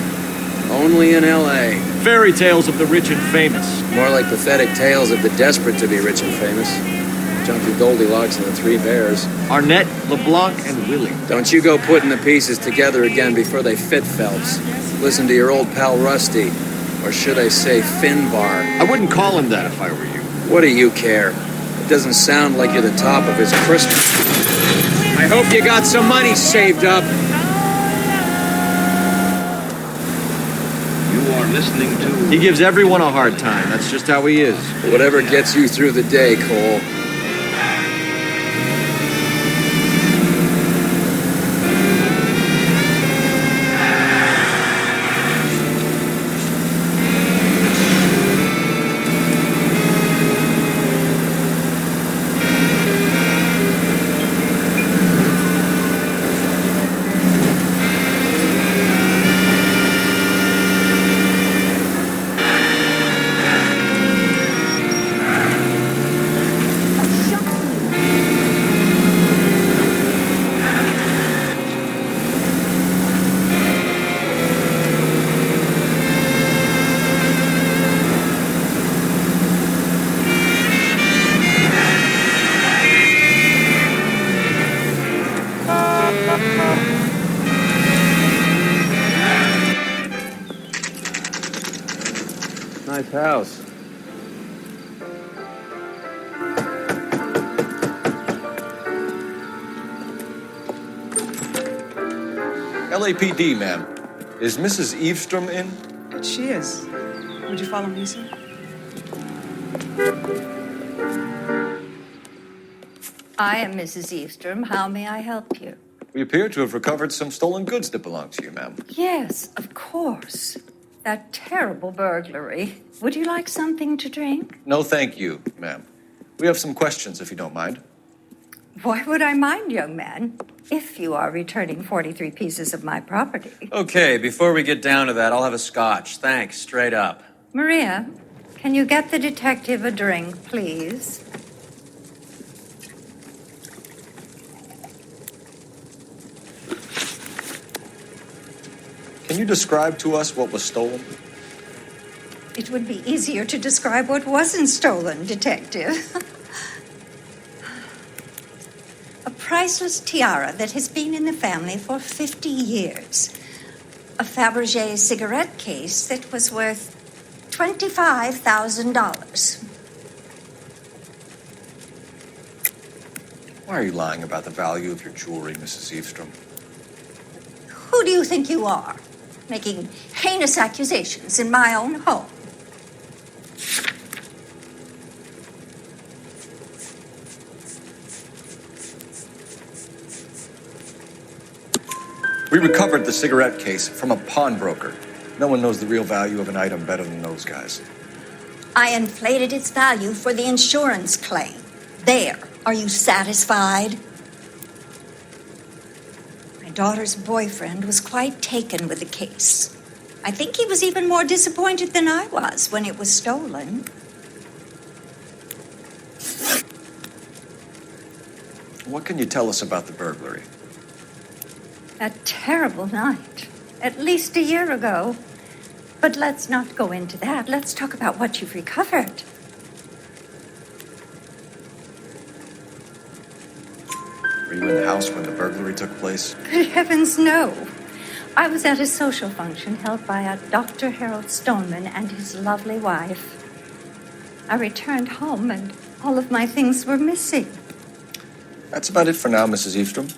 [SPEAKER 9] Only in L.A.
[SPEAKER 18] Fairy tales of the rich and famous.
[SPEAKER 9] More like pathetic tales of the desperate to be rich and famous. Junkie Goldilocks and the Three Bears.
[SPEAKER 18] Arnett, LeBlanc, and Willie.
[SPEAKER 9] Don't you go putting the pieces together again before they fit, Phelps. Listen to your old pal Rusty. Or should I say Finbar?
[SPEAKER 18] I wouldn't call him that if I were you.
[SPEAKER 9] What do you care? It doesn't sound like you're the top of his Christmas. I hope you got some money saved up.
[SPEAKER 11] You are listening to...
[SPEAKER 18] He gives everyone a hard time. That's just how he is.
[SPEAKER 9] Whatever gets you through the day, Cole.
[SPEAKER 22] Nice house.
[SPEAKER 3] LAPD, ma'am. Is Mrs. Eavestrom in?
[SPEAKER 12] She is. Would you follow me, sir?
[SPEAKER 14] I am Mrs. Eavestrom. How may I help you?
[SPEAKER 3] We appear to have recovered some stolen goods that belong to you, ma'am.
[SPEAKER 14] Yes, of course. That terrible burglary. Would you like something to drink?
[SPEAKER 3] No, thank you, ma'am. We have some questions, if you don't mind.
[SPEAKER 14] Why would I mind, young man, if you are returning 43 pieces of my property?
[SPEAKER 2] Okay, before we get down to that, I'll have a scotch. Thanks, straight up.
[SPEAKER 14] Maria, can you get the detective a drink, please?
[SPEAKER 3] Can you describe to us what was stolen?
[SPEAKER 14] It would be easier to describe what wasn't stolen, Detective. A priceless tiara that has been in the family for 50 years. A Fabergé cigarette case that was worth $25,000.
[SPEAKER 3] Why are you lying about the value of your jewelry, Mrs. Eavestrom?
[SPEAKER 14] Who do you think you are? Making heinous accusations in my own home.
[SPEAKER 3] We recovered the cigarette case from a pawnbroker. No one knows the real value of an item better than those guys.
[SPEAKER 14] I inflated its value for the insurance claim. There. Are you satisfied? My daughter's boyfriend was quite taken with the case. I think he was even more disappointed than I was when it was stolen.
[SPEAKER 3] What can you tell us about the burglary?
[SPEAKER 14] That terrible night. At least a year ago. But let's not go into that. Let's talk about what you've recovered.
[SPEAKER 3] Were you in the house when the burglary took place?
[SPEAKER 14] Good heavens, no. I was at a social function held by a Dr. Harold Stoneman and his lovely wife. I returned home and all of my things were missing.
[SPEAKER 3] That's about it for now, Mrs. Eavestrom.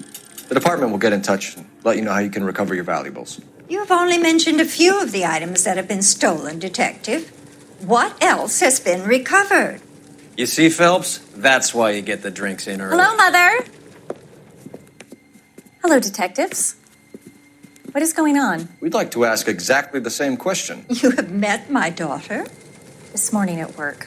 [SPEAKER 3] The department will get in touch and let you know how you can recover your valuables.
[SPEAKER 14] You have only mentioned a few of the items that have been stolen, Detective. What else has been recovered?
[SPEAKER 2] You see, Phelps? That's why you get the drinks in early.
[SPEAKER 17] Hello, Mother. Hello, detectives. What is going on?
[SPEAKER 3] We'd like to ask exactly the same question.
[SPEAKER 14] You have met my daughter?
[SPEAKER 17] This morning at work.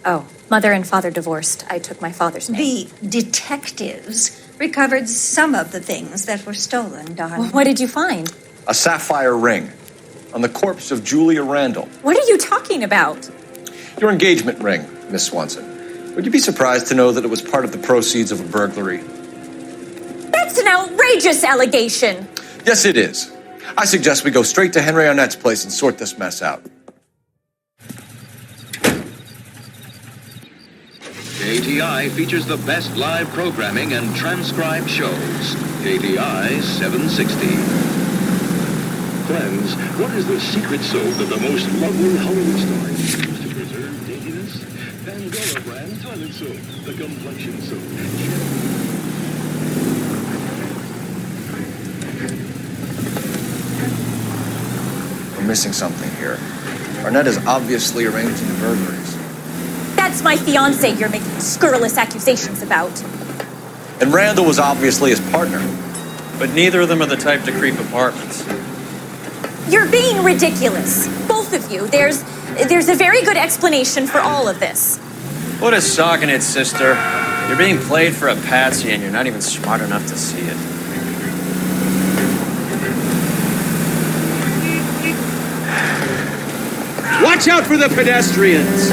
[SPEAKER 17] Oh, mother and father divorced. I took my father's name.
[SPEAKER 14] The detectives recovered some of the things that were stolen, darling.
[SPEAKER 17] Well, what did you find?
[SPEAKER 3] A sapphire ring on the corpse of Julia Randall.
[SPEAKER 17] What are you talking about?
[SPEAKER 3] Your engagement ring, Miss Swanson. Would you be surprised to know that it was part of the proceeds of a burglary?
[SPEAKER 17] That's an outrageous allegation.
[SPEAKER 3] Yes, it is. I suggest we go straight to Henry Arnett's place and sort this mess out.
[SPEAKER 11] KTI features the best live programming and transcribed shows. KTI 760. cleanse, what is the secret soap that the most lovely Hollywood stars use to preserve daintiness? Pandora brand toilet soap, the complexion soap.
[SPEAKER 3] We're missing something here. Arnett is obviously arranging the burglaries.
[SPEAKER 17] That's my fiance you're making scurrilous accusations about.
[SPEAKER 3] And Randall was obviously his partner.
[SPEAKER 2] But neither of them are the type to creep apartments.
[SPEAKER 17] You're being ridiculous. Both of you. There's a very good explanation for all of this.
[SPEAKER 2] Put a sock in it, sister. You're being played for a patsy and you're not even smart enough to see it.
[SPEAKER 18] Watch out for the pedestrians!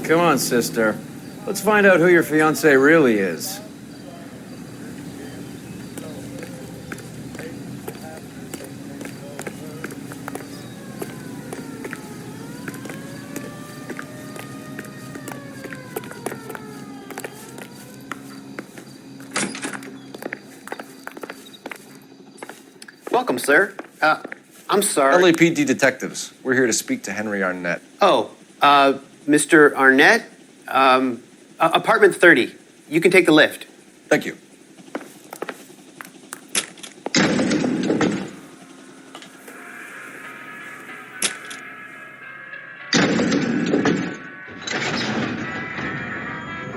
[SPEAKER 2] Come on, sister. Let's find out who your fiancé really is.
[SPEAKER 8] Welcome, sir. I'm sorry.
[SPEAKER 3] LAPD detectives. We're here to speak to Henry Arnett.
[SPEAKER 8] Oh, Mr. Arnett? Apartment 30. You can take the lift.
[SPEAKER 3] Thank you.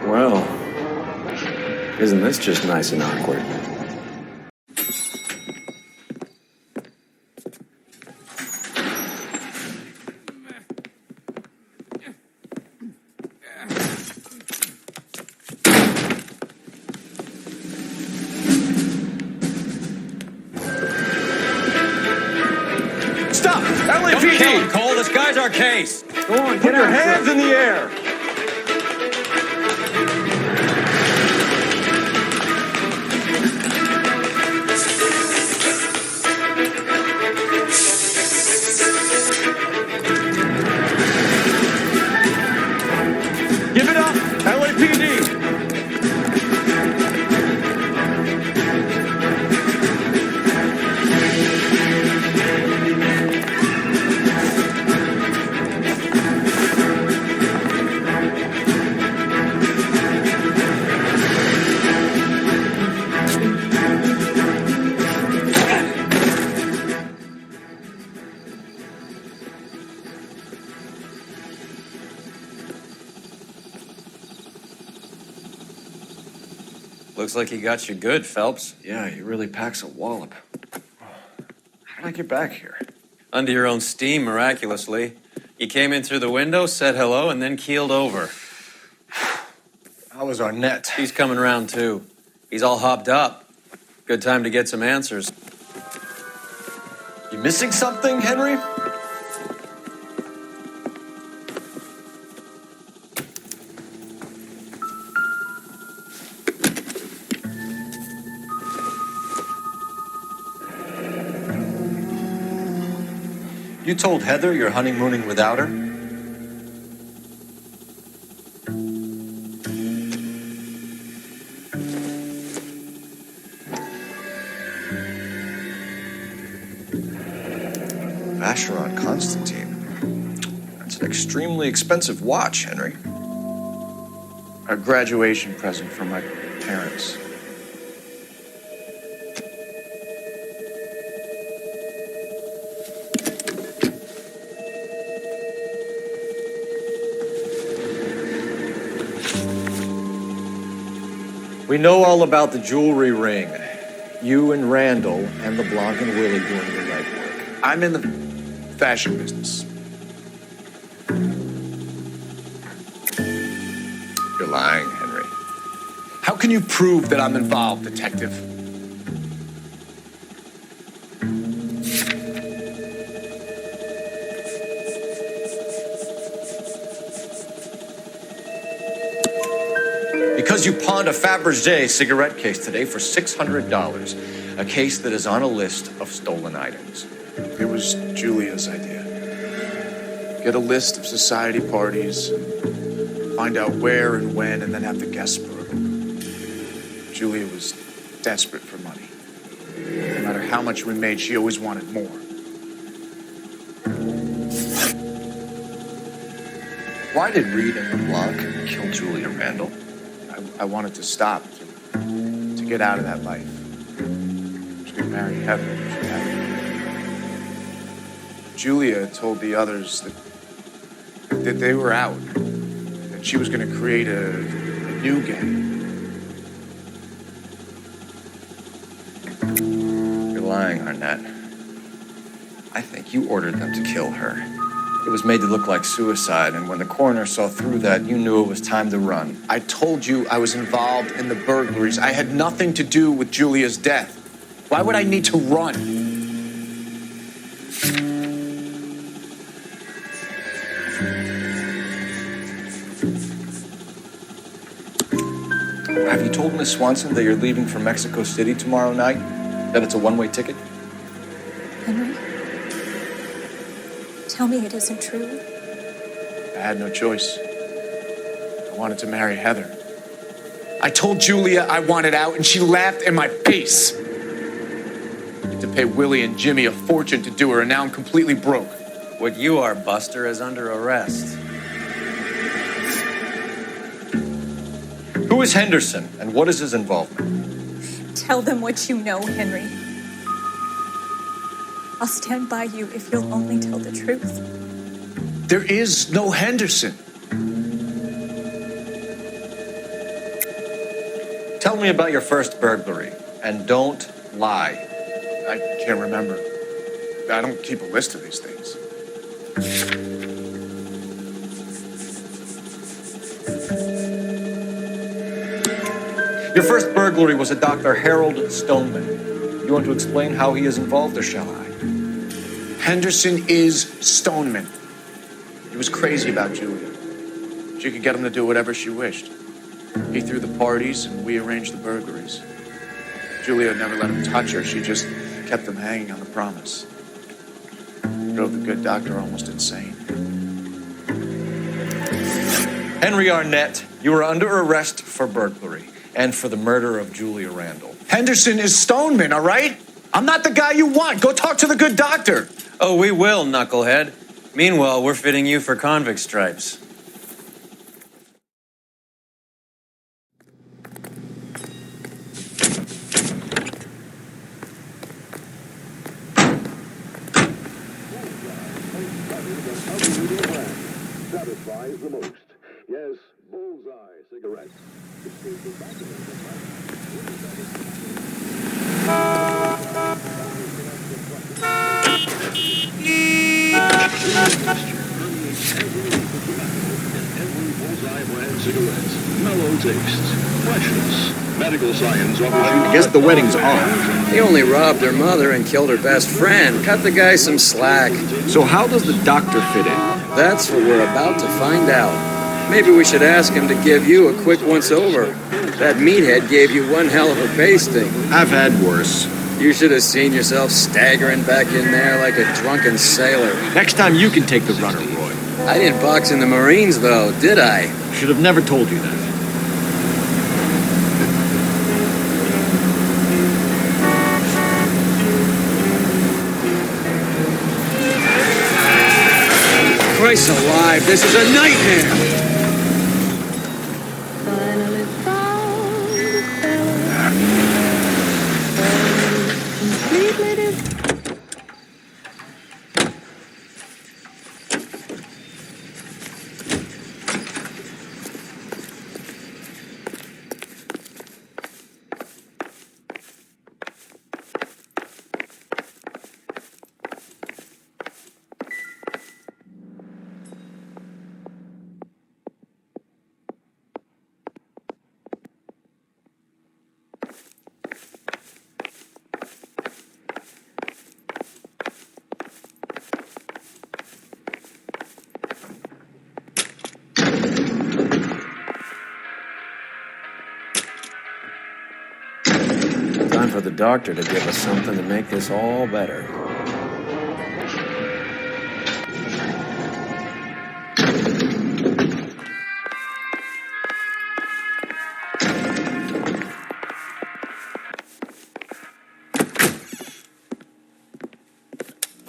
[SPEAKER 2] Well, isn't this just nice and awkward?
[SPEAKER 6] Stop! LAPD!
[SPEAKER 2] Don't kill him, Cole. This guy's our case.
[SPEAKER 6] Go on, put your hands in the air! Give it up, LAPD!
[SPEAKER 2] Looks like he got you good, Phelps.
[SPEAKER 3] Yeah, he really packs a wallop. How did I get back here?
[SPEAKER 2] Under your own steam, miraculously. You came in through the window, said hello, and then keeled over.
[SPEAKER 3] How was Arnett?
[SPEAKER 2] He's coming round, too. He's all hopped up. Good time to get some answers.
[SPEAKER 3] You missing something, Henry? You told Heather you're honeymooning without her? Vacheron Constantine. That's an extremely expensive watch, Henry.
[SPEAKER 16] A graduation present from my parents.
[SPEAKER 3] We know all about the jewelry ring. You and Randall and LeBlanc and Willie doing the night work.
[SPEAKER 16] I'm in the fashion business.
[SPEAKER 3] You're lying, Henry.
[SPEAKER 16] How can you prove that I'm involved, Detective?
[SPEAKER 3] Because you pawned a Fabergé cigarette case today for $600. A case that is on a list of stolen items.
[SPEAKER 16] It was Julia's idea. Get a list of society parties, find out where and when, and then have the guests burgle. Julia was desperate for money. No matter how much we made, she always wanted more.
[SPEAKER 3] Why did Reed and LeBlanc kill Julia Randall?
[SPEAKER 16] I wanted to stop, to get out of that life. She could marry Heather. She had to. Julia told the others that they were out, that she was going to create a new gang.
[SPEAKER 3] You're lying, Arnett. I think you ordered them to kill her. It was made to look like suicide, and when the coroner saw through that, you knew it was time to run.
[SPEAKER 16] I told you I was involved in the burglaries. I had nothing to do with Julia's death. Why would I need to run?
[SPEAKER 3] Have you told Miss Swanson that you're leaving for Mexico City tomorrow night? That it's a one-way ticket?
[SPEAKER 17] Henry? Tell me it isn't true.
[SPEAKER 16] I had no choice. I wanted to marry Heather. I told Julia I wanted out, and she laughed in my face. I had to pay Willie and Jimmy a fortune to do her, and now I'm completely broke.
[SPEAKER 2] What you are, Buster, is under arrest.
[SPEAKER 3] Who is Henderson, and what is his involvement?
[SPEAKER 17] Tell them what you know, Henry. I'll stand by you if you'll only tell the truth.
[SPEAKER 16] There is no Henderson.
[SPEAKER 3] Tell me about your first burglary, and don't lie.
[SPEAKER 16] I can't remember. I don't keep a list of these things.
[SPEAKER 3] Your first burglary was a Dr. Harold Stoneman. You want to explain how he is involved, or shall I?
[SPEAKER 16] Henderson is Stoneman. He was crazy about Julia. She could get him to do whatever she wished. He threw the parties, and we arranged the burglaries. Julia never let him touch her. She just kept them hanging on the promise. Drove the good doctor almost insane.
[SPEAKER 3] Henry Arnett, you are under arrest for burglary and for the murder of Julia Randall.
[SPEAKER 16] Henderson is Stoneman, all right? I'm not the guy you want. Go talk to the good doctor.
[SPEAKER 2] Oh, we will, knucklehead. Meanwhile, we're fitting you for convict stripes.
[SPEAKER 11] Satisfies the most. Yes, bullseye. cigarettes. Cigarettes, mellow tastes, freshness. Medical science offers you.
[SPEAKER 18] I guess the wedding's on.
[SPEAKER 9] He only robbed her mother and killed her best friend. Cut the guy some slack.
[SPEAKER 18] So how does the doctor fit in?
[SPEAKER 9] That's what we're about to find out. Maybe we should ask him to give you a quick once-over. That meathead gave you one hell of a pasting.
[SPEAKER 18] I've had worse.
[SPEAKER 9] You should have seen yourself staggering back in there like a drunken sailor.
[SPEAKER 18] Next time you can take the runner, Roy.
[SPEAKER 9] I didn't box in the Marines, though, did I?
[SPEAKER 18] Should have never told you that.
[SPEAKER 9] Christ alive, this is a nightmare!
[SPEAKER 2] Time for the doctor to give us something to make this all better.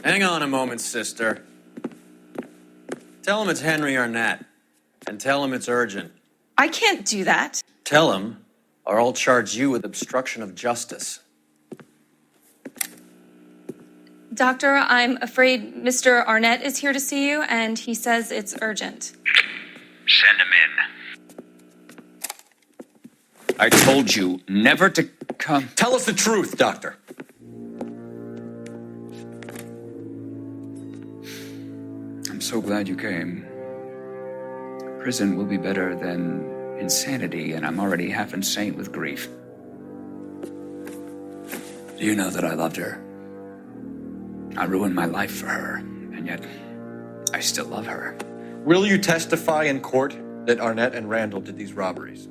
[SPEAKER 2] Hang on a moment, sister. Tell him it's Henry Arnett, and tell him it's urgent.
[SPEAKER 12] I can't do that.
[SPEAKER 2] Tell him, or I'll charge you with obstruction of justice.
[SPEAKER 4] Doctor, I'm afraid Mr. Arnett is here to see you, and he says it's urgent.
[SPEAKER 10] Send him in. I told you never to come.
[SPEAKER 3] Tell us the truth, Doctor.
[SPEAKER 10] I'm so glad you came. Prison will be better than insanity, and I'm already half insane with grief. Do you know that I loved her? I ruined my life for her, and yet I still love her.
[SPEAKER 3] Will you testify in court that Arnett and Randall did these robberies?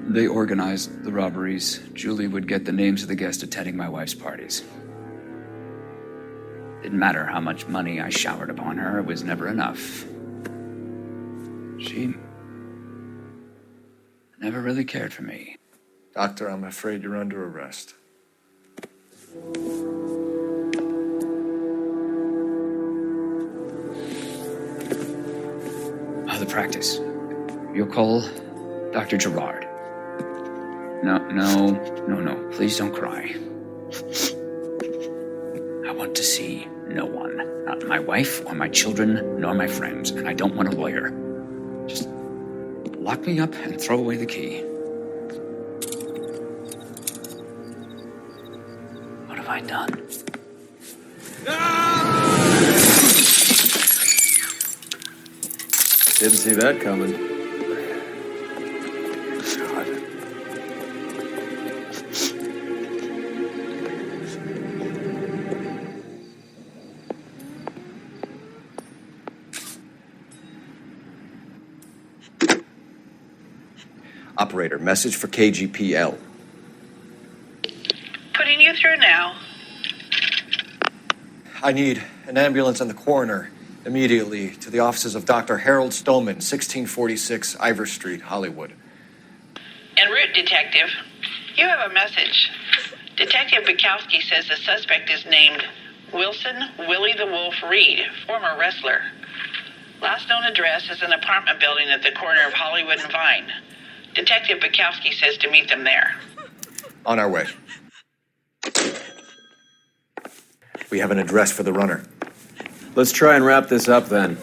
[SPEAKER 10] They organized the robberies. Julie would get the names of the guests attending my wife's parties. Didn't matter how much money I showered upon her, it was never enough. She never really cared for me.
[SPEAKER 3] Doctor, I'm afraid you're under arrest.
[SPEAKER 10] The practice. You'll call Dr. Gerard. No. Please don't cry. I want to see no one. Not my wife or my children, nor my friends. And I don't want a lawyer. Just lock me up and throw away the key. What have I done?
[SPEAKER 2] Didn't see that coming.
[SPEAKER 3] Operator, message for KGPL.
[SPEAKER 23] Putting you through now.
[SPEAKER 3] I need an ambulance and the coroner immediately to the offices of Dr. Harold Stoneman, 1646 Ivor Street, Hollywood.
[SPEAKER 23] En route, Detective. You have a message. Detective Bukowski says the suspect is named Wilson Willie the Wolf Reed, former wrestler. Last known address is an apartment building at the corner of Hollywood and Vine. Detective Bukowski says to meet them there.
[SPEAKER 3] On our way. We have an address for the runner.
[SPEAKER 2] Let's try and wrap this up then.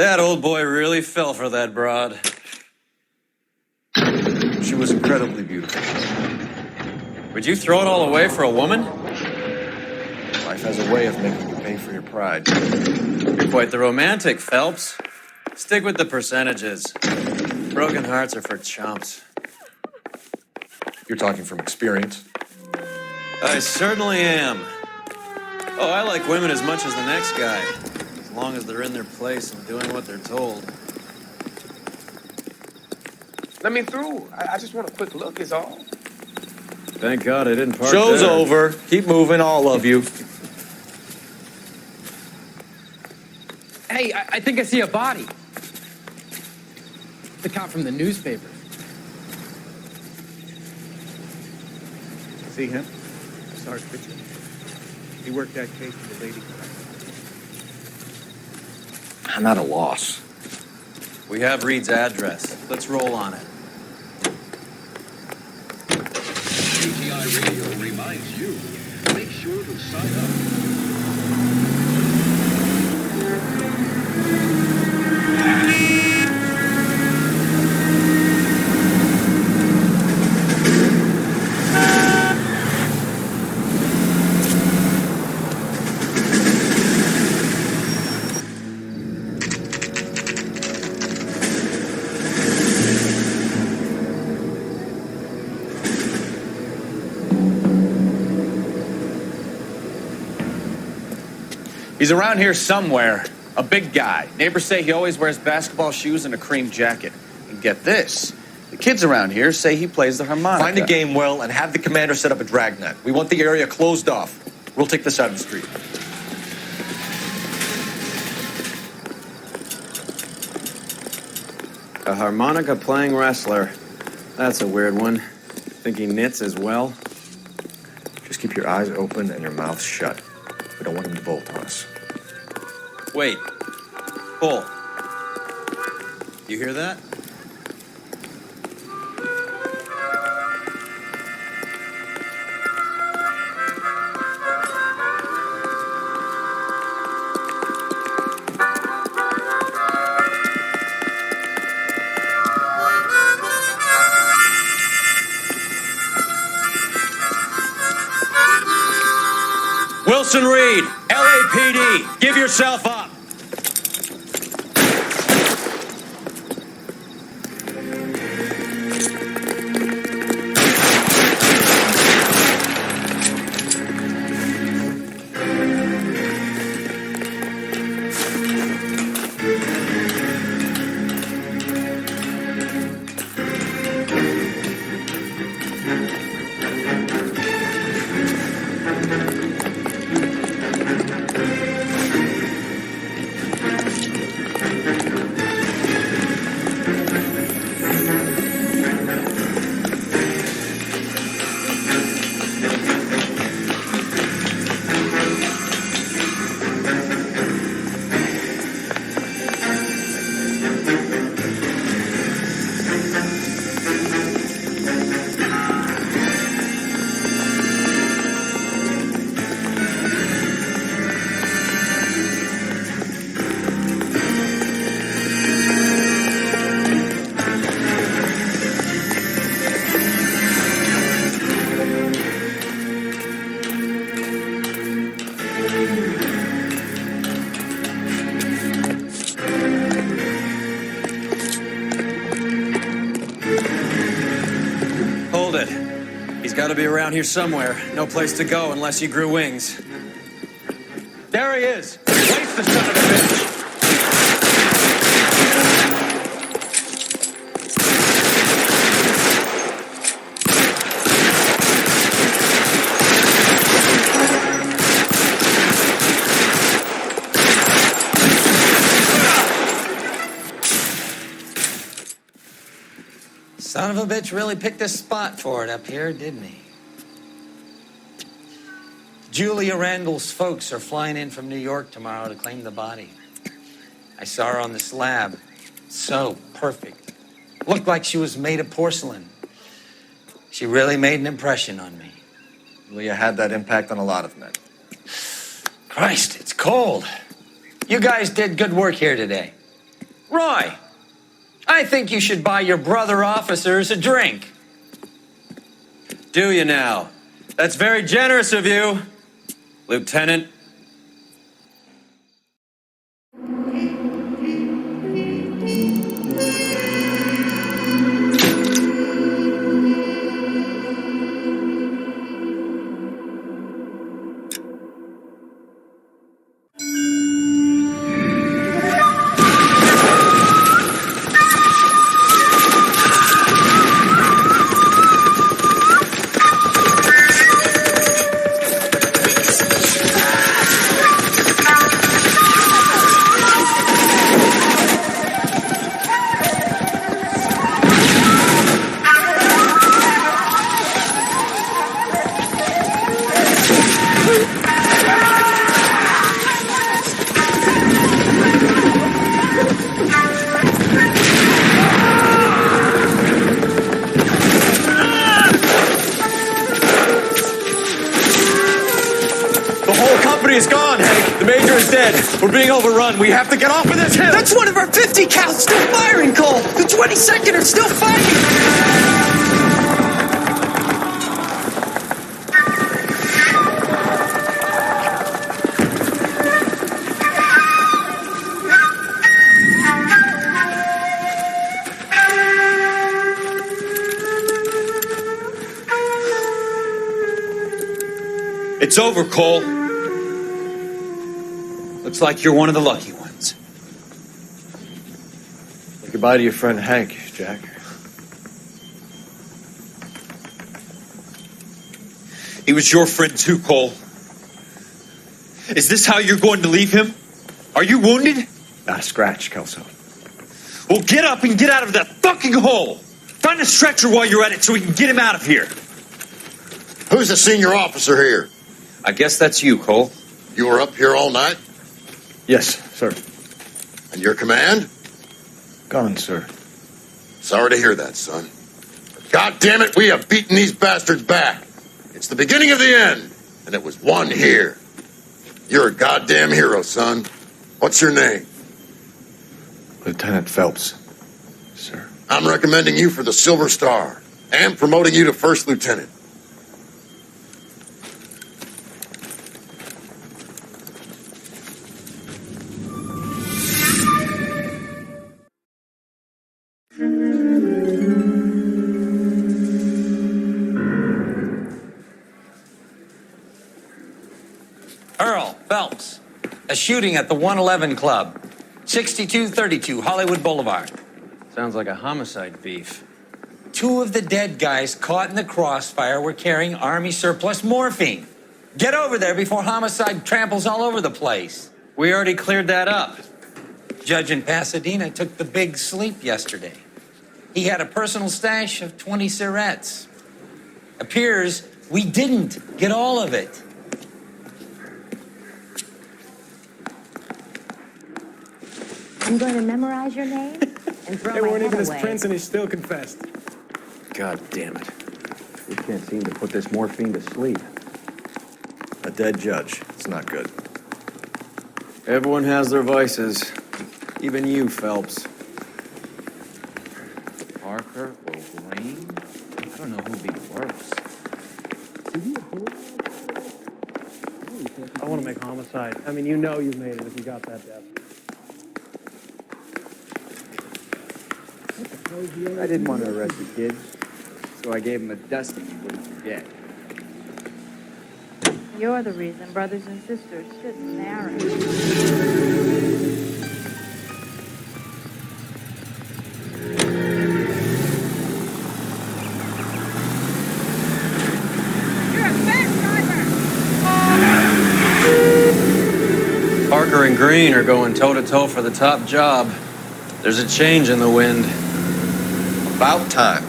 [SPEAKER 2] That old boy really fell for that broad.
[SPEAKER 3] She was incredibly beautiful.
[SPEAKER 2] Would you throw it all away for a woman?
[SPEAKER 3] Life has a way of making you pay for your pride.
[SPEAKER 2] You're quite the romantic, Phelps. Stick with the percentages. Broken hearts are for chumps.
[SPEAKER 3] You're talking from experience.
[SPEAKER 2] I certainly am. Oh, I like women as much as the next guy. As long as they're in their place and doing what they're told.
[SPEAKER 16] Let me through. I just want a quick look, is all.
[SPEAKER 2] Thank God I didn't park
[SPEAKER 3] Show's
[SPEAKER 2] there.
[SPEAKER 3] over. Keep moving, all of you.
[SPEAKER 1] Hey, I think I see a body. The cop from the newspaper.
[SPEAKER 18] See him? Sarge Pitcher. He worked that case with the lady.
[SPEAKER 3] I'm at a loss.
[SPEAKER 2] We have Reed's address. Let's roll on it.
[SPEAKER 11] UTI Radio reminds you, make sure to sign up.
[SPEAKER 16] He's around here somewhere. A big guy. Neighbors say he always wears basketball shoes and a cream jacket. And get this. The kids around here say he plays the harmonica.
[SPEAKER 3] Find the game well and have the commander set up a dragnet. We want the area closed off. We'll take this out of the street.
[SPEAKER 2] A harmonica playing wrestler. That's a weird one. Think he knits as well?
[SPEAKER 3] Just keep your eyes open and your mouth shut. We don't want him to bolt on us.
[SPEAKER 2] Wait. Pull. You hear that? Wilson Reed, LAPD, give yourself up. He's got to be around here somewhere. No place to go unless he grew wings. There he is. Place the son of a bitch.
[SPEAKER 13] Son of a bitch really picked a spot for it up here, didn't he? Julia Randall's folks are flying in from New York tomorrow to claim the body. I saw her on the slab. So perfect. Looked like she was made of porcelain. She really made an impression on me.
[SPEAKER 3] Julia had that impact on a lot of men.
[SPEAKER 13] Christ, it's cold. You guys did good work here today. Roy, I think you should buy your brother officers a drink.
[SPEAKER 2] Do you now? That's very generous of you, Lieutenant.
[SPEAKER 6] Is gone, Hank. The Major is dead. We're being overrun. We have to get off of this hill.
[SPEAKER 7] That's one of our 50 cows still firing, Cole. The 22nd are still fighting.
[SPEAKER 6] It's over, Cole.
[SPEAKER 2] Looks like you're one of the lucky ones.
[SPEAKER 3] Say goodbye to your friend Hank, Jack.
[SPEAKER 6] He was your friend too, Cole. Is this how you're going to leave him? Are you wounded?
[SPEAKER 3] Not a scratch, Kelso.
[SPEAKER 6] Well, get up and get out of that fucking hole. Find a stretcher while you're at it so we can get him out of here.
[SPEAKER 19] Who's the senior officer here?
[SPEAKER 2] I guess that's you, Cole.
[SPEAKER 19] You were up here all night?
[SPEAKER 3] Yes, sir.
[SPEAKER 19] And your command?
[SPEAKER 3] Gone, sir.
[SPEAKER 19] Sorry to hear that, son. But God damn it, we have beaten these bastards back. It's the beginning of the end, and it was won here. You're a goddamn hero, son. What's your name?
[SPEAKER 3] Lieutenant Phelps, sir.
[SPEAKER 19] I'm recommending you for the Silver Star and promoting you to first lieutenant.
[SPEAKER 13] Earl Phelps, a shooting at the 111 Club, 6232 Hollywood Boulevard.
[SPEAKER 2] Sounds like a homicide beef.
[SPEAKER 13] 2 of the dead guys caught in the crossfire were carrying Army surplus morphine. Get over there before homicide tramples all over the place.
[SPEAKER 2] We already cleared that up.
[SPEAKER 13] Judge in Pasadena took the big sleep yesterday. He had a personal stash of 20 cigarettes. Appears we didn't get all of it.
[SPEAKER 20] I'm going to memorize your name and throw
[SPEAKER 15] They
[SPEAKER 20] my
[SPEAKER 15] weren't
[SPEAKER 20] head
[SPEAKER 15] even his
[SPEAKER 20] away.
[SPEAKER 15] prince and he still confessed.
[SPEAKER 3] God damn it. We can't seem to put this morphine to sleep. A dead judge. It's not good.
[SPEAKER 2] Everyone has their vices. Even you, Phelps. Parker or Blaine? I don't know who'd be worse.
[SPEAKER 15] I want to make homicide. I mean, you know you made it if you got that death.
[SPEAKER 21] I didn't want to arrest the kid, so I gave him a dusting he wouldn't forget.
[SPEAKER 20] You're the reason brothers and sisters shouldn't marry.
[SPEAKER 2] Parker and Green are going toe-to-toe for the top job. There's a change in the wind.
[SPEAKER 3] About time.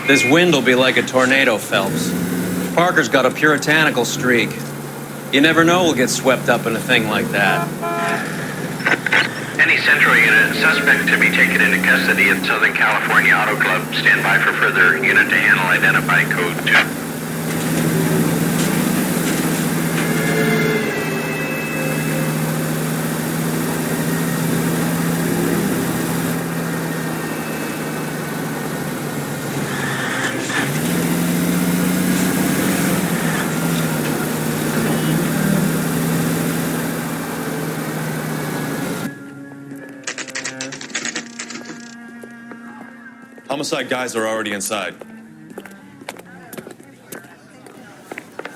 [SPEAKER 2] This wind will be like a tornado, Phelps. Parker's got a puritanical streak. You never know we'll get swept up in a thing like that.
[SPEAKER 24] Any Central unit, suspect to be taken into custody at Southern California Auto Club. Stand by for further unit to handle identifying code 2.
[SPEAKER 6] Homicide guys are already inside.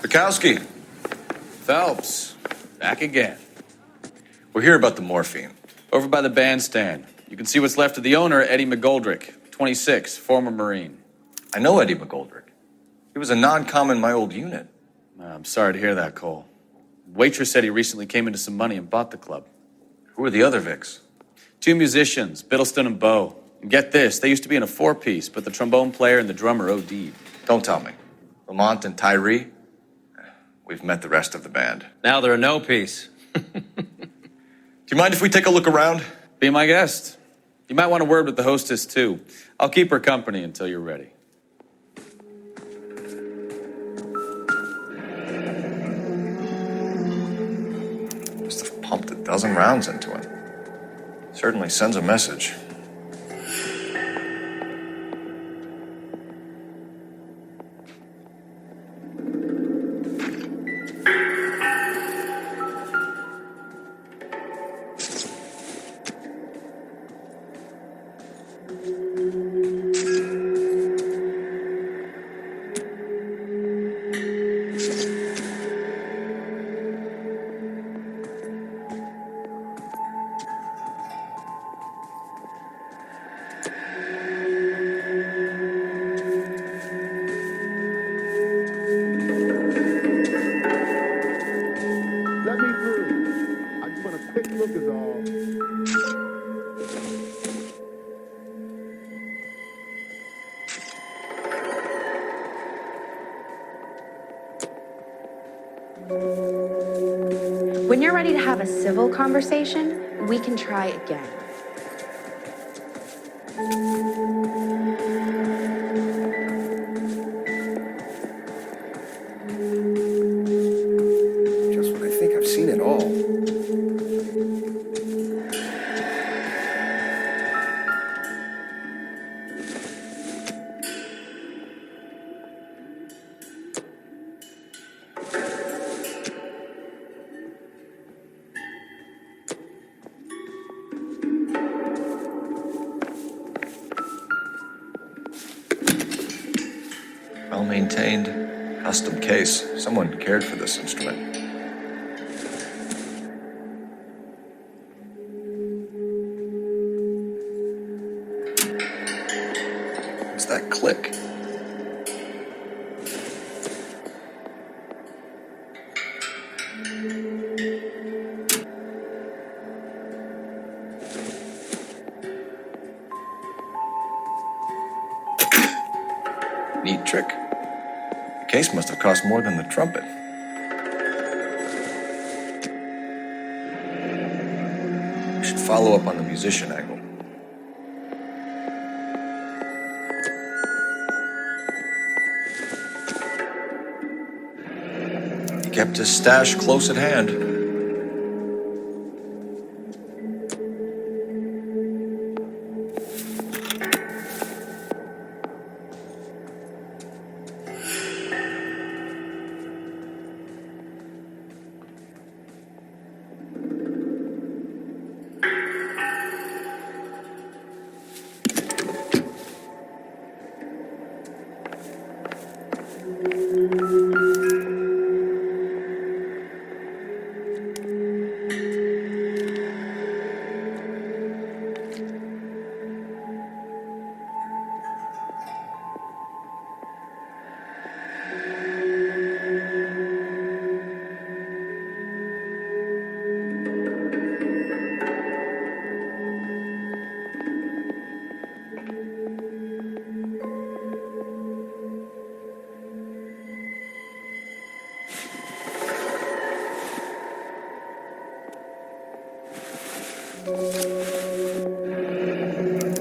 [SPEAKER 6] Bukowski.
[SPEAKER 16] Phelps, back again.
[SPEAKER 3] We're here about the morphine.
[SPEAKER 16] Over by the bandstand. You can see what's left of the owner, Eddie McGoldrick, 26, former Marine.
[SPEAKER 3] I know Eddie McGoldrick. He was a non-com in my old unit.
[SPEAKER 16] I'm sorry to hear that, Cole. Waitress said he recently came into some money and bought the club.
[SPEAKER 3] Who are the other Vics?
[SPEAKER 16] 2 musicians, Biddleston and Bowe. And get this, they used to be in a 4-piece, but the trombone player and the drummer OD'd.
[SPEAKER 3] Don't tell me. Lamont and Tyree? We've met the rest of the band.
[SPEAKER 2] Now they're a no-piece.
[SPEAKER 3] Do you mind if we take a look around?
[SPEAKER 16] Be my guest. You might want a word with the hostess, too. I'll keep her company until you're ready.
[SPEAKER 3] Must have pumped a dozen rounds into him. Certainly sends a message.
[SPEAKER 7] Let me through. I just want a quick look is all.
[SPEAKER 20] When you're ready to have a civil conversation, we can try again.
[SPEAKER 3] Just when I think I've seen it all. Well-maintained, custom case. Someone cared for this instrument. What's that click? Neat trick. The case must have cost more than the trumpet. We should follow up on the musician angle. He kept his stash close at hand.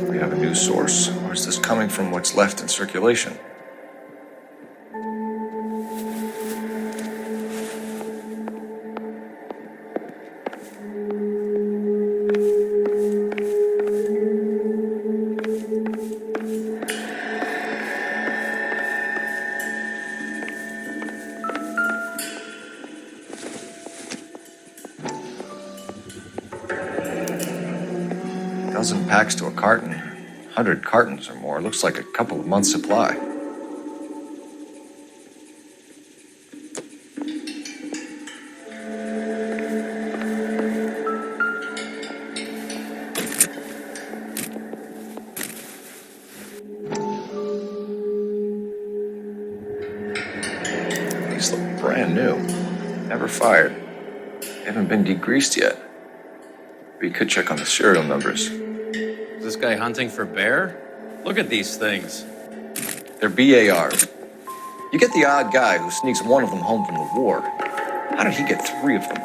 [SPEAKER 3] We have a new source, or is this coming from what's left in circulation? Dozen packs to a carton. 100 cartons or more. Looks like a couple of months' supply. These look brand new. Never fired. They haven't been degreased yet. We could check on the serial numbers.
[SPEAKER 2] Is this guy hunting for bear? Look at these things.
[SPEAKER 3] They're BARs. You get the odd guy who sneaks one of them home from the war. How did he get 3 of them?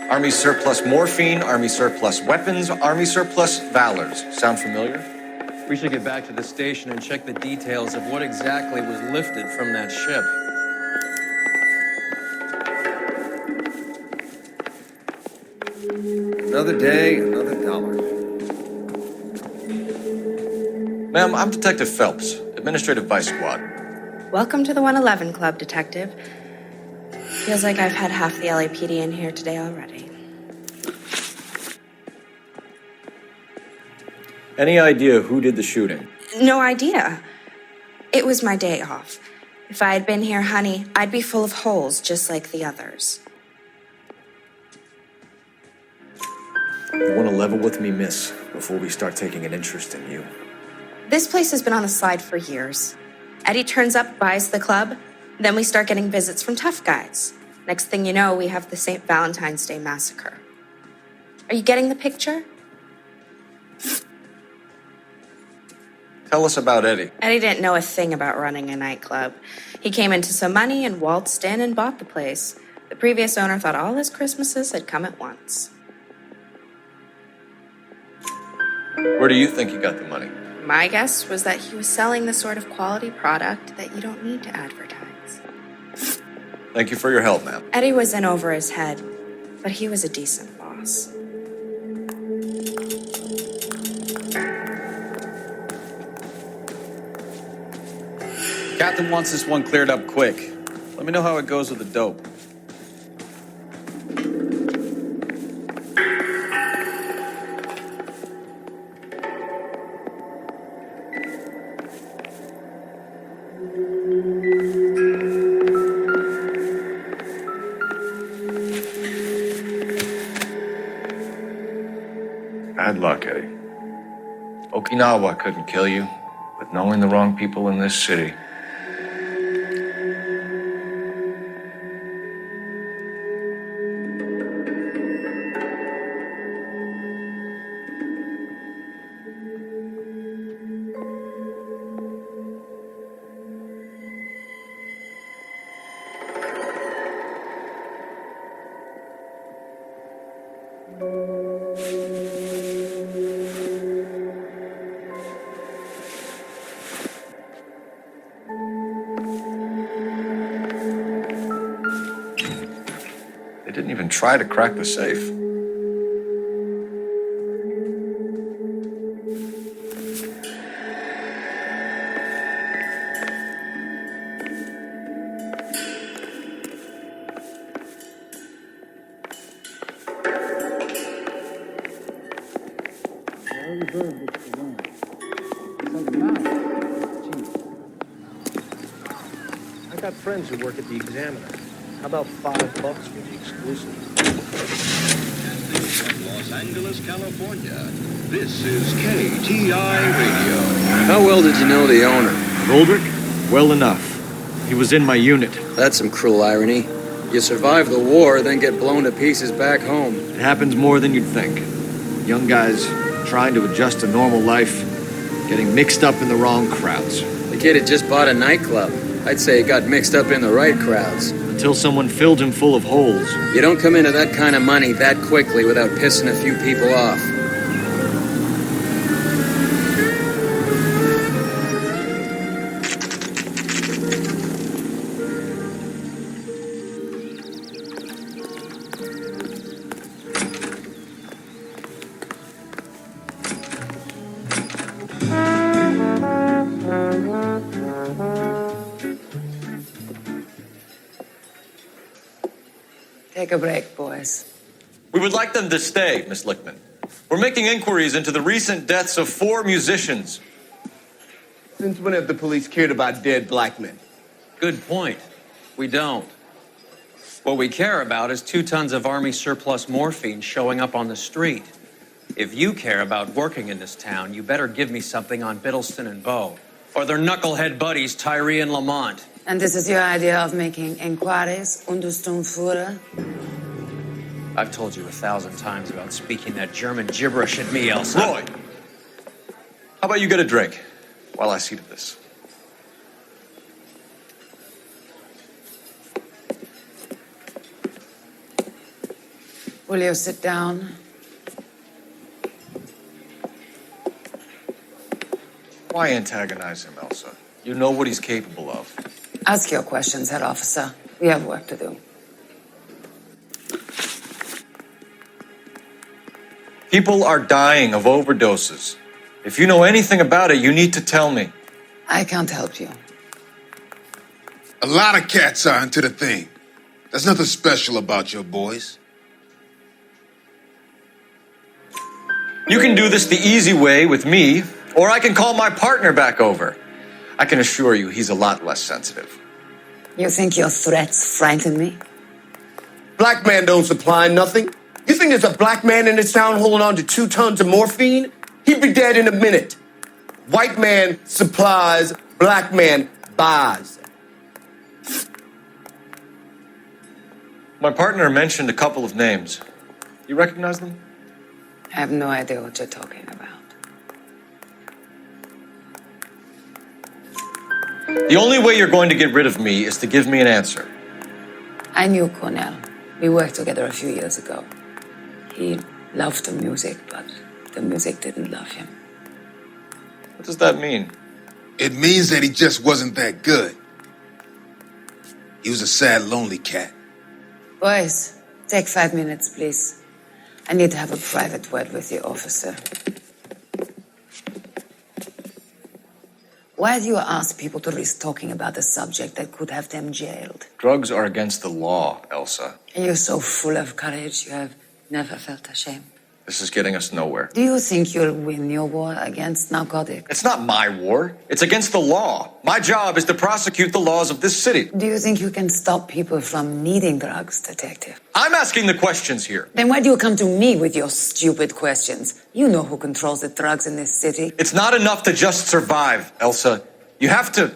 [SPEAKER 3] Army surplus morphine, Army surplus weapons, Army surplus valors. Sound familiar?
[SPEAKER 2] We should get back to the station and check the details of what exactly was lifted from that ship.
[SPEAKER 6] Another day, another dollar.
[SPEAKER 3] Ma'am, I'm Detective Phelps, Administrative Vice Squad.
[SPEAKER 20] Welcome to the 111 Club, Detective. Feels like I've had half the LAPD in here today already.
[SPEAKER 3] Any idea who did the shooting?
[SPEAKER 20] No idea. It was my day off. If I had been here, honey, I'd be full of holes just like the others.
[SPEAKER 3] You want to level with me, miss, before we start taking an interest in you?
[SPEAKER 20] This place has been on the slide for years. Eddie turns up, buys the club, then we start getting visits from tough guys. Next thing you know, we have the St. Valentine's Day massacre. Are you getting the picture?
[SPEAKER 3] Tell us about Eddie.
[SPEAKER 20] Eddie didn't know a thing about running a nightclub. He came into some money and waltzed in and bought the place. The previous owner thought all his Christmases had come at once.
[SPEAKER 3] Where do you think he got the money?
[SPEAKER 20] My guess was that he was selling the sort of quality product that you don't need to advertise.
[SPEAKER 3] Thank you for your help, ma'am.
[SPEAKER 20] Eddie was in over his head, but he was a decent boss.
[SPEAKER 2] Captain wants this one cleared up quick. Let me know how it goes with the dope.
[SPEAKER 3] Bad luck, Eddie. Okinawa couldn't kill you, but knowing the wrong people in this city. They didn't even try to crack the safe.
[SPEAKER 7] I got friends who work at the Examiner. How about $5 for the exclusive?
[SPEAKER 11] From Los Angeles, California, this is KTI Radio.
[SPEAKER 9] How well did you know the owner?
[SPEAKER 18] Goldrick? Well enough. He was in my unit.
[SPEAKER 9] That's some cruel irony. You survive the war, then get blown to pieces back home.
[SPEAKER 18] It happens more than you'd think. Young guys trying to adjust to normal life, getting mixed up in the wrong crowds.
[SPEAKER 9] The kid had just bought a nightclub. I'd say he got mixed up in the right crowds.
[SPEAKER 18] Until someone filled him full of holes.
[SPEAKER 9] You don't come into that kind of money that quickly without pissing a few people off.
[SPEAKER 5] Take a break, boys.
[SPEAKER 3] We would like them to stay, Miss Lickman.
[SPEAKER 6] We're making inquiries into the recent deaths of 4 musicians.
[SPEAKER 5] Since when have the police cared about dead black men?
[SPEAKER 2] Good point. We don't. What we care about is 2 tons of Army surplus morphine showing up on the street. If you care about working in this town, you better give me something on Biddleston and Bow, or their knucklehead buddies Tyree and Lamont.
[SPEAKER 8] And this is your idea of making inquiries, Untersturmführer?
[SPEAKER 2] I've told you 1,000 times about speaking that German gibberish at me, Elsa.
[SPEAKER 6] Roy, how about you get a drink while I see to this?
[SPEAKER 8] Will you sit down?
[SPEAKER 3] Why antagonize him, Elsa? You know what he's capable of.
[SPEAKER 8] Ask your questions, Head Officer. We have work to do.
[SPEAKER 3] People are dying of overdoses. If you know anything about it, you need to tell me.
[SPEAKER 8] I can't help you.
[SPEAKER 14] A lot of cats are into the thing. There's nothing special about your boys.
[SPEAKER 3] You can do this the easy way with me, or I can call my partner back over. I can assure you he's a lot less sensitive.
[SPEAKER 8] You think your threats frighten me?
[SPEAKER 5] Black man don't supply nothing. You think there's a black man in this town holding on to 2 tons of morphine? He'd be dead in a minute. White man supplies, black man buys.
[SPEAKER 3] My partner mentioned a couple of names. You recognize them?
[SPEAKER 8] I have no idea what you're talking about.
[SPEAKER 3] The only way you're going to get rid of me is to give me an answer.
[SPEAKER 8] I knew Cornell. We worked together a few years ago. He loved the music, but the music didn't love him.
[SPEAKER 3] What does that mean?
[SPEAKER 14] It means that he just wasn't that good. He was a sad, lonely cat.
[SPEAKER 8] Boys, take 5 minutes, please. I need to have a private word with you, officer. Why do you ask people to risk talking about a subject that could have them jailed?
[SPEAKER 3] Drugs are against the law, Elsa.
[SPEAKER 8] And you're so full of courage, you have never felt ashamed.
[SPEAKER 3] This is getting us nowhere.
[SPEAKER 8] Do you think you'll win your war against narcotics?
[SPEAKER 3] It's not my war. It's against the law. My job is to prosecute the laws of this city.
[SPEAKER 8] Do you think you can stop people from needing drugs, detective?
[SPEAKER 3] I'm asking the questions here.
[SPEAKER 8] Then why do you come to me with your stupid questions? You know who controls the drugs in this city.
[SPEAKER 3] It's not enough to just survive, Elsa. You have to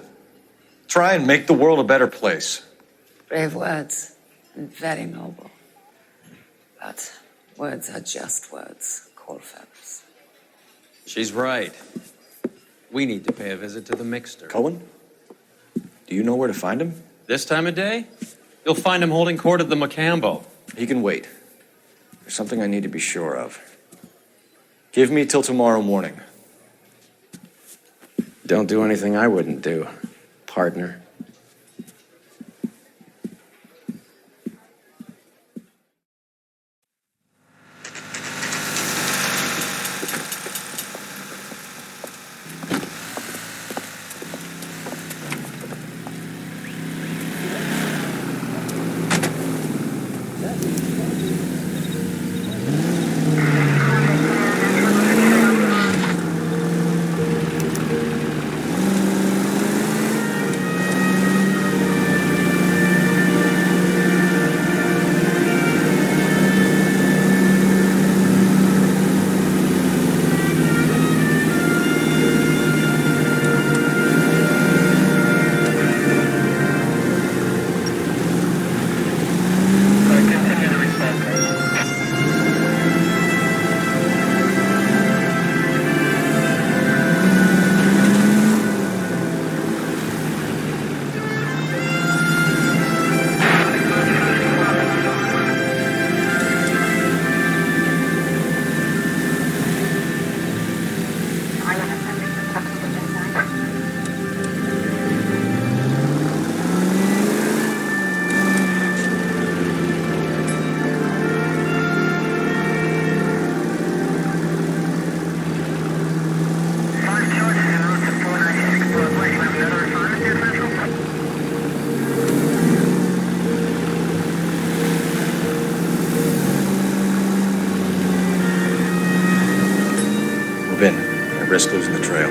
[SPEAKER 3] try and make the world a better place.
[SPEAKER 8] Brave words and very noble. But words are just words, Cole Phelps.
[SPEAKER 2] She's right. We need to pay a visit to the mixer.
[SPEAKER 3] Cohen? Do you know where to find him?
[SPEAKER 2] This time of day? You'll find him holding court at the Macambo.
[SPEAKER 3] He can wait. There's something I need to be sure of. Give me till tomorrow morning.
[SPEAKER 9] Don't do anything I wouldn't do, partner.
[SPEAKER 3] Risk losing the trail.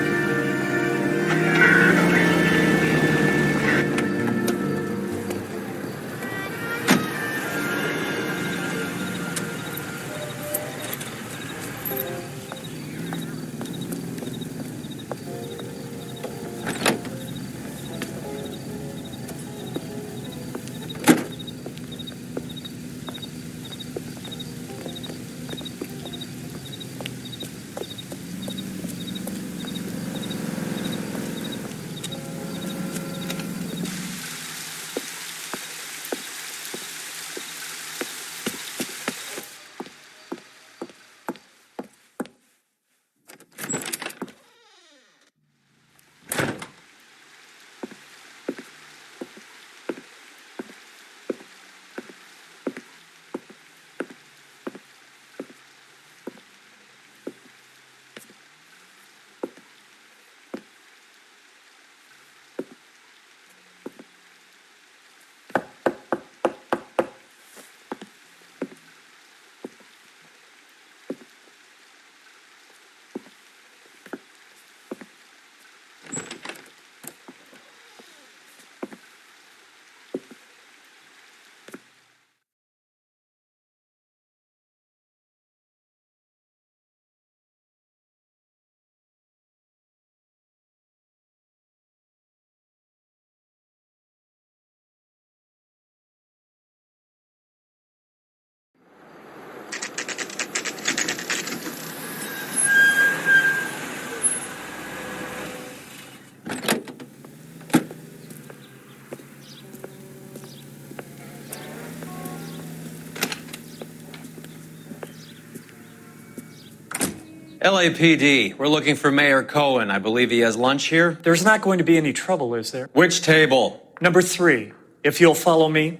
[SPEAKER 2] LAPD, we're looking for Mayor Cohen. I believe he has lunch here.
[SPEAKER 4] There's not going to be any trouble, is there?
[SPEAKER 2] Which table?
[SPEAKER 4] Number 3, if you'll follow me.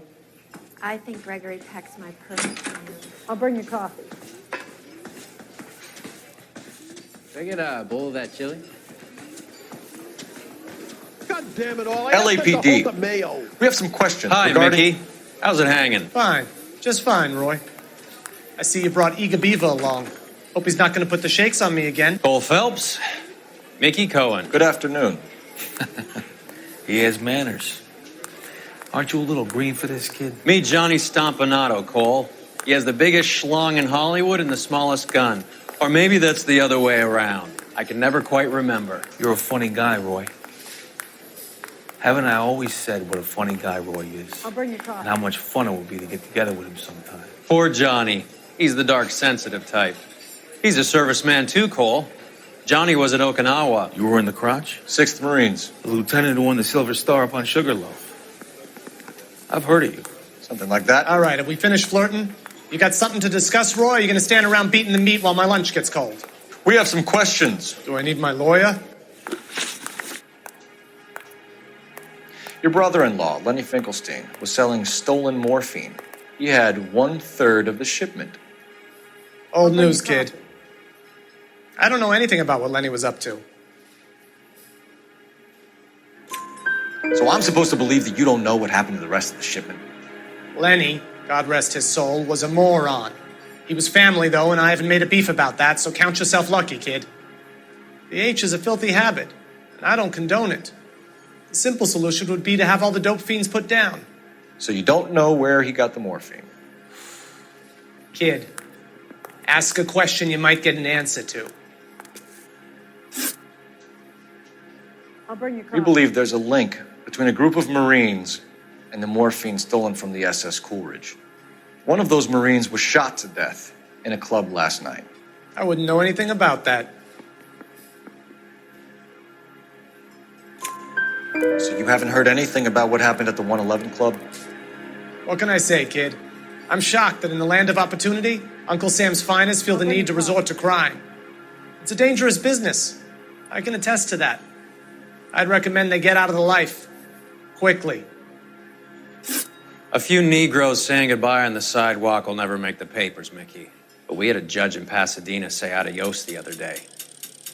[SPEAKER 12] I think Gregory Peck's my perfect friend.
[SPEAKER 7] I'll bring you coffee.
[SPEAKER 1] Can I get a bowl of that chili?
[SPEAKER 5] God damn it all.
[SPEAKER 3] LAPD. We have some questions.
[SPEAKER 2] Hi,
[SPEAKER 3] regarding...
[SPEAKER 2] Mickey. How's it hanging?
[SPEAKER 4] Fine. Just fine, Roy. I see you brought Iga Beaver along. Hope he's not going to put the shakes on me again.
[SPEAKER 2] Cole Phelps. Mickey Cohen.
[SPEAKER 3] Good afternoon.
[SPEAKER 10] He has manners. Aren't you a little green for this kid?
[SPEAKER 2] Meet Johnny Stompanato, Cole. He has the biggest schlong in Hollywood and the smallest gun. Or maybe that's the other way around. I can never quite remember.
[SPEAKER 10] You're a funny guy, Roy. Haven't I always said what a funny guy Roy is?
[SPEAKER 7] I'll bring you coffee.
[SPEAKER 10] And how much fun it would be to get together with him sometime.
[SPEAKER 2] Poor Johnny. He's the dark, sensitive type. He's a serviceman too, Cole. Johnny was at Okinawa.
[SPEAKER 10] You were in the crotch?
[SPEAKER 3] 6th Marines.
[SPEAKER 10] The lieutenant who won the Silver Star up on Sugarloaf. I've heard of you.
[SPEAKER 3] Something like that.
[SPEAKER 4] All right, have we finished flirting? You got something to discuss, Roy? Or are you going to stand around beating the meat while my lunch gets cold?
[SPEAKER 3] We have some questions.
[SPEAKER 4] Do I need my lawyer?
[SPEAKER 3] Your brother-in-law, Lenny Finkelstein, was selling stolen morphine. He had 1/3 of the shipment.
[SPEAKER 4] Old news, kid. I don't know anything about what Lenny was up to.
[SPEAKER 3] So I'm supposed to believe that you don't know what happened to the rest of the shipment?
[SPEAKER 4] Lenny, God rest his soul, was a moron. He was family, though, and I haven't made a beef about that, so count yourself lucky, kid. The H is a filthy habit, and I don't condone it. The simple solution would be to have all the dope fiends put down.
[SPEAKER 3] So you don't know where he got the morphine?
[SPEAKER 4] Kid, ask a question you might get an answer to.
[SPEAKER 7] I'll bring you coffee.
[SPEAKER 3] We believe there's a link between a group of Marines and the morphine stolen from the SS Coolidge. One of those Marines was shot to death in a club last night.
[SPEAKER 4] I wouldn't know anything about that.
[SPEAKER 3] So you haven't heard anything about what happened at the 111 Club?
[SPEAKER 4] What can I say, kid? I'm shocked that in the land of opportunity, Uncle Sam's finest feel the need to resort to crime. It's a dangerous business. I can attest to that. I'd recommend they get out of the life. Quickly.
[SPEAKER 2] A few Negroes saying goodbye on the sidewalk will never make the papers, Mickey. But we had a judge in Pasadena say adios the other day.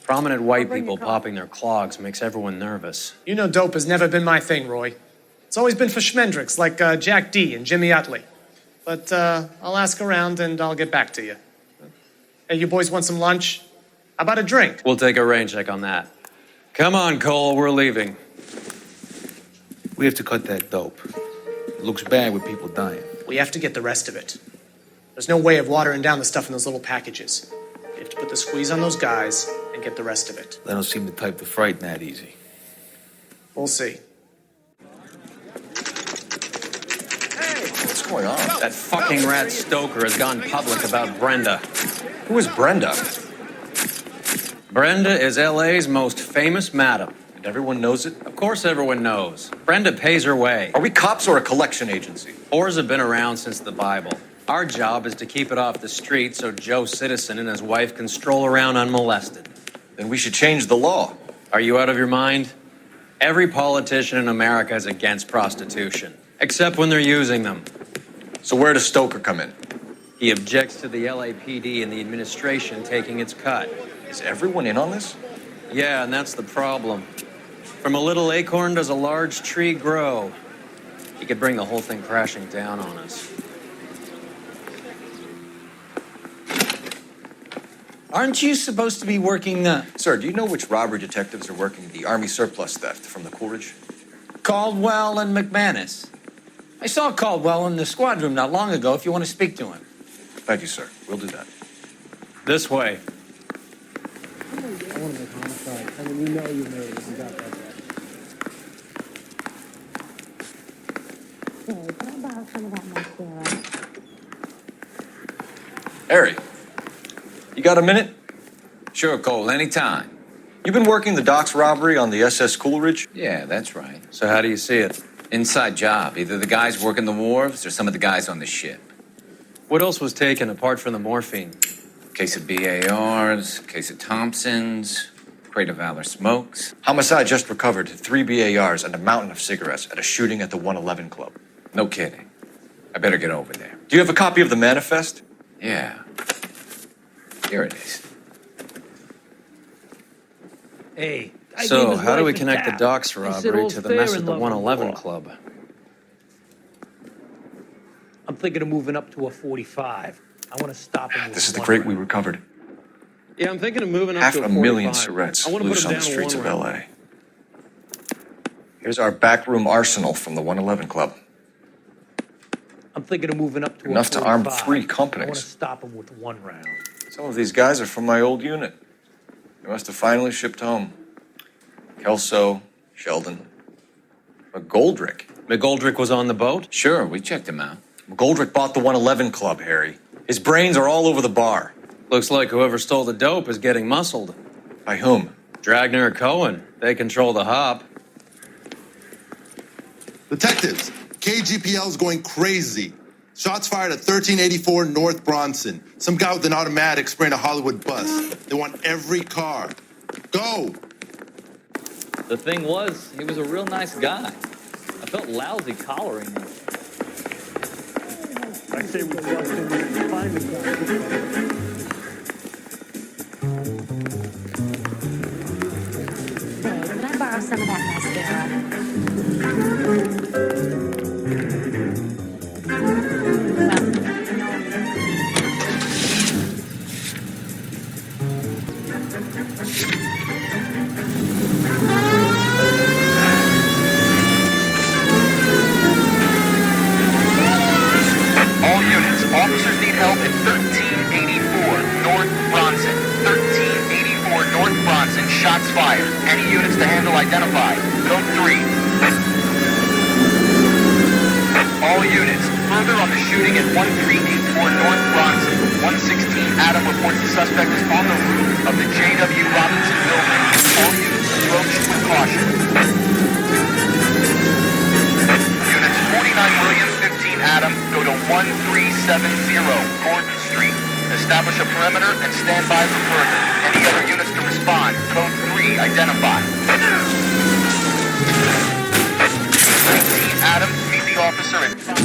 [SPEAKER 2] Prominent white people popping their clogs makes everyone nervous.
[SPEAKER 4] You know dope has never been my thing, Roy. It's always been for schmendricks like Jack D. and Jimmy Utley. But I'll ask around and I'll get back to you. Hey, you boys want some lunch? How about a drink?
[SPEAKER 2] We'll take a rain check on that. Come on, Cole, we're leaving.
[SPEAKER 16] We have to cut that dope. It looks bad with people dying.
[SPEAKER 4] We have to get the rest of it. There's no way of watering down the stuff in those little packages. We have to put the squeeze on those guys and get the rest of it.
[SPEAKER 16] They don't seem the type to frighten that easy.
[SPEAKER 4] We'll see.
[SPEAKER 3] What's going on?
[SPEAKER 2] That fucking rat Stoker has gone public about Brenda.
[SPEAKER 3] Who is Brenda?
[SPEAKER 2] Brenda is LA's most famous madam.
[SPEAKER 3] And everyone knows it?
[SPEAKER 2] Of course everyone knows. Brenda pays her way.
[SPEAKER 3] Are we cops or a collection agency?
[SPEAKER 2] Whores have been around since the Bible. Our job is to keep it off the street so Joe Citizen and his wife can stroll around unmolested.
[SPEAKER 3] Then we should change the law.
[SPEAKER 2] Are you out of your mind? Every politician in America is against prostitution, except when they're using them.
[SPEAKER 3] So where does Stoker come in?
[SPEAKER 2] He objects to the LAPD and the administration taking its cut.
[SPEAKER 3] Is everyone in on this?
[SPEAKER 2] Yeah, and that's the problem. From a little acorn does a large tree grow. He could bring the whole thing crashing down on us.
[SPEAKER 13] Aren't you supposed to be working
[SPEAKER 3] Sir, do you know which robbery detectives are working the Army surplus theft from the Coolidge?
[SPEAKER 13] Caldwell and McManus? I saw Caldwell in the squad room not long ago if you want to speak to him.
[SPEAKER 3] Thank you, sir. We'll do that.
[SPEAKER 2] This way.
[SPEAKER 7] I want to make homicide. I mean, you know you made it if you got that bad.
[SPEAKER 12] Hey, can I borrow some of that mascara?
[SPEAKER 3] Harry, you got a minute?
[SPEAKER 10] Sure, Cole, anytime.
[SPEAKER 3] You've been working the docks robbery on the SS Coolidge?
[SPEAKER 10] Yeah, that's right.
[SPEAKER 2] So how do you see it?
[SPEAKER 10] Inside job. Either the guys working the wharves or some of the guys on the ship.
[SPEAKER 2] What else was taken apart from the morphine?
[SPEAKER 10] Case of BARs, case of Thompsons, crate of Valor smokes.
[SPEAKER 3] Homicide just recovered 3 BARs and a mountain of cigarettes at a shooting at the 111 Club.
[SPEAKER 10] No kidding. I better get over there.
[SPEAKER 3] Do you have a copy of the manifest?
[SPEAKER 10] Yeah. Here it is.
[SPEAKER 7] Hey.
[SPEAKER 2] So, how do we connect the docks robbery to the mess at the 111 Club?
[SPEAKER 7] I'm thinking of moving up to a 45. I want to stop him.
[SPEAKER 3] This is the crate we recovered.
[SPEAKER 2] Yeah, I'm thinking of moving up to a 45.
[SPEAKER 3] 500,000 cigarettes
[SPEAKER 2] I want to
[SPEAKER 3] loose
[SPEAKER 2] put
[SPEAKER 3] on
[SPEAKER 2] them
[SPEAKER 3] the
[SPEAKER 2] down
[SPEAKER 3] streets
[SPEAKER 2] to
[SPEAKER 3] of
[SPEAKER 2] one
[SPEAKER 3] LA.
[SPEAKER 2] round.
[SPEAKER 3] Here's our backroom arsenal from the 111 Club.
[SPEAKER 7] I'm thinking of moving up to
[SPEAKER 3] Enough
[SPEAKER 7] a
[SPEAKER 3] to
[SPEAKER 7] 45.
[SPEAKER 3] arm 3
[SPEAKER 7] I want to
[SPEAKER 3] companies.
[SPEAKER 7] stop him with one round.
[SPEAKER 3] Some of these guys are from my old unit. They must have finally shipped home. Kelso, Sheldon, McGoldrick.
[SPEAKER 2] McGoldrick was on the boat?
[SPEAKER 10] Sure, we checked him out.
[SPEAKER 3] McGoldrick bought the 111 Club, Harry. His brains are all over the bar.
[SPEAKER 2] Looks like whoever stole the dope is getting muscled.
[SPEAKER 3] By whom?
[SPEAKER 2] Dragner or Cohen. They control the hop.
[SPEAKER 17] Detectives, KGPL's going crazy. Shots fired at 1384 North Bronson. Some guy with an automatic spraying a Hollywood bus. They want every car. Go!
[SPEAKER 19] The thing was, he was a real nice guy. I felt lousy collaring him.
[SPEAKER 7] I say we bust in there and find the guy.
[SPEAKER 12] Hey, can I borrow some of that mascara?
[SPEAKER 24] All units, officers need help at 1384 North Bronson. 1384 North Bronson, shots fired. Any units to handle identify. Code 3. All units, further on the shooting at 1384 North Bronson. 116 Adam reports the suspect is on the roof of the J.W. Robinson building. All units approach with caution. Units 49 William, 15 Adam, go to 1370 Gordon Street. Establish a perimeter and stand by for further. Any other units to respond. Code 3, identify. 19 Adam, meet the officer at 5.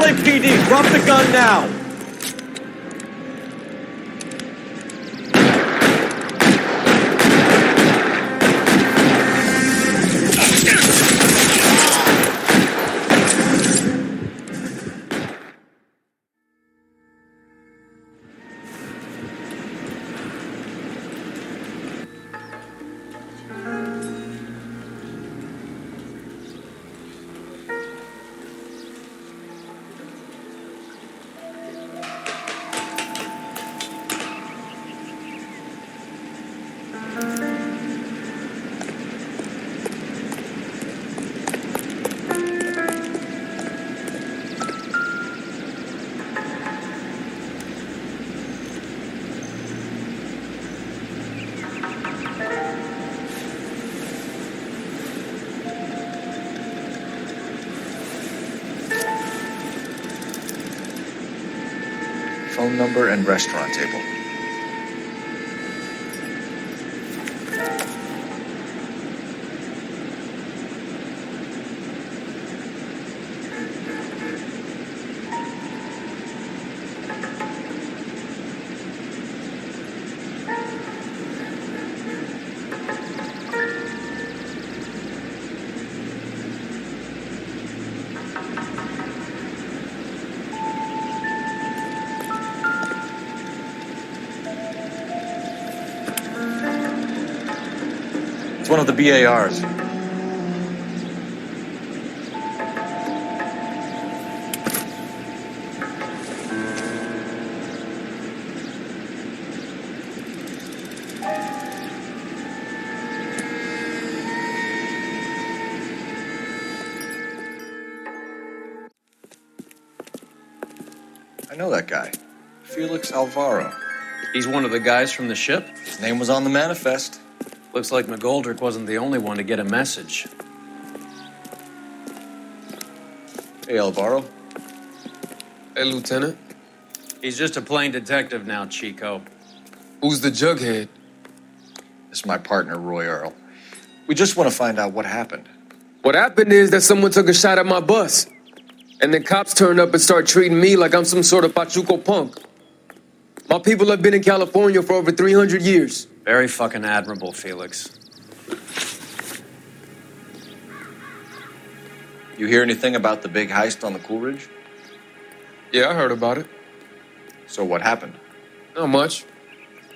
[SPEAKER 6] LAPD, drop the gun now!
[SPEAKER 3] Phone number and restaurant table. It's one of the BARs. I know that guy. Felix Alvaro.
[SPEAKER 2] He's one of the guys from the ship?
[SPEAKER 3] His name was on the manifest.
[SPEAKER 2] Looks like McGoldrick wasn't the only one to get a message.
[SPEAKER 3] Hey, Alvaro.
[SPEAKER 15] Hey, Lieutenant.
[SPEAKER 2] He's just a plain detective now, Chico.
[SPEAKER 15] Who's the jughead?
[SPEAKER 3] This is my partner, Roy Earl. We just want to find out what happened.
[SPEAKER 15] What happened is that someone took a shot at my bus. And then cops turned up and started treating me like I'm some sort of Pachuco punk. My people have been in California for over 300 years.
[SPEAKER 2] Very fucking admirable, Felix.
[SPEAKER 3] You hear anything about the big heist on the Coolidge?
[SPEAKER 15] Yeah, I heard about it.
[SPEAKER 3] So what happened?
[SPEAKER 15] Not much.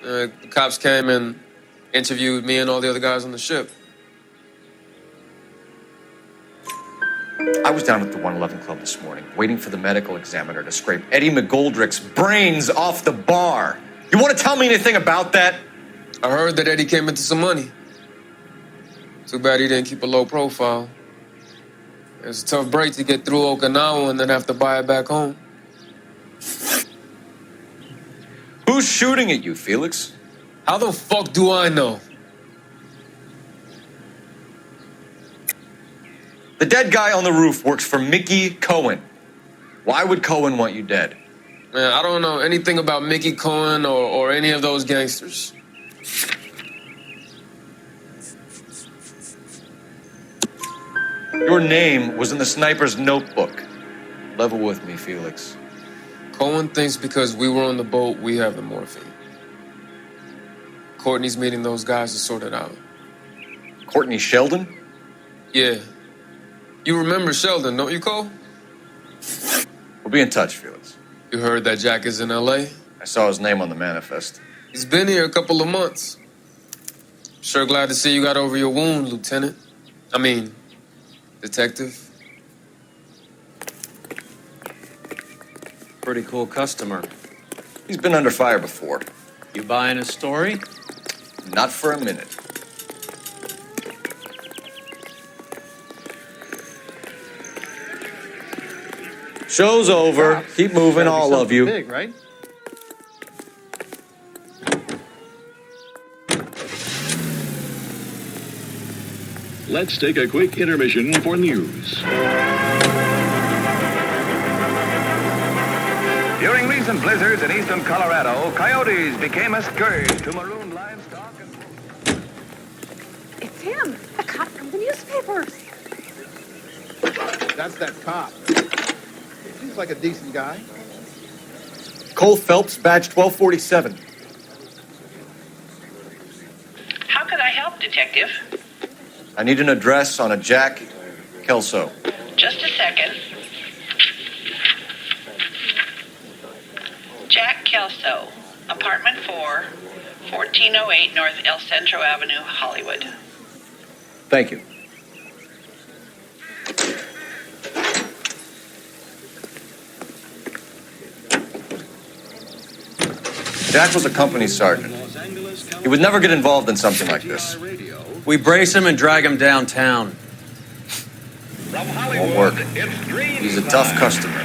[SPEAKER 15] The cops came and interviewed me and all the other guys on the ship.
[SPEAKER 3] I was down at the 111 Club this morning, waiting for the medical examiner to scrape Eddie McGoldrick's brains off the bar. You want to tell me anything about that?
[SPEAKER 15] I heard that Eddie came into some money. Too bad he didn't keep a low profile. It's a tough break to get through Okinawa and then have to buy it back home.
[SPEAKER 3] Who's shooting at you, Felix?
[SPEAKER 15] How the fuck do I know?
[SPEAKER 3] The dead guy on the roof works for Mickey Cohen. Why would Cohen want you dead?
[SPEAKER 15] Man, I don't know anything about Mickey Cohen or any of those gangsters.
[SPEAKER 3] Your name was in the sniper's notebook. Level with me, Felix.
[SPEAKER 15] Cohen thinks because we were on the boat, we have the morphine. Courtney's meeting those guys to sort it out.
[SPEAKER 3] Courtney Sheldon?
[SPEAKER 15] Yeah. You remember Sheldon, don't you, Cole?
[SPEAKER 3] We'll be in touch, Felix.
[SPEAKER 15] You heard that Jack is in L.A.?
[SPEAKER 3] I saw his name on the manifest.
[SPEAKER 15] He's been here a couple of months. Sure glad to see you got over your wound, Lieutenant. I mean, Detective.
[SPEAKER 2] Pretty cool customer.
[SPEAKER 3] He's been under fire before.
[SPEAKER 2] You buying his story?
[SPEAKER 3] Not for a minute. Show's over. Keep moving, all of you.
[SPEAKER 2] Big, right?
[SPEAKER 11] Let's take a quick intermission for news.
[SPEAKER 24] During recent blizzards in eastern Colorado, coyotes became a scourge to maroon livestock and...
[SPEAKER 12] It's him, the cop from the newspapers.
[SPEAKER 14] That's that cop.
[SPEAKER 16] Seems like a decent guy.
[SPEAKER 3] Cole Phelps, badge 1247.
[SPEAKER 20] How can I help, Detective?
[SPEAKER 3] I need an address on a Jack Kelso.
[SPEAKER 20] Just a second. Jack Kelso, apartment 4, 1408 North El Centro Avenue, Hollywood.
[SPEAKER 3] Thank you. Jack was a company sergeant. He would never get involved in something like this.
[SPEAKER 2] We brace him and drag him downtown.
[SPEAKER 3] Won't work. He's a tough customer.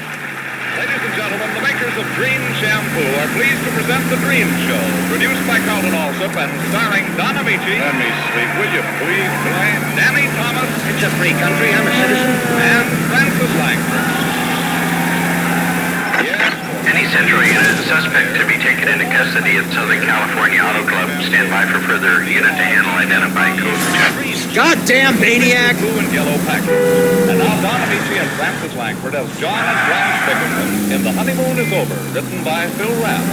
[SPEAKER 11] Ladies and gentlemen, the makers of Dream Shampoo are pleased to present The Dream Show, produced by Carlton Alsop and starring Don Amici. Let me speak, will you please, Blaine? Danny Thomas. It's a free country, I'm a citizen. And Francis Langford.
[SPEAKER 24] Any Central unit, suspect to be taken into custody at Southern California Auto Club. Stand by for further unit to handle identifying code.
[SPEAKER 13] Goddamn maniac!
[SPEAKER 11] Blue and yellow package. And now Don Amici and Francis Langford as John and Blanche Bickerton in The Honeymoon is Over, written by Phil Rapp.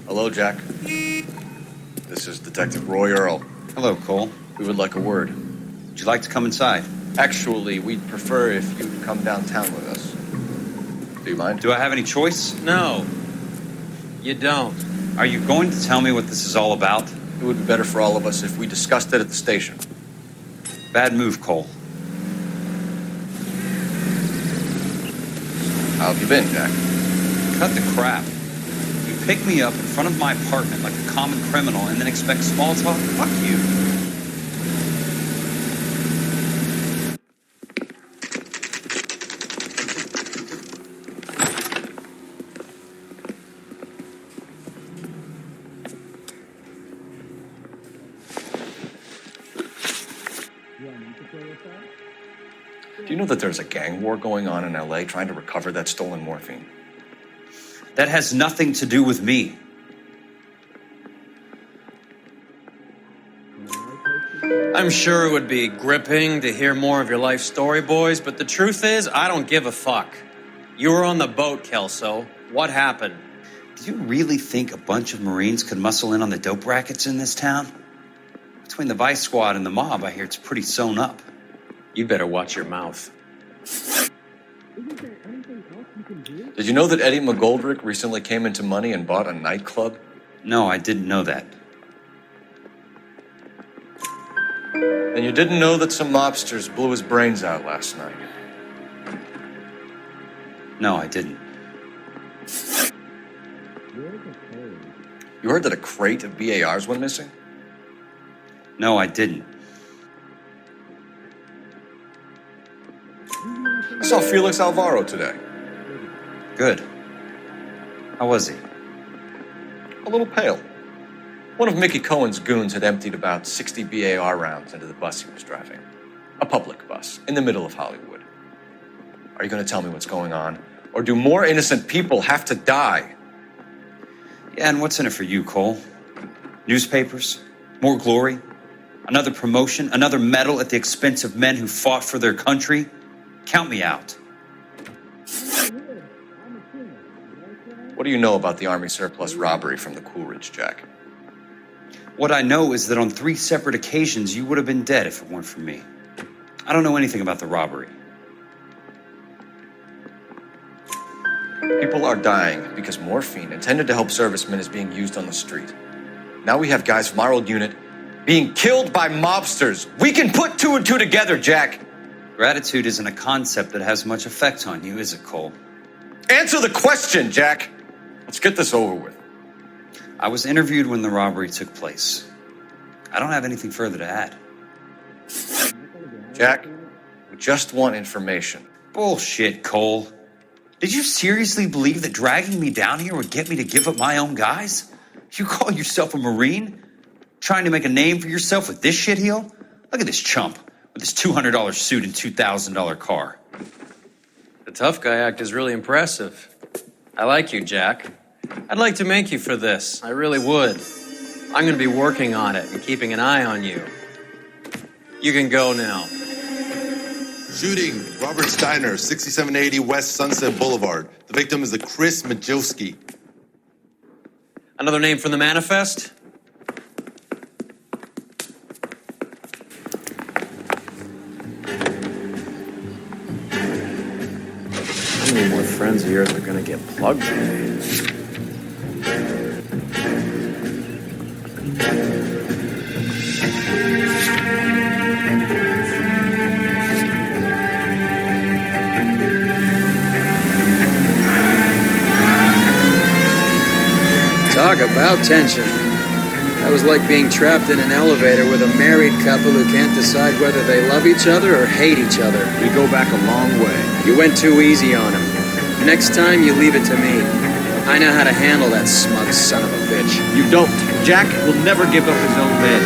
[SPEAKER 3] Hello, Jack. This is Detective Roy Earl.
[SPEAKER 10] Hello, Cole.
[SPEAKER 3] We would like a word.
[SPEAKER 10] Would you like to come inside?
[SPEAKER 3] Actually, we'd prefer if you'd come downtown with us. Do you mind?
[SPEAKER 10] Do I have any choice?
[SPEAKER 2] No, you don't.
[SPEAKER 10] Are you going to tell me what this is all about?
[SPEAKER 3] It would be better for all of us if we discussed it at the station.
[SPEAKER 10] Bad move, Cole.
[SPEAKER 3] How have you been, Jack?
[SPEAKER 10] Cut the crap. You pick me up in front of my apartment like a common criminal and then expect small talk? Fuck you.
[SPEAKER 3] Do you know that there's a gang war going on in LA trying to recover that stolen morphine?
[SPEAKER 10] That has nothing to do with me.
[SPEAKER 2] I'm sure it would be gripping to hear more of your life story, boys, but the truth is, I don't give a fuck. You were on the boat, Kelso. What happened?
[SPEAKER 10] Do you really think a bunch of Marines could muscle in on the dope rackets in this town? Between the Vice Squad and the mob, I hear it's pretty sewn up.
[SPEAKER 2] You better watch your mouth.
[SPEAKER 3] Did you know that Eddie McGoldrick recently came into money and bought a nightclub?
[SPEAKER 10] No, I didn't know that.
[SPEAKER 3] And you didn't know that some mobsters blew his brains out last night?
[SPEAKER 10] No, I didn't.
[SPEAKER 3] You heard that a crate of BARs went missing?
[SPEAKER 10] No, I didn't.
[SPEAKER 3] I saw Felix Alvaro today.
[SPEAKER 10] Good. How was he?
[SPEAKER 3] A little pale. One of Mickey Cohen's goons had emptied about 60 BAR rounds into the bus he was driving. A public bus, in the middle of Hollywood. Are you going to tell me what's going on? Or do more innocent people have to die?
[SPEAKER 10] Yeah, and what's in it for you, Cole? Newspapers? More glory? Another promotion? Another medal at the expense of men who fought for their country? Count me out.
[SPEAKER 3] What do you know about the Army surplus robbery from the Coolidge, Jack?
[SPEAKER 10] What I know is that on 3 separate occasions, you would have been dead if it weren't for me. I don't know anything about the robbery.
[SPEAKER 3] People are dying because morphine intended to help servicemen is being used on the street. Now we have guys from our old unit being killed by mobsters. We can put 2 and 2 together, Jack.
[SPEAKER 10] Gratitude isn't a concept that has much effect on you, is it, Cole?
[SPEAKER 3] Answer the question, Jack. Let's get this over with.
[SPEAKER 10] I was interviewed when the robbery took place. I don't have anything further to add.
[SPEAKER 3] Jack, we just want information.
[SPEAKER 10] Bullshit, Cole. Did you seriously believe that dragging me down here would get me to give up my own guys? You call yourself a Marine? Trying to make a name for yourself with this shitheel? Look at this chump with his $200 suit and $2,000 car.
[SPEAKER 2] The tough guy act is really impressive. I like you, Jack. I'd like to make you for this. I really would. I'm going to be working on it and keeping an eye on you. You can go now.
[SPEAKER 17] Shooting, Robert Steiner, 6780 West Sunset Boulevard. The victim is a Chris Majowski.
[SPEAKER 2] Another name from the manifest? How many more friends of yours are going to get plugged today?
[SPEAKER 9] Talk about tension. That was like being trapped in an elevator with a married couple who can't decide whether they love each other or hate each other.
[SPEAKER 6] We go back a long way.
[SPEAKER 9] You went too easy on him. Next time, you leave it to me. I know how to handle that smug son of a bitch.
[SPEAKER 6] You don't. Jack will never give up his own bed.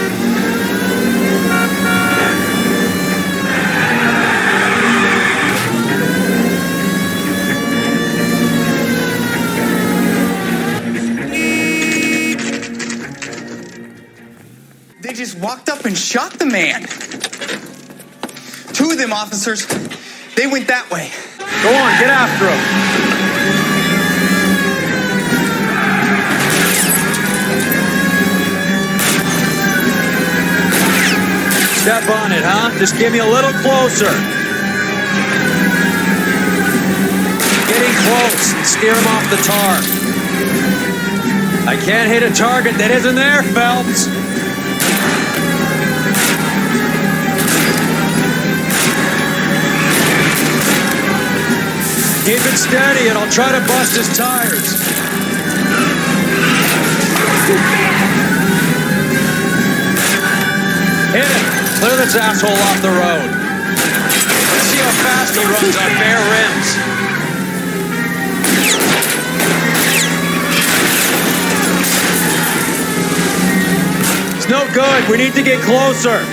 [SPEAKER 18] They just walked up and shot the man. Two of them officers, they went that way.
[SPEAKER 6] Go on, get after him.
[SPEAKER 2] Step on it, huh? Just give me a little closer. Getting close and steer him off the tar. I can't hit a target that isn't there, Phelps. Keep it steady and I'll try to bust his tires. Hit him. Clear this asshole off the road. Let's see how fast he runs on bare rims. It's no good. We need to get closer.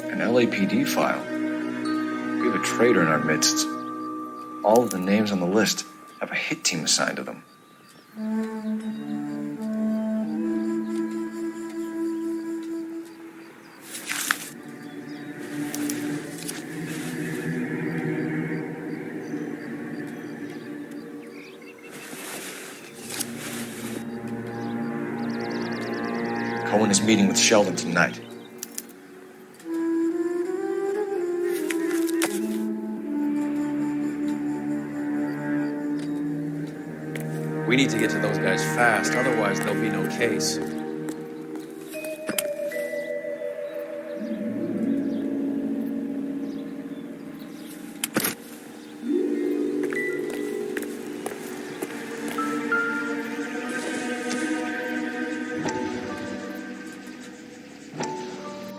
[SPEAKER 3] An LAPD file. We have a traitor in our midst. All of the names on the list have a hit team assigned to them. Cohen is meeting with Sheldon tonight.
[SPEAKER 2] We need to get to those guys fast, otherwise there'll be no case.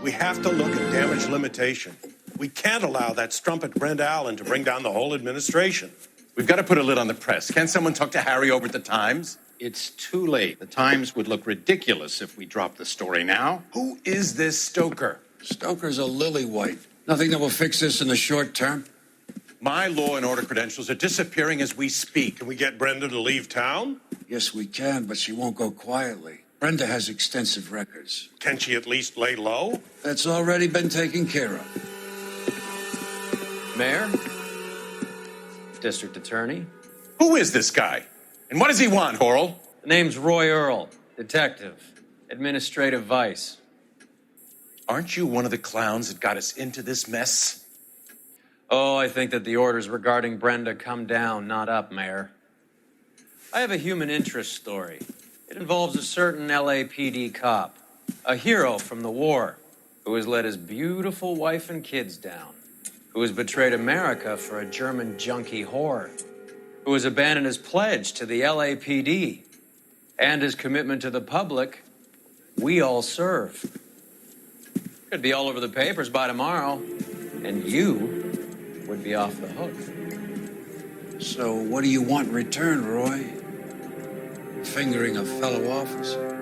[SPEAKER 14] We have to look at damage limitation.
[SPEAKER 8] We can't allow that strumpet Brenda Allen to bring down the whole administration.
[SPEAKER 14] We've got to put a lid on the press. Can't someone talk to Harry over at the Times?
[SPEAKER 21] It's too late. The Times would look ridiculous if we dropped the story now.
[SPEAKER 14] Who is this Stoker?
[SPEAKER 22] Stoker's a lily-white. Nothing that will fix this in the short term.
[SPEAKER 14] My law and order credentials are disappearing as we speak.
[SPEAKER 8] Can we get Brenda to leave town?
[SPEAKER 22] Yes, we can, but she won't go quietly. Brenda has extensive records.
[SPEAKER 8] Can she at least lay low?
[SPEAKER 22] That's already been taken care of.
[SPEAKER 2] Mayor? District Attorney?
[SPEAKER 14] Who is this guy? And what does he want, Horrell?
[SPEAKER 2] The name's Roy Earl, detective, administrative vice.
[SPEAKER 14] Aren't you one of the clowns that got us into this mess?
[SPEAKER 2] Oh, I think that the orders regarding Brenda come down, not up, Mayor. I have a human interest story. It involves a certain LAPD cop, a hero from the war, who has let his beautiful wife and kids down, who has betrayed America for a German junkie whore, who has abandoned his pledge to the LAPD and his commitment to the public. We all serve. Could be all over the papers by tomorrow, and you would be off the hook.
[SPEAKER 22] So what do you want in return, Roy? Fingering a fellow officer.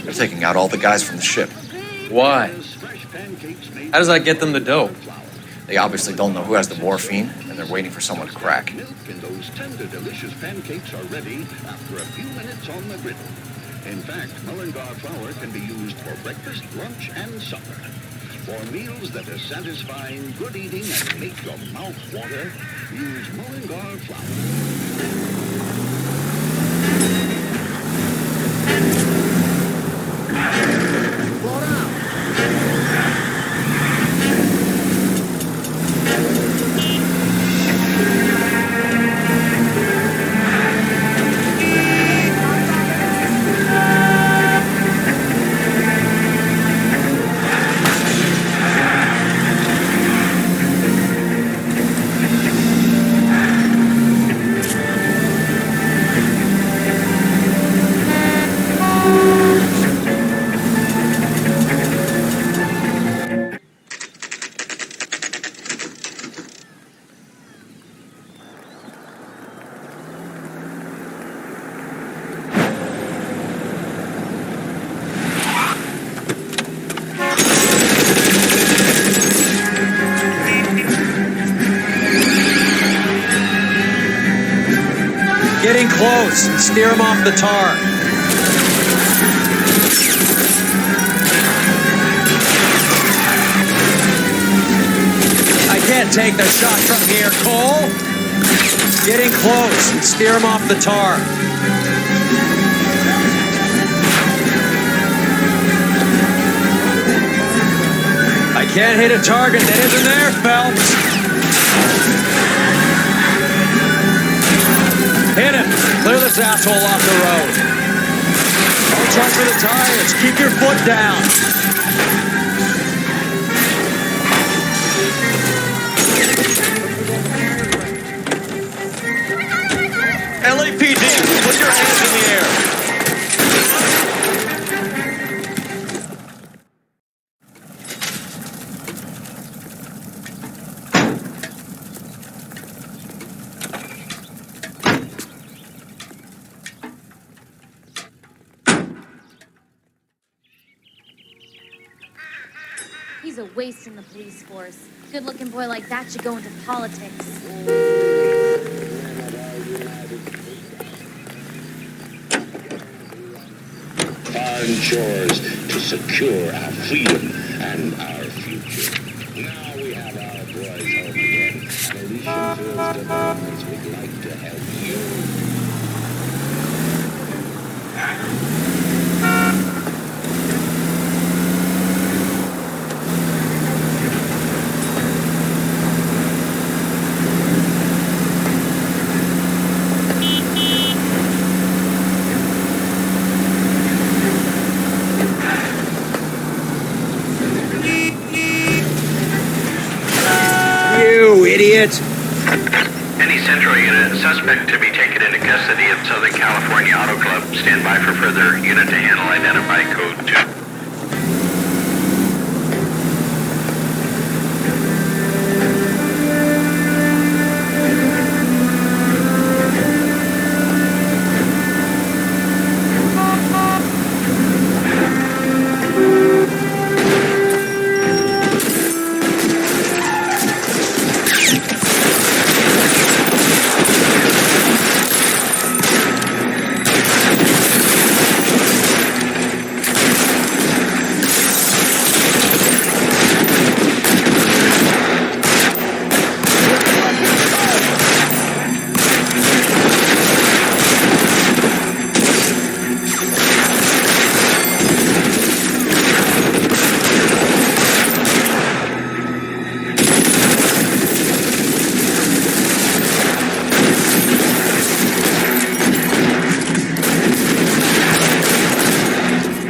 [SPEAKER 3] They're taking out all the guys from the ship.
[SPEAKER 2] Why? How does that get them the dope?
[SPEAKER 3] They obviously don't know who has the morphine, and they're waiting for someone to crack.
[SPEAKER 23] And those tender, delicious pancakes are ready after a few minutes on the griddle. In fact, Mullingar flour can be used for breakfast, lunch, and supper. For meals that are satisfying, good eating, and make your mouth water, use Mullingar flour.
[SPEAKER 2] Getting close and steer him off the tar. I can't take the shot from here, Cole. Getting close and steer him off the tar. I can't hit a target that isn't there, Phelps. Hit him! Clear this asshole off the road. Don't try for the tires. Keep your foot down.
[SPEAKER 14] LAPD, put your hands in the air.
[SPEAKER 1] He's a waste in the police force. Good-looking boy like that should go into politics.
[SPEAKER 23] Foreign shores to secure our freedom and our future. Now we have our boys home again, and Alicia feels developments would like to help you.
[SPEAKER 9] You idiot!
[SPEAKER 24] Any Central unit, suspect to be taken into custody at Southern California Auto Club. Stand by for further unit to handle. Identify code 2.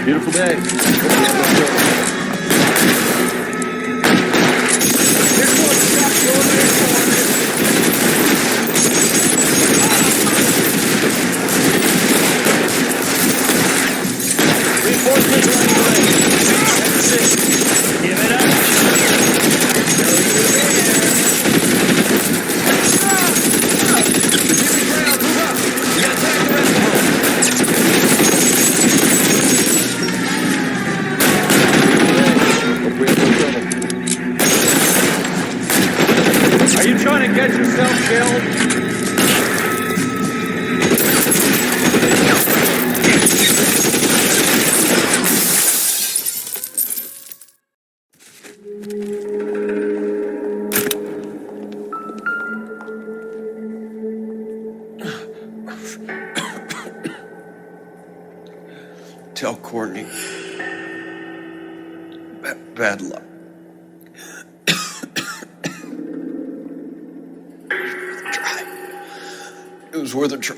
[SPEAKER 3] Beautiful day.
[SPEAKER 7] Reinforcements are on the way. Give it up.
[SPEAKER 2] Are you trying to get yourself killed?
[SPEAKER 3] Tell Courtney. Bad luck. It was worth a try.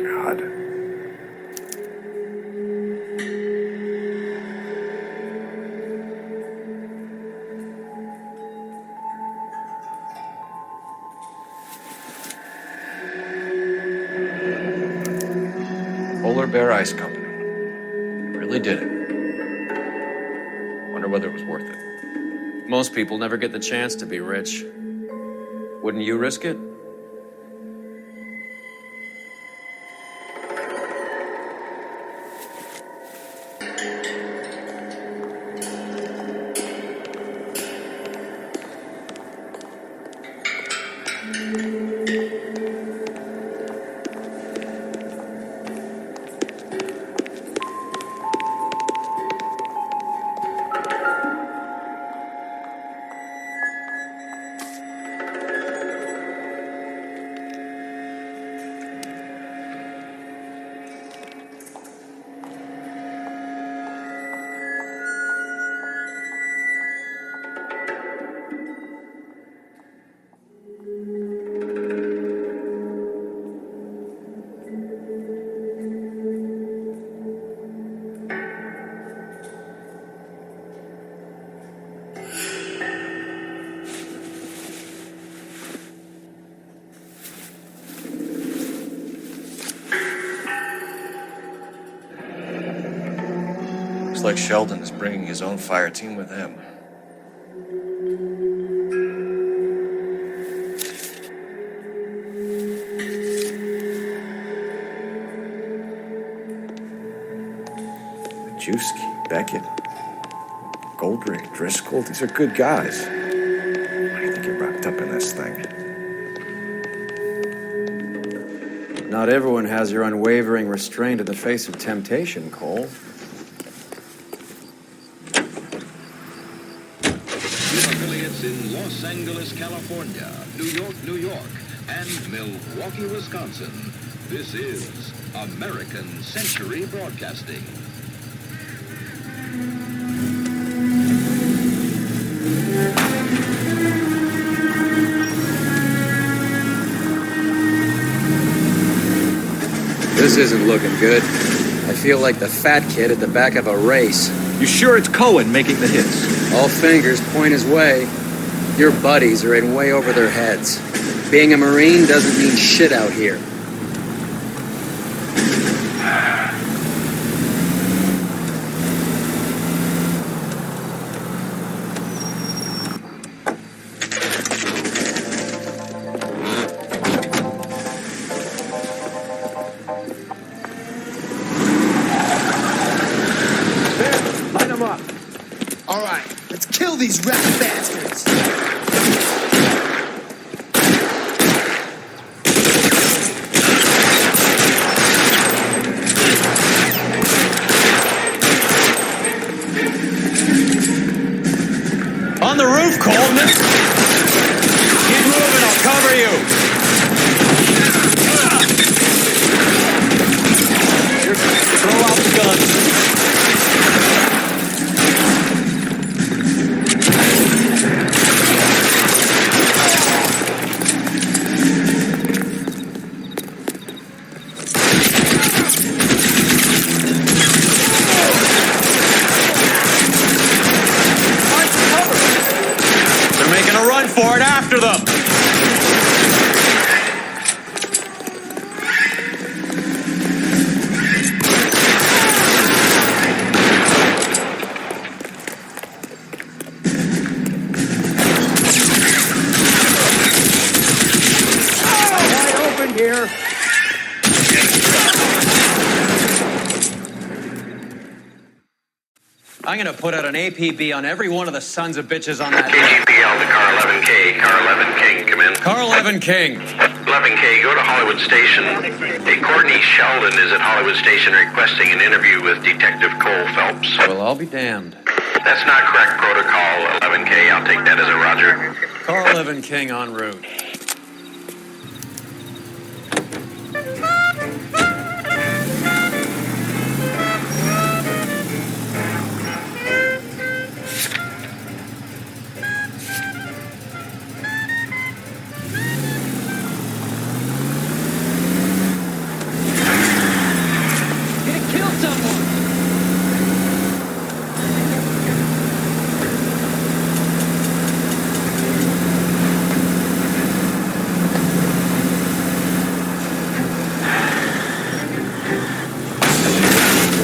[SPEAKER 3] God. Polar Bear Ice Company. Really did it. Wonder whether it was worth it.
[SPEAKER 2] Most people never get the chance to be rich. Wouldn't you risk it?
[SPEAKER 3] Looks like Sheldon is bringing his own fire team with him. Majewski, Beckett, Goldrick, Driscoll, these are good guys. Why do you think you're wrapped up in this thing?
[SPEAKER 2] Not everyone has your unwavering restraint in the face of temptation, Cole.
[SPEAKER 23] With affiliates in Los Angeles, California, New York, and Milwaukee, Wisconsin, this is American Century Broadcasting.
[SPEAKER 9] This isn't looking good. I feel like the fat kid at the back of a race.
[SPEAKER 3] You sure it's Cohen making the hits?
[SPEAKER 9] All fingers point his way. Your buddies are in way over their heads. Being a Marine doesn't mean shit out here.
[SPEAKER 7] Line them up. All right, let's kill these rat bastards.
[SPEAKER 2] On the roof, Coleman! Keep moving, I'll cover you! Here, throw out the guns. They're making a run for it after them!
[SPEAKER 7] Wide open here.
[SPEAKER 2] I'm gonna put out an APB on every one of the sons of bitches on that.
[SPEAKER 24] KGPL to Car 11K. Car 11 King, come in.
[SPEAKER 2] Car 11 King.
[SPEAKER 24] 11K, go to Hollywood Station. Hey, Courtney Sheldon is at Hollywood Station requesting an interview with Detective Cole Phelps.
[SPEAKER 2] Well, I'll be damned.
[SPEAKER 24] That's not correct protocol, 11K. I'll take that as a roger.
[SPEAKER 2] Car 11 King en route.
[SPEAKER 7] Kill someone.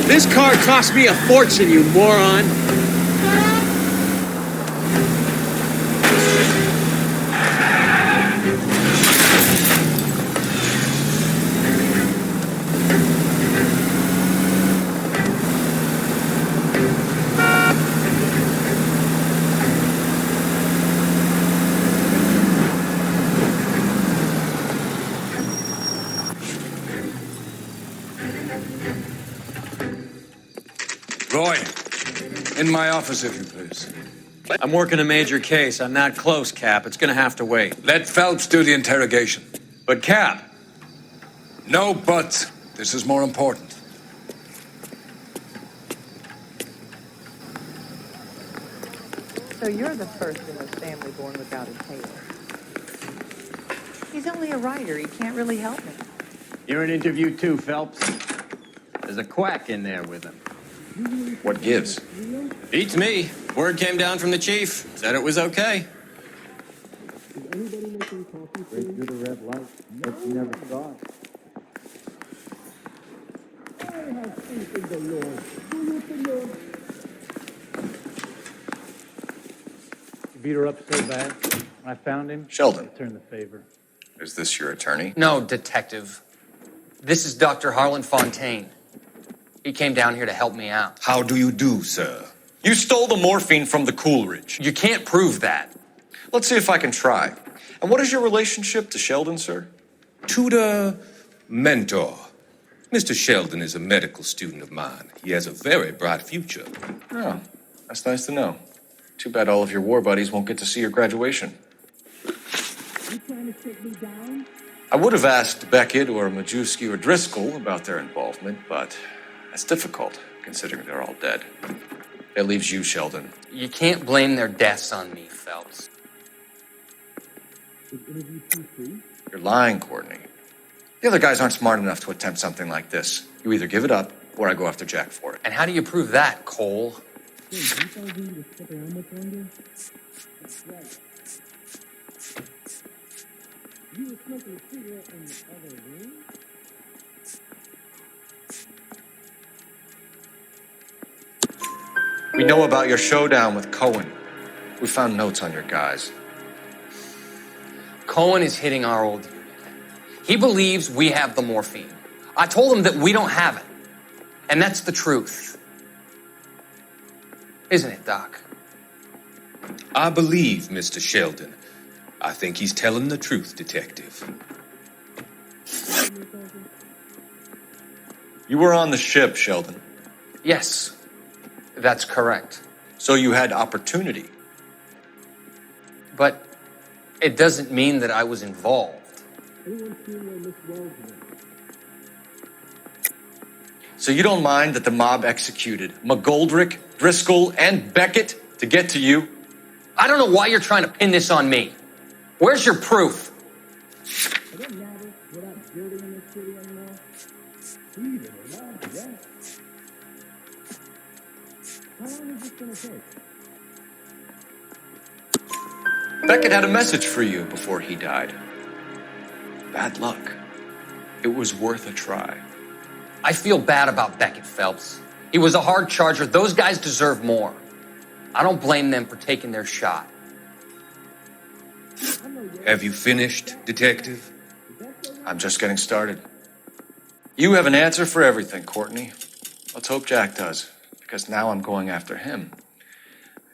[SPEAKER 9] This car cost me a fortune, you moron.
[SPEAKER 4] Roy, in my office, if you please.
[SPEAKER 2] I'm working a major case. I'm not close, Cap. It's gonna have to wait.
[SPEAKER 4] Let Phelps do the interrogation.
[SPEAKER 2] But, Cap.
[SPEAKER 4] No buts. This is more important.
[SPEAKER 5] So you're the first in this family born without a tail. He's only a writer. He can't really help me.
[SPEAKER 13] You're an interview too, Phelps. There's a quack in there with him.
[SPEAKER 3] What gives?
[SPEAKER 13] Beats me. Word came down from the chief. Said it was okay.
[SPEAKER 7] Break through the red light, but you never saw it. I have faith in the Lord. Do you, Senor? You beat her up so bad. When I found him,
[SPEAKER 3] Sheldon.
[SPEAKER 7] Turn the favor.
[SPEAKER 3] Is this your attorney?
[SPEAKER 15] No, detective. This is Dr. Harlan Fontaine.
[SPEAKER 13] He came down here to help me out.
[SPEAKER 6] How do you do, sir? You stole the morphine from the Coolidge.
[SPEAKER 13] You can't prove that.
[SPEAKER 3] Let's see if I can try. And what is your relationship to Sheldon, sir?
[SPEAKER 12] Tutor, mentor. Mr. Sheldon is a medical student of mine. He has a very bright future.
[SPEAKER 3] Oh, that's nice to know. Too bad all of your war buddies won't get to see your graduation.
[SPEAKER 7] You trying to take me down?
[SPEAKER 3] I would have asked Beckett or Majewski or Driscoll about their involvement, but that's difficult, considering they're all dead. It leaves you, Sheldon.
[SPEAKER 13] You can't blame their deaths on me, Phelps.
[SPEAKER 7] Is interview too free?
[SPEAKER 3] You're lying, Courtney. The other guys aren't smart enough to attempt something like this. You either give it up, or I go after Jack for it.
[SPEAKER 13] And how do you prove that, Cole?
[SPEAKER 7] Hey, you guys need to stick around much longer? That's right. You were smoking a cigarette in the other room?
[SPEAKER 3] We know about your showdown with Cohen. We found notes on your guys.
[SPEAKER 13] Cohen is hitting our old unit. He believes we have the morphine. I told him that we don't have it. And that's the truth. Isn't it, Doc?
[SPEAKER 12] I believe Mr. Sheldon. I think he's telling the truth, Detective.
[SPEAKER 3] You were on the ship, Sheldon.
[SPEAKER 13] Yes, that's correct.
[SPEAKER 3] So you had opportunity.
[SPEAKER 13] But it doesn't mean that I was involved.
[SPEAKER 7] Anyone seen where Miss Wells went?
[SPEAKER 3] So you don't mind that the mob executed McGoldrick, Driscoll, and Beckett to get to you?
[SPEAKER 13] I don't know why you're trying to pin this on me. Where's your proof?
[SPEAKER 7] It doesn't matter. We're not building in this city anymore. Even around that. How long is this gonna take?
[SPEAKER 3] Beckett had a message for you before he died. Bad luck. It was worth a try.
[SPEAKER 13] I feel bad about Beckett, Phelps. He was a hard charger. Those guys deserve more. I don't blame them for taking their shot.
[SPEAKER 12] Have you finished, Detective?
[SPEAKER 3] I'm just getting started. You have an answer for everything, Courtney. Let's hope Jack does, because now I'm going after him.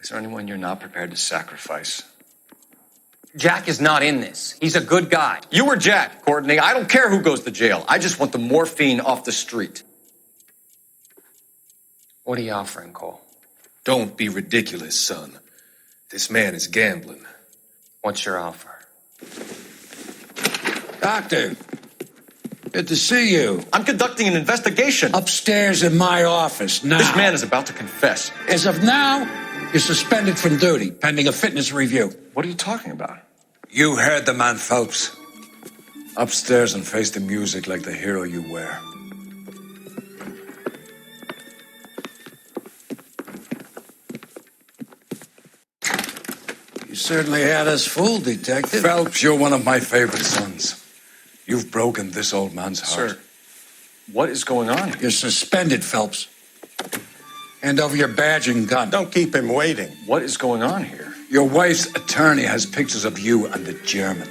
[SPEAKER 3] Is there anyone you're not prepared to sacrifice?
[SPEAKER 13] Jack is not in this. He's a good guy.
[SPEAKER 3] You were Jack, Courtney. I don't care who goes to jail. I just want the morphine off the street.
[SPEAKER 13] What are you offering, Cole?
[SPEAKER 12] Don't be ridiculous, son. This man is gambling.
[SPEAKER 13] What's your offer?
[SPEAKER 22] Doctor, good to see you.
[SPEAKER 3] I'm conducting an investigation.
[SPEAKER 22] Upstairs in my office now.
[SPEAKER 3] This man is about to confess.
[SPEAKER 22] As of now, you're suspended from duty, pending a fitness review.
[SPEAKER 3] What are you talking about?
[SPEAKER 22] You heard the man, Phelps. Upstairs and face the music like the hero you were. You certainly had us fooled, Detective. Phelps, you're one of my favorite sons. You've broken this old man's heart.
[SPEAKER 3] Sir, what is going on here?
[SPEAKER 22] You're suspended, Phelps. Hand over your badge and gun.
[SPEAKER 8] Don't keep him waiting.
[SPEAKER 3] What is going on here?
[SPEAKER 22] Your wife's attorney has pictures of you and the German.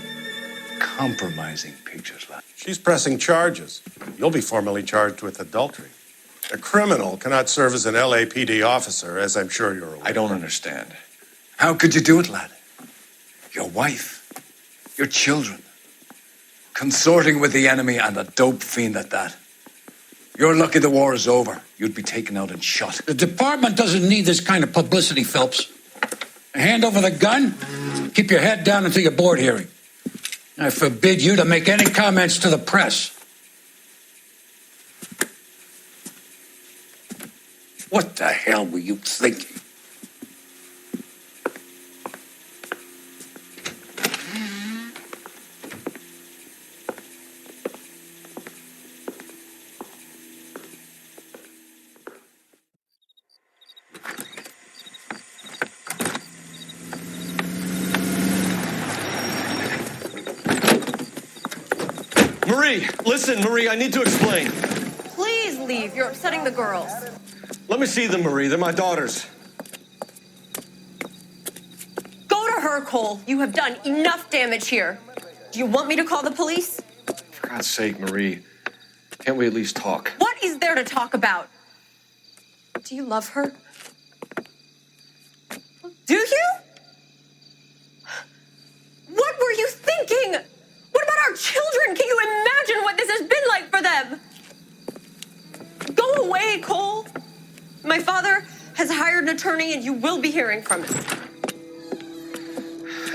[SPEAKER 22] Compromising pictures, lad.
[SPEAKER 8] She's pressing charges. You'll be formally charged with adultery. A criminal cannot serve as an LAPD officer, as I'm sure you're aware.
[SPEAKER 3] I don't understand.
[SPEAKER 22] How could you do it, lad? Your wife, your children, consorting with the enemy and a dope fiend at that. You're lucky the war is over. You'd be taken out and shot. The department doesn't need this kind of publicity, Phelps. Hand over the gun, keep your head down until your board hearing. I forbid you to make any comments to the press. What the hell were you thinking?
[SPEAKER 3] Marie, listen, Marie, I need to explain.
[SPEAKER 15] Please leave. You're upsetting the girls.
[SPEAKER 3] Let me see them, Marie. They're my daughters.
[SPEAKER 15] Go to her, Cole. You have done enough damage here. Do you want me to call the police?
[SPEAKER 3] For God's sake, Marie, can't we at least talk?
[SPEAKER 15] What is there to talk about? Do you love her? Do you? What were you thinking? What about our children? Can you imagine what this has been like for them? Go away, Cole. My father has hired an attorney and you will be hearing from him.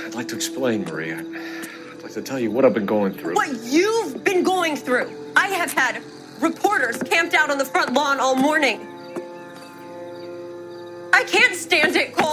[SPEAKER 3] I'd like to explain, Marie. I'd like to tell you what I've been going through.
[SPEAKER 15] What you've been going through. I have had reporters camped out on the front lawn all morning. I can't stand it, Cole.